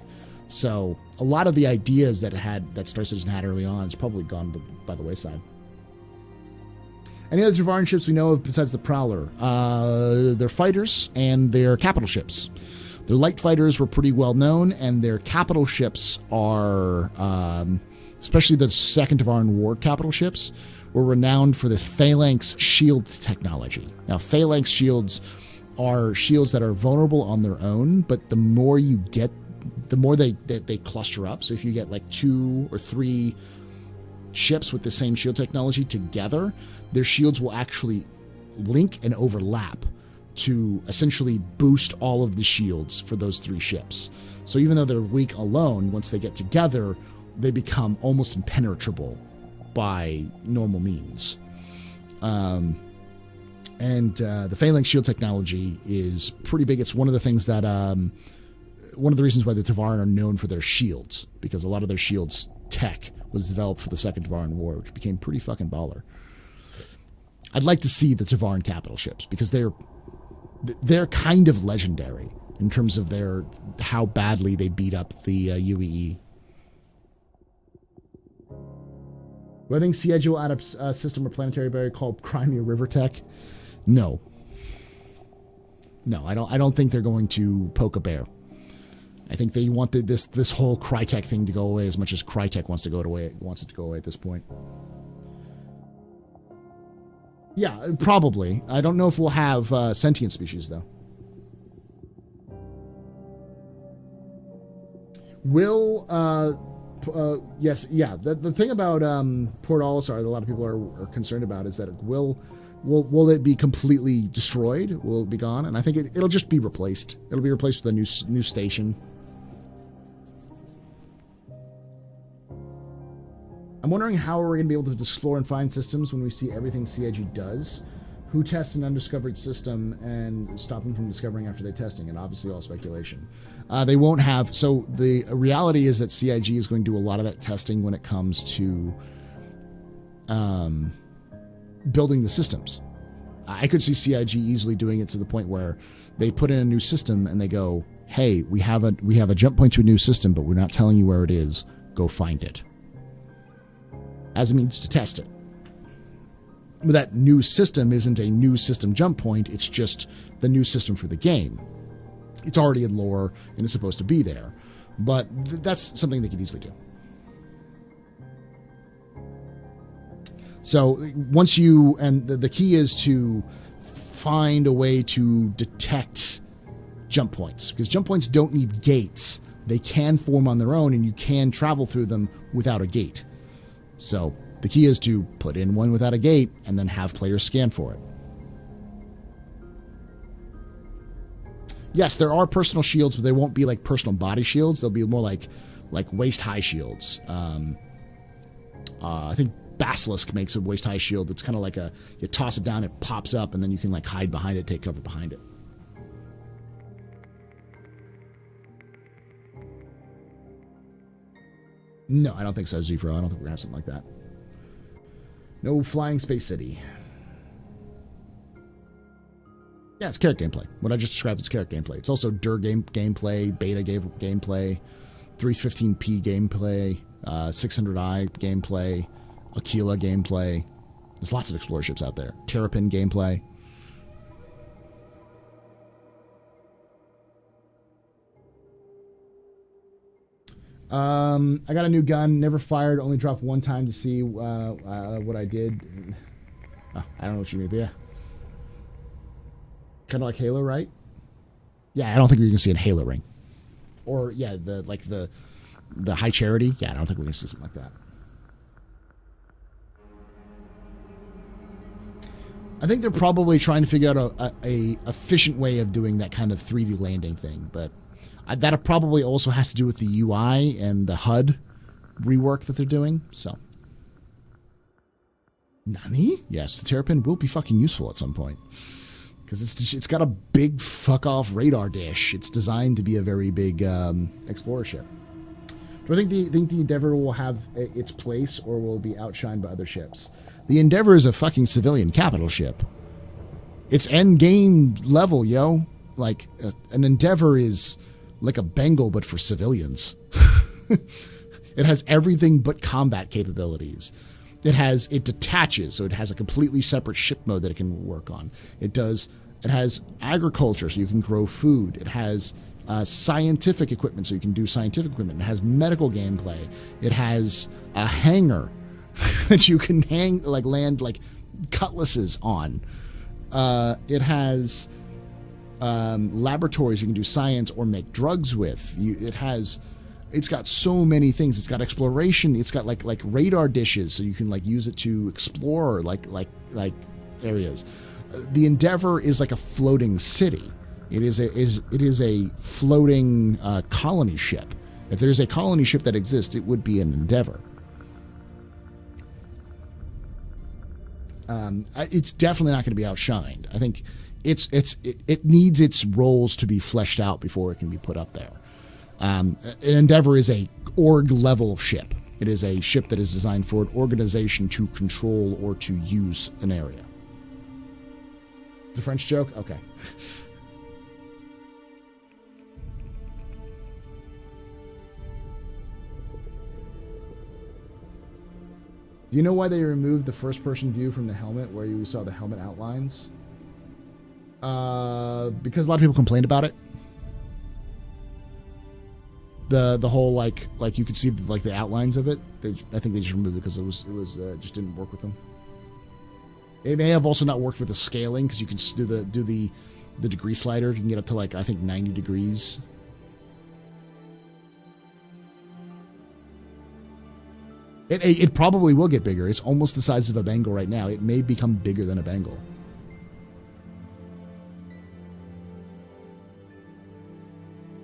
[SPEAKER 1] So a lot of the ideas that Star Citizen had early on has probably gone by the wayside. Any other Tevarin ships we know of besides the Prowler? They're fighters and they're capital ships. Their light fighters were pretty well known, and their capital ships are, especially the second Tevarin War capital ships, were renowned for the phalanx shield technology. Now, phalanx shields are shields that are vulnerable on their own, but the more you get, the more they cluster up. So if you get like 2 or 3 ships with the same shield technology together, their shields will actually link and overlap to essentially boost all of the shields for those 3 ships. So even though they're weak alone, once they get together, they become almost impenetrable by normal means. And the phalanx shield technology is pretty big. It's one of the things that, one of the reasons why the Tevarin are known for their shields, because a lot of their shields tech was developed for the Second Tevarin War, which became pretty fucking baller. I'd like to see the Tevarin capital ships, because they're kind of legendary in terms of how badly they beat up the UEE. Do I think CIG will add a system or planetary barrier called Crimea River Tech? No, I don't think they're going to poke a bear. I think they want this whole Kr'Thak thing to go away as much as Kr'Thak wants it to go away at this point. Yeah, probably. I don't know if we'll have sentient species, though. Yes, yeah. The thing about Port Olisar that a lot of people are concerned about is that will it be completely destroyed? Will it be gone? And I think it'll just be replaced. It'll be replaced with a new station. I'm wondering how we're going to be able to explore and find systems when we see everything CIG does. Who tests an undiscovered system and stop them from discovering after they're testing? And obviously all speculation. They won't have... So the reality is that CIG is going to do a lot of that testing when it comes to building the systems. I could see CIG easily doing it to the point where they put in a new system and they go, hey, we have a jump point to a new system, but we're not telling you where it is. Go find it. As a means to test it. But that new system isn't a new system jump point, it's just the new system for the game. It's already in lore, and it's supposed to be there. But that's something they could easily do. So once you, and the key is to find a way to detect jump points, because jump points don't need gates. They can form on their own, and you can travel through them without a gate. So the key is to put in one without a gate and then have players scan for it. Yes, there are personal shields, but they won't be like personal body shields. They'll be more like waist-high shields. I think Basilisk makes a waist-high shield that's kind of like you toss it down, it pops up, and then you can like hide behind it, take cover behind it. No, I don't think so, Zufro. I don't think we're going to have something like that. No flying space city. Yeah, it's character gameplay. What I just described is character gameplay. It's also DIR gameplay, beta gameplay, 315p gameplay, 600i gameplay, Aquila gameplay. There's lots of explorer ships out there. Terrapin gameplay. I got a new gun. Never fired. Only dropped one time to see what I did. Oh, I don't know what you mean, but yeah. Kind of like Halo, right? Yeah, I don't think we're going to see a Halo ring. Or, yeah, the High Charity. Yeah, I don't think we're going to see something like that. I think they're probably trying to figure out a efficient way of doing that kind of 3D landing thing, but that probably also has to do with the UI and the HUD rework that they're doing, so. Nani? Yes, the Terrapin will be fucking useful at some point. Because it's got a big fuck-off radar dish. It's designed to be a very big explorer ship. Do I think the Endeavor will have its place, or will it be outshined by other ships? The Endeavor is a fucking civilian capital ship. It's end-game level, yo. Like, an Endeavor is like a Bengal, but for civilians. It has everything but combat capabilities. It detaches, so it has a completely separate ship mode that it can work on. It has agriculture, so you can grow food. It has scientific equipment, so you can do scientific equipment. It has medical gameplay. It has a hangar that you can land cutlasses on. It has laboratories you can do science or make drugs with. It's got so many things. It's got exploration. It's got like radar dishes, so you can use it to explore like areas. The Endeavor is like a floating city. It is a floating colony ship. If there's a colony ship that exists, it would be an Endeavor. It's definitely not going to be outshined. I think it needs its roles to be fleshed out before it can be put up there. An Endeavor is a org level ship. It is a ship that is designed for an organization to control or to use an area. It's a French joke? Okay. Do you know why they removed the first-person view from the helmet where you saw the helmet outlines? Because a lot of people complained about it. The whole you could see the outlines of it. I think they just removed it because it was just didn't work with them. It may have also not worked with the scaling because you can do the degree slider. You can get up to I think 90 degrees. It probably will get bigger. It's almost the size of a Bengal right now. It may become bigger than a Bengal.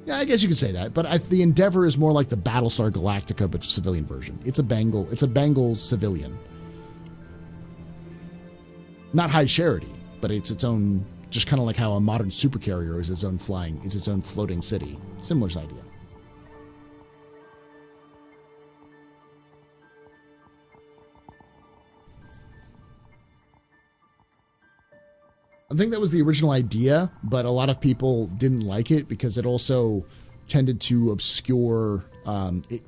[SPEAKER 1] Yeah, I guess you could say that. But the Endeavor is more like the Battlestar Galactica, but civilian version. It's a Bengal. It's a Bengal civilian. Not High Charity, but it's its own, just kind of like how a modern supercarrier is its own flying, it's its own floating city. Similar idea. I think that was the original idea, but a lot of people didn't like it because it also tended to obscure.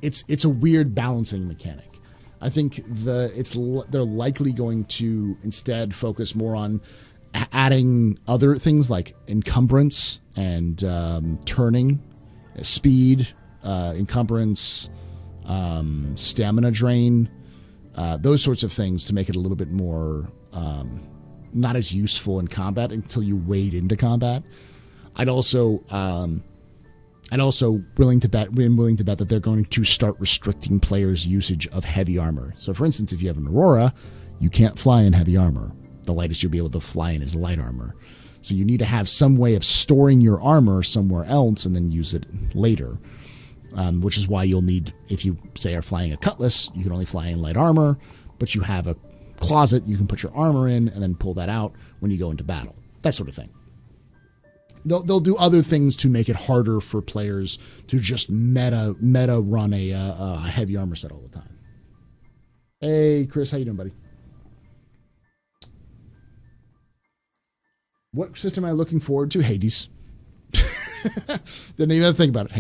[SPEAKER 1] It's a weird balancing mechanic. I think they're likely going to instead focus more on adding other things like encumbrance and turning, speed, encumbrance, stamina drain, those sorts of things to make it a little bit more not as useful in combat until you wade into combat. I'd also willing to bet that they're going to start restricting players' usage of heavy armor. So, for instance, if you have an Aurora, you can't fly in heavy armor. The lightest you'll be able to fly in is light armor. So you need to have some way of storing your armor somewhere else and then use it later. Which is why you'll need, if you say are flying a Cutlass, you can only fly in light armor, but you have a closet you can put your armor in and then pull that out when you go into battle. That sort of thing. They'll do other things to make it harder for players to just meta run a heavy armor set all the time. Hey, Chris, how you doing, buddy? What system am I looking forward to? Hades. Didn't even think about it.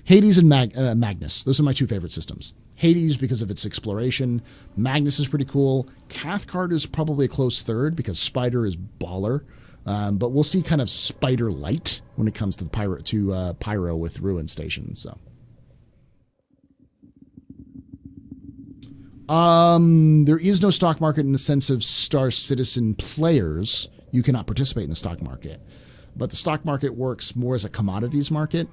[SPEAKER 1] Hades and Magnus. Those are my two favorite systems. Hades because of its exploration. Magnus is pretty cool. Cathcart is probably a close third because Spider is baller. But we'll see kind of Spider light when it comes to the Pyro with Ruin Station. So, there is no stock market in the sense of Star Citizen players. You cannot participate in the stock market, but the stock market works more as a commodities market.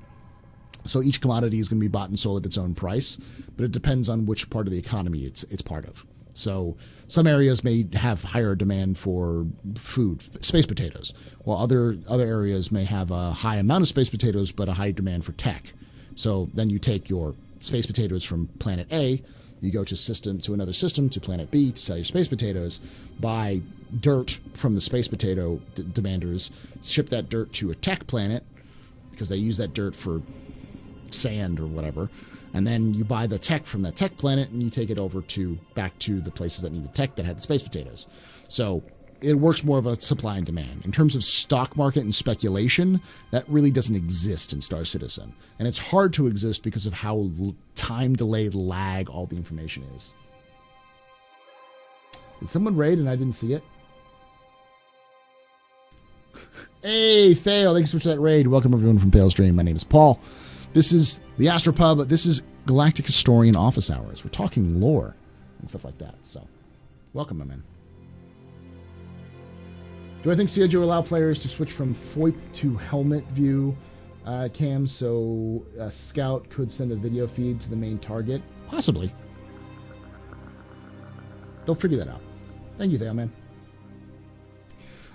[SPEAKER 1] So each commodity is going to be bought and sold at its own price, but it depends on which part of the economy it's part of. So some areas may have higher demand for food, space potatoes, while other areas may have a high amount of space potatoes but a high demand for tech. So then you take your space potatoes from planet A, you go to another system, to planet B, to sell your space potatoes, buy dirt from the space potato demanders, ship that dirt to a tech planet because they use that dirt for sand or whatever, and then you buy the tech from that tech planet and you take it over back to the places that need the tech that had the space potatoes. So it works more of a supply and demand. In terms of stock market and speculation, that really doesn't exist in Star Citizen, and it's hard to exist because of how time delayed lag all the information is. Did someone raid and I didn't see it? Hey, Thale, thanks so much for that raid. Welcome everyone from Thale's Dream. My name is Paul. This is the Astropub. This is Galactic Historian Office Hours. We're talking lore and stuff like that. So, welcome, my man. Do I think COG will allow players to switch from FOIP to helmet view cam so a scout could send a video feed to the main target? Possibly. They'll figure that out. Thank you, Thale, man.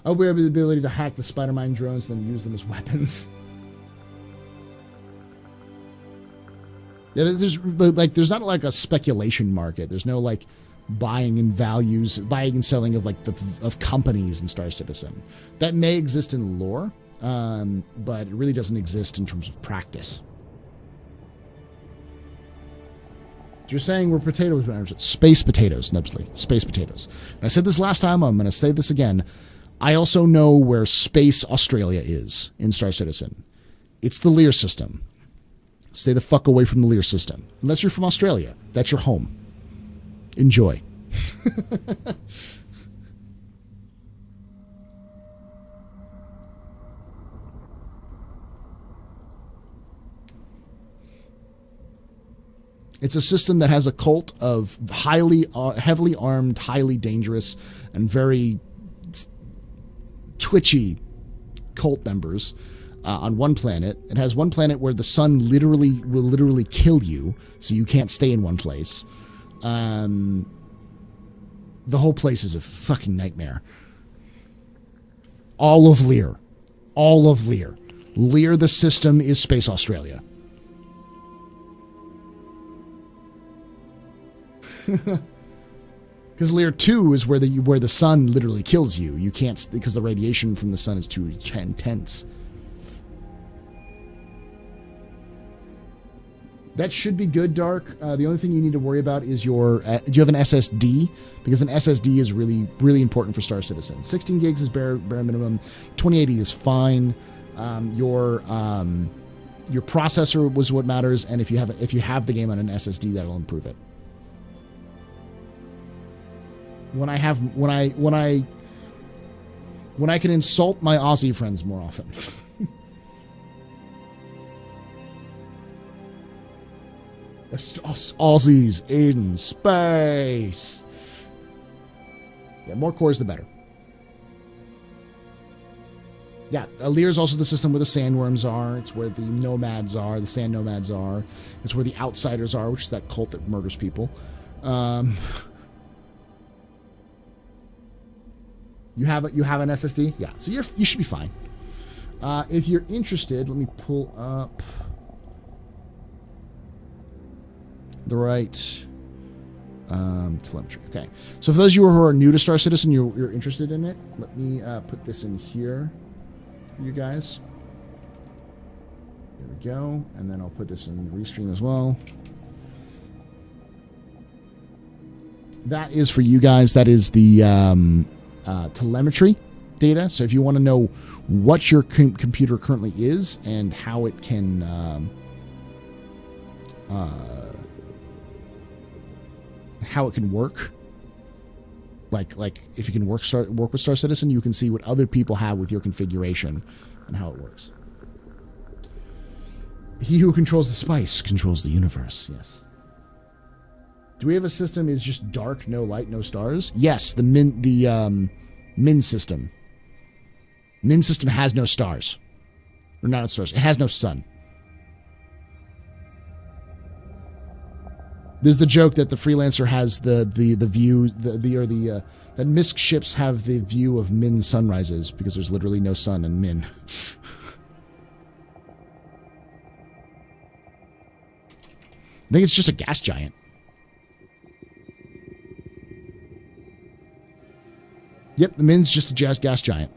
[SPEAKER 1] We have the ability to hack the Spider-Man drones and then use them as weapons. Yeah, there's not like a speculation market. There's no like buying and selling of of companies in Star Citizen. That may exist in lore, but it really doesn't exist in terms of practice. You're saying we're potatoes, space potatoes, Nubsley, space potatoes. And I said this last time. I'm going to say this again. I also know where Space Australia is in Star Citizen. It's the Lear system. Stay the fuck away from the Lear system. Unless you're from Australia. That's your home. Enjoy. It's a system that has a cult of heavily armed, highly dangerous, and very twitchy cult members on one planet. It has one planet where the sun will literally kill you, so you can't stay in one place. The whole place is a fucking nightmare. All of Lear. Lear, the system, is Space Australia. Because Lear 2 is where the sun literally kills you. You can't, because the radiation from the sun is too intense. That should be good, Dark. The only thing you need to worry about is your... do you have an SSD? Because an SSD is really, really important for Star Citizen. 16 gigs is bare minimum. 2080 is fine. Your processor was what matters, and if you have the game on an SSD, that'll improve it. When I can insult my Aussie friends more often. Aussies in space. Yeah, more cores the better. Yeah, Alir is also the system where the sandworms are. It's where the nomads are, the sand nomads are. It's where the outsiders are, which is that cult that murders people. You have an SSD? Yeah, so you should be fine. If you're interested, let me pull up the right telemetry. Okay, so for those of you who are new to Star Citizen, you're interested in it, let me put this in here for you guys. There we go, and then I'll put this in the restream as well. That is for you guys. That is the telemetry data. So if you want to know what your computer currently is and how it can work, like if you can work with Star Citizen, you can see what other people have with your configuration and how it works. He who controls the spice controls the universe. Yes. Do we have a system is just dark, no light, no stars? Yes, the Min system. Min system has no stars. Or not stars. It has no sun. There's the joke that the freelancer has the view that MISC ships have the view of Min sunrises because there's literally no sun in Min. I think it's just a gas giant. Yep, the Min's just a gas giant.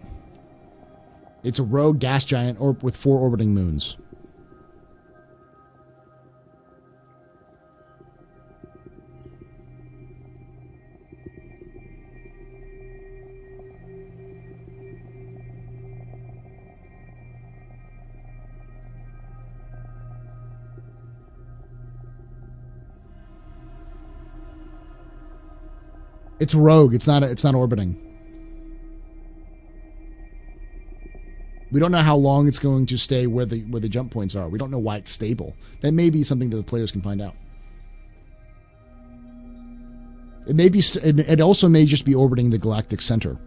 [SPEAKER 1] It's a rogue gas giant with 4 orbiting moons. It's rogue. It's not orbiting. We don't know how long it's going to stay where the jump points are. We don't know why it's stable. That may be something that the players can find out. It may be. It also may just be orbiting the galactic center.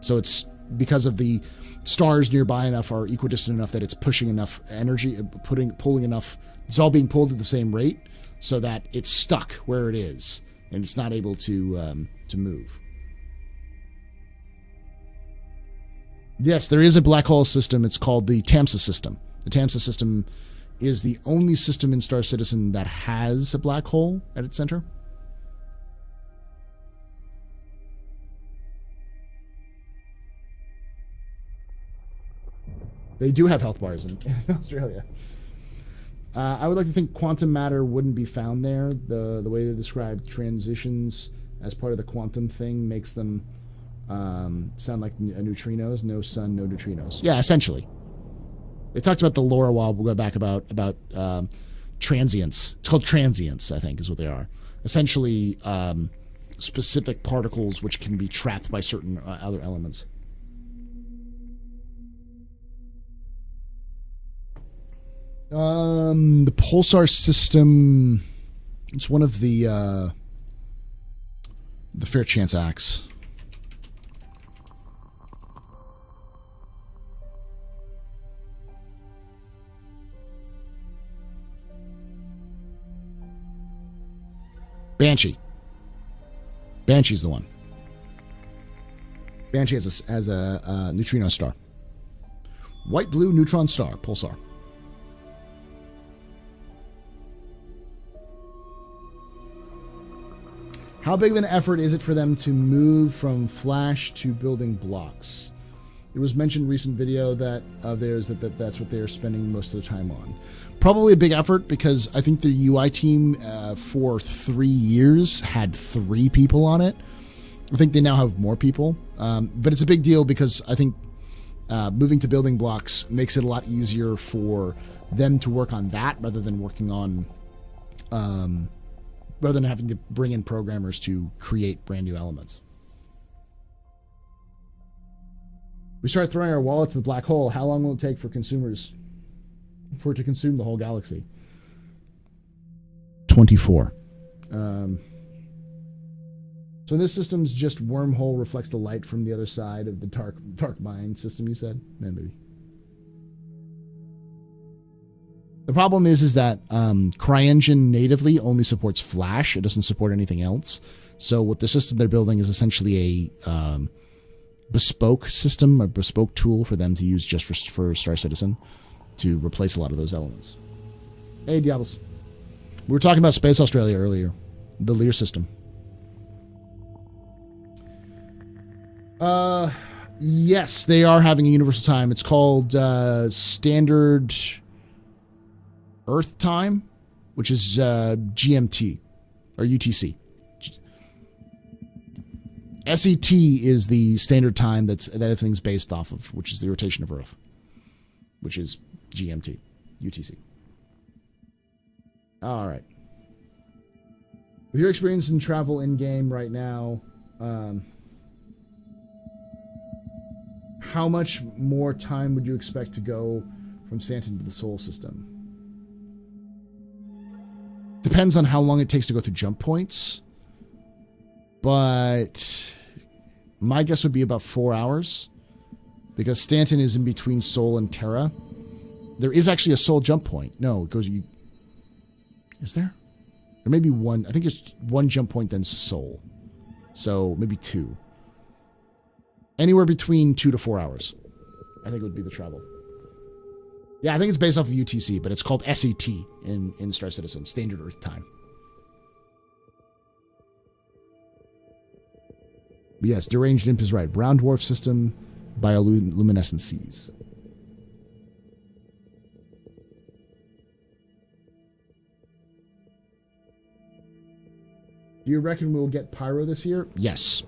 [SPEAKER 1] So it's because of the stars nearby enough are equidistant enough that it's pushing enough energy, pulling enough. It's all being pulled at the same rate, so that it's stuck where it is and it's not able to move. Yes, there is a black hole system. It's called the TAMSA system. The TAMSA system is the only system in Star Citizen that has a black hole at its center. They do have health bars in Australia. I would like to think quantum matter wouldn't be found there. The way they describe transitions as part of the quantum thing makes them sound like neutrinos. No sun, no neutrinos. Yeah, essentially. They talked about the lore a while back about transients. It's called transients, I think, is what they are. Essentially, specific particles which can be trapped by certain other elements. The pulsar system. It's one of the fair chance acts. Banshee. Banshee's the one. Banshee has a neutrino star. White blue neutron star, pulsar. How big of an effort is it for them to move from Flash to building blocks? It was mentioned in a recent video that of theirs that that's what they're spending most of the time on. probably a big effort because I think their UI team for 3 years had 3 people on it. I think they now have more people. But it's a big deal because I think moving to building blocks makes it a lot easier for them to work on that rather than working on, rather than having to bring in programmers to create brand new elements. We start throwing our wallets in the black hole. How long will it take for consumers for it to consume the whole galaxy? 24. So this system's just wormhole reflects the light from the other side of the dark mind system, you said? Yeah, maybe. The problem is that CryEngine natively only supports Flash. It doesn't support anything else. So what the system they're building is essentially a bespoke system, a bespoke tool for them to use just for Star Citizen to replace a lot of those elements. Hey, Diablos. We were talking about Space Australia earlier. The Lear system. Yes, they are having a universal time. It's called Standard Earth Time, which is GMT or UTC. SET is the standard time that everything's based off of, which is the rotation of Earth, which is GMT, UTC. All right. With your experience in travel in-game right now, how much more time would you expect to go from Stanton to the Sol system? Depends on how long it takes to go through jump points. But my guess would be about 4 hours. Because Stanton is in between Sol and Terra. There is actually a Sol jump point. No, it goes... Is there? There may be one. I think there's one jump point, then Sol. So maybe 2. Anywhere between 2 to 4 hours, I think would be the travel. Yeah, I think it's based off of UTC, but it's called SET in Star Citizen, Standard Earth Time. But yes, Deranged Imp is right. Brown dwarf system, bioluminescent seas. Do you reckon we'll get Pyro this year? Yes.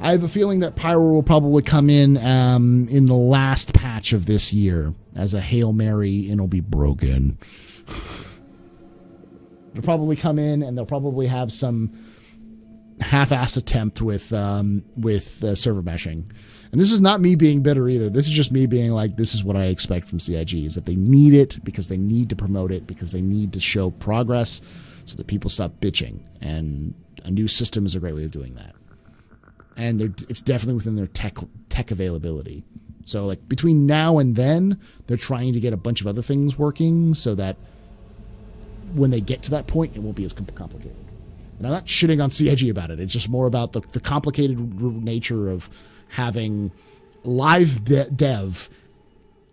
[SPEAKER 1] I have a feeling that Pyro will probably come in the last patch of this year as a Hail Mary, and it'll be broken. It'll probably come in, and they'll probably have some half-ass attempt with server meshing. And this is not me being bitter either. This is just me being like, this is what I expect from CIG, is that they need it because they need to promote it, because they need to show progress so that people stop bitching. And a new system is a great way of doing that. And it's definitely within their tech availability. So like between now and then, they're trying to get a bunch of other things working so that when they get to that point, it won't be as complicated. And I'm not shitting on CIG about it. It's just more about the complicated nature of having live dev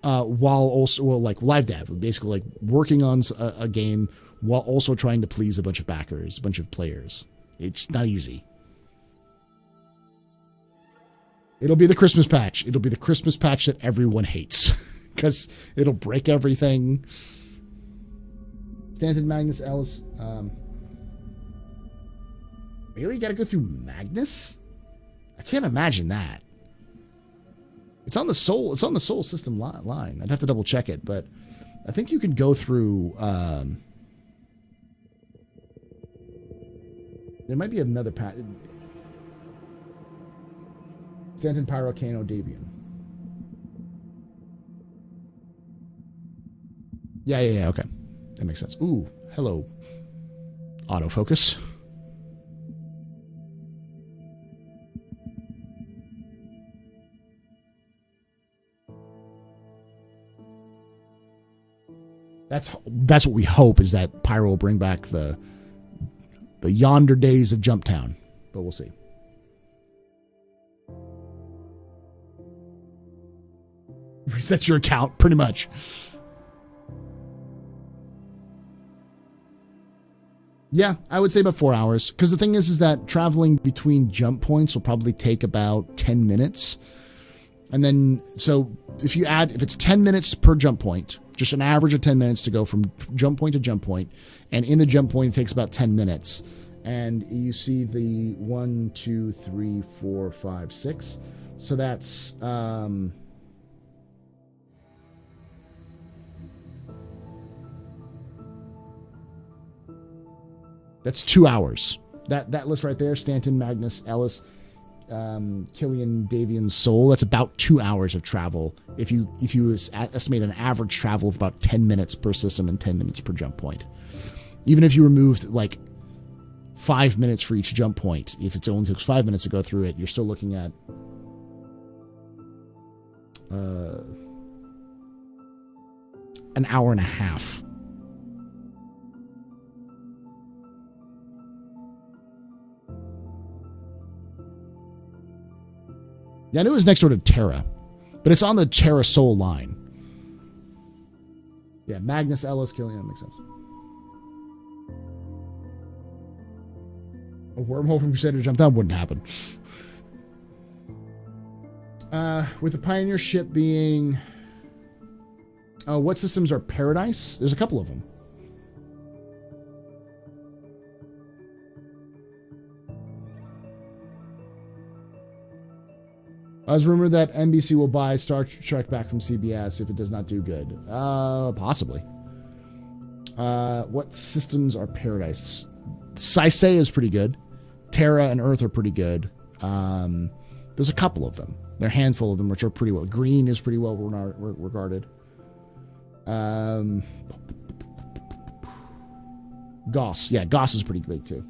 [SPEAKER 1] while also, well, like live dev, basically like working on a game while also trying to please a bunch of backers, a bunch of players. It's not easy. It'll be the Christmas patch. It'll be the Christmas patch that everyone hates. Because it'll break everything. Stanton, Magnus, Ellis. Really? You gotta go through Magnus? I can't imagine that. It's on the Sol system line. I'd have to double check it, but I think you can go through... there might be another patch... Stanton, Pyro, Kano, Davian. Yeah, okay. That makes sense. Ooh, hello. Autofocus. That's what we hope, is that Pyro will bring back the yonder days of Jumptown. But we'll see. Reset your account, pretty much. Yeah, I would say about 4 hours. Because the thing is that traveling between jump points will probably take about 10 minutes. And then, so if it's 10 minutes per jump point, Just an average of 10 minutes to go from jump point to jump point. And in the jump point, it takes about 10 minutes. And you see the 1, 2, 3, 4, 5, 6. So that's... that's 2 hours. That list right there, Stanton, Magnus, Ellis, Killian, Davian, Soul, that's about 2 hours of travel. If you estimate an average travel of about 10 minutes per system and 10 minutes per jump point. Even if you removed like 5 minutes for each jump point, if it only takes 5 minutes to go through it, you're still looking at an hour and a half. Yeah, I knew it was next door to Terra, but it's on the Terra Soul line. Yeah, Magnus, Ellis, Killian, that makes sense. A wormhole from Crusader jump down wouldn't happen. With the Pioneer ship being... what systems are Paradise? There's a couple of them. I was rumored that NBC will buy Star Trek back from CBS if it does not do good. Possibly. What systems are Paradise? Sci-fi is pretty good. Terra and Earth are pretty good. There's a couple of them. There are a handful of them which are pretty well. Green is pretty well regarded. Goss. Yeah, Goss is pretty great too.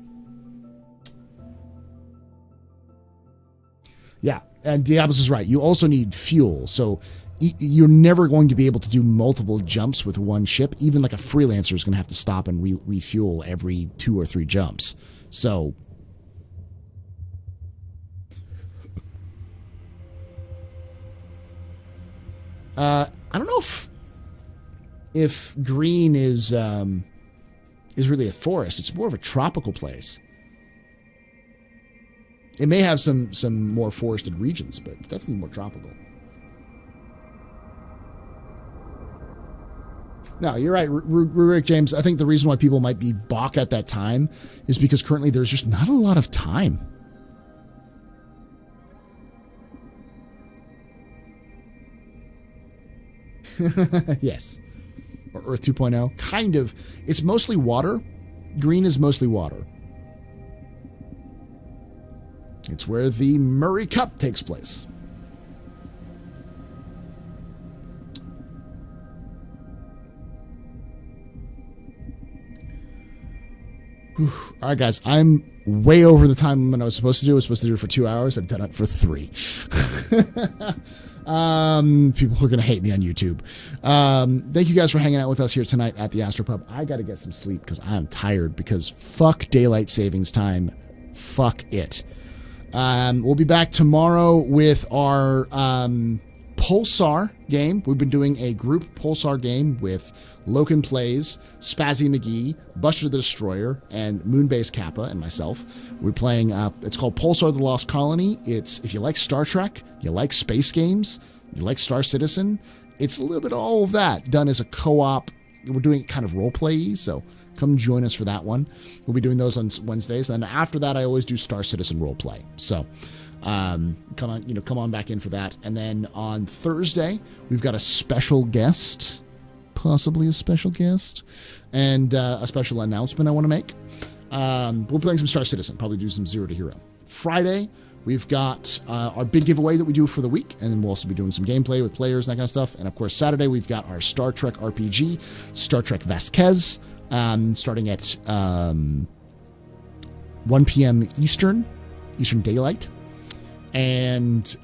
[SPEAKER 1] Yeah, and Diablos is right. You also need fuel. So you're never going to be able to do multiple jumps with one ship. Even like a freelancer is going to have to stop and refuel every 2 or 3 jumps. So I don't know if green is really a forest. It's more of a tropical place. It may have some more forested regions, but it's definitely more tropical. No, you're right, Rurik James. I think the reason why people might be balk at that time is because currently there's just not a lot of time. Yes. Or Earth 2.0. Kind of. It's mostly water. Green is mostly water. It's where the Murray Cup takes place. Whew. All right, guys. I'm way over the time when I was supposed to do. I was supposed to do it for 2 hours. I've done it for 3. People are going to hate me on YouTube. Thank you guys for hanging out with us here tonight at the Astropub. I got to get some sleep because I'm tired because fuck daylight savings time. Fuck it. We'll be back tomorrow with our Pulsar game. We've been doing a group Pulsar game with Loken Plays, Spazzy McGee, Buster the Destroyer, and Moonbase Kappa and myself. We're playing, it's called Pulsar the Lost Colony. It's, if you like Star Trek, you like space games, you like Star Citizen, it's a little bit of all of that done as a co-op. We're doing it kind of role-play-y, so come join us for that one. We'll be doing those on Wednesdays. And after that, I always do Star Citizen roleplay. So come on back in for that. And then on Thursday, we've got a special guest, possibly a special guest, and a special announcement I want to make. We're playing some Star Citizen, probably do some Zero to Hero. Friday, we've got our big giveaway that we do for the week, and then we'll also be doing some gameplay with players and that kind of stuff. And of course, Saturday, we've got our Star Trek RPG, Star Trek Vasquez, starting at 1 p.m. Eastern Daylight. And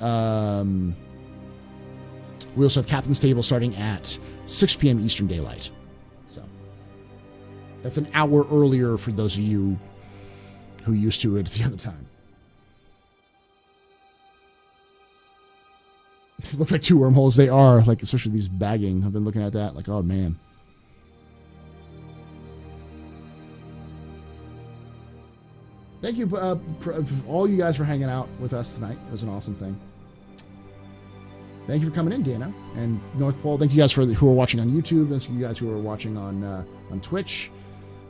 [SPEAKER 1] we also have Captain's Table starting at 6 p.m. Eastern Daylight. So that's an hour earlier for those of you who used to it the other time. It looks like 2 wormholes. They are, like, especially these bagging. I've been looking at that like, oh man. Thank you, all you guys, for hanging out with us tonight. It was an awesome thing. Thank you for coming in, Dana. And North Pole, thank you guys who are watching on YouTube. Thank you guys who are watching on Twitch.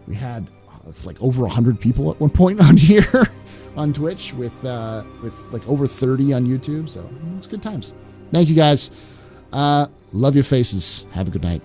[SPEAKER 1] We had like over 100 people at one point on here on Twitch with like over 30 on YouTube. So it's good times. Thank you guys. Love your faces. Have a good night.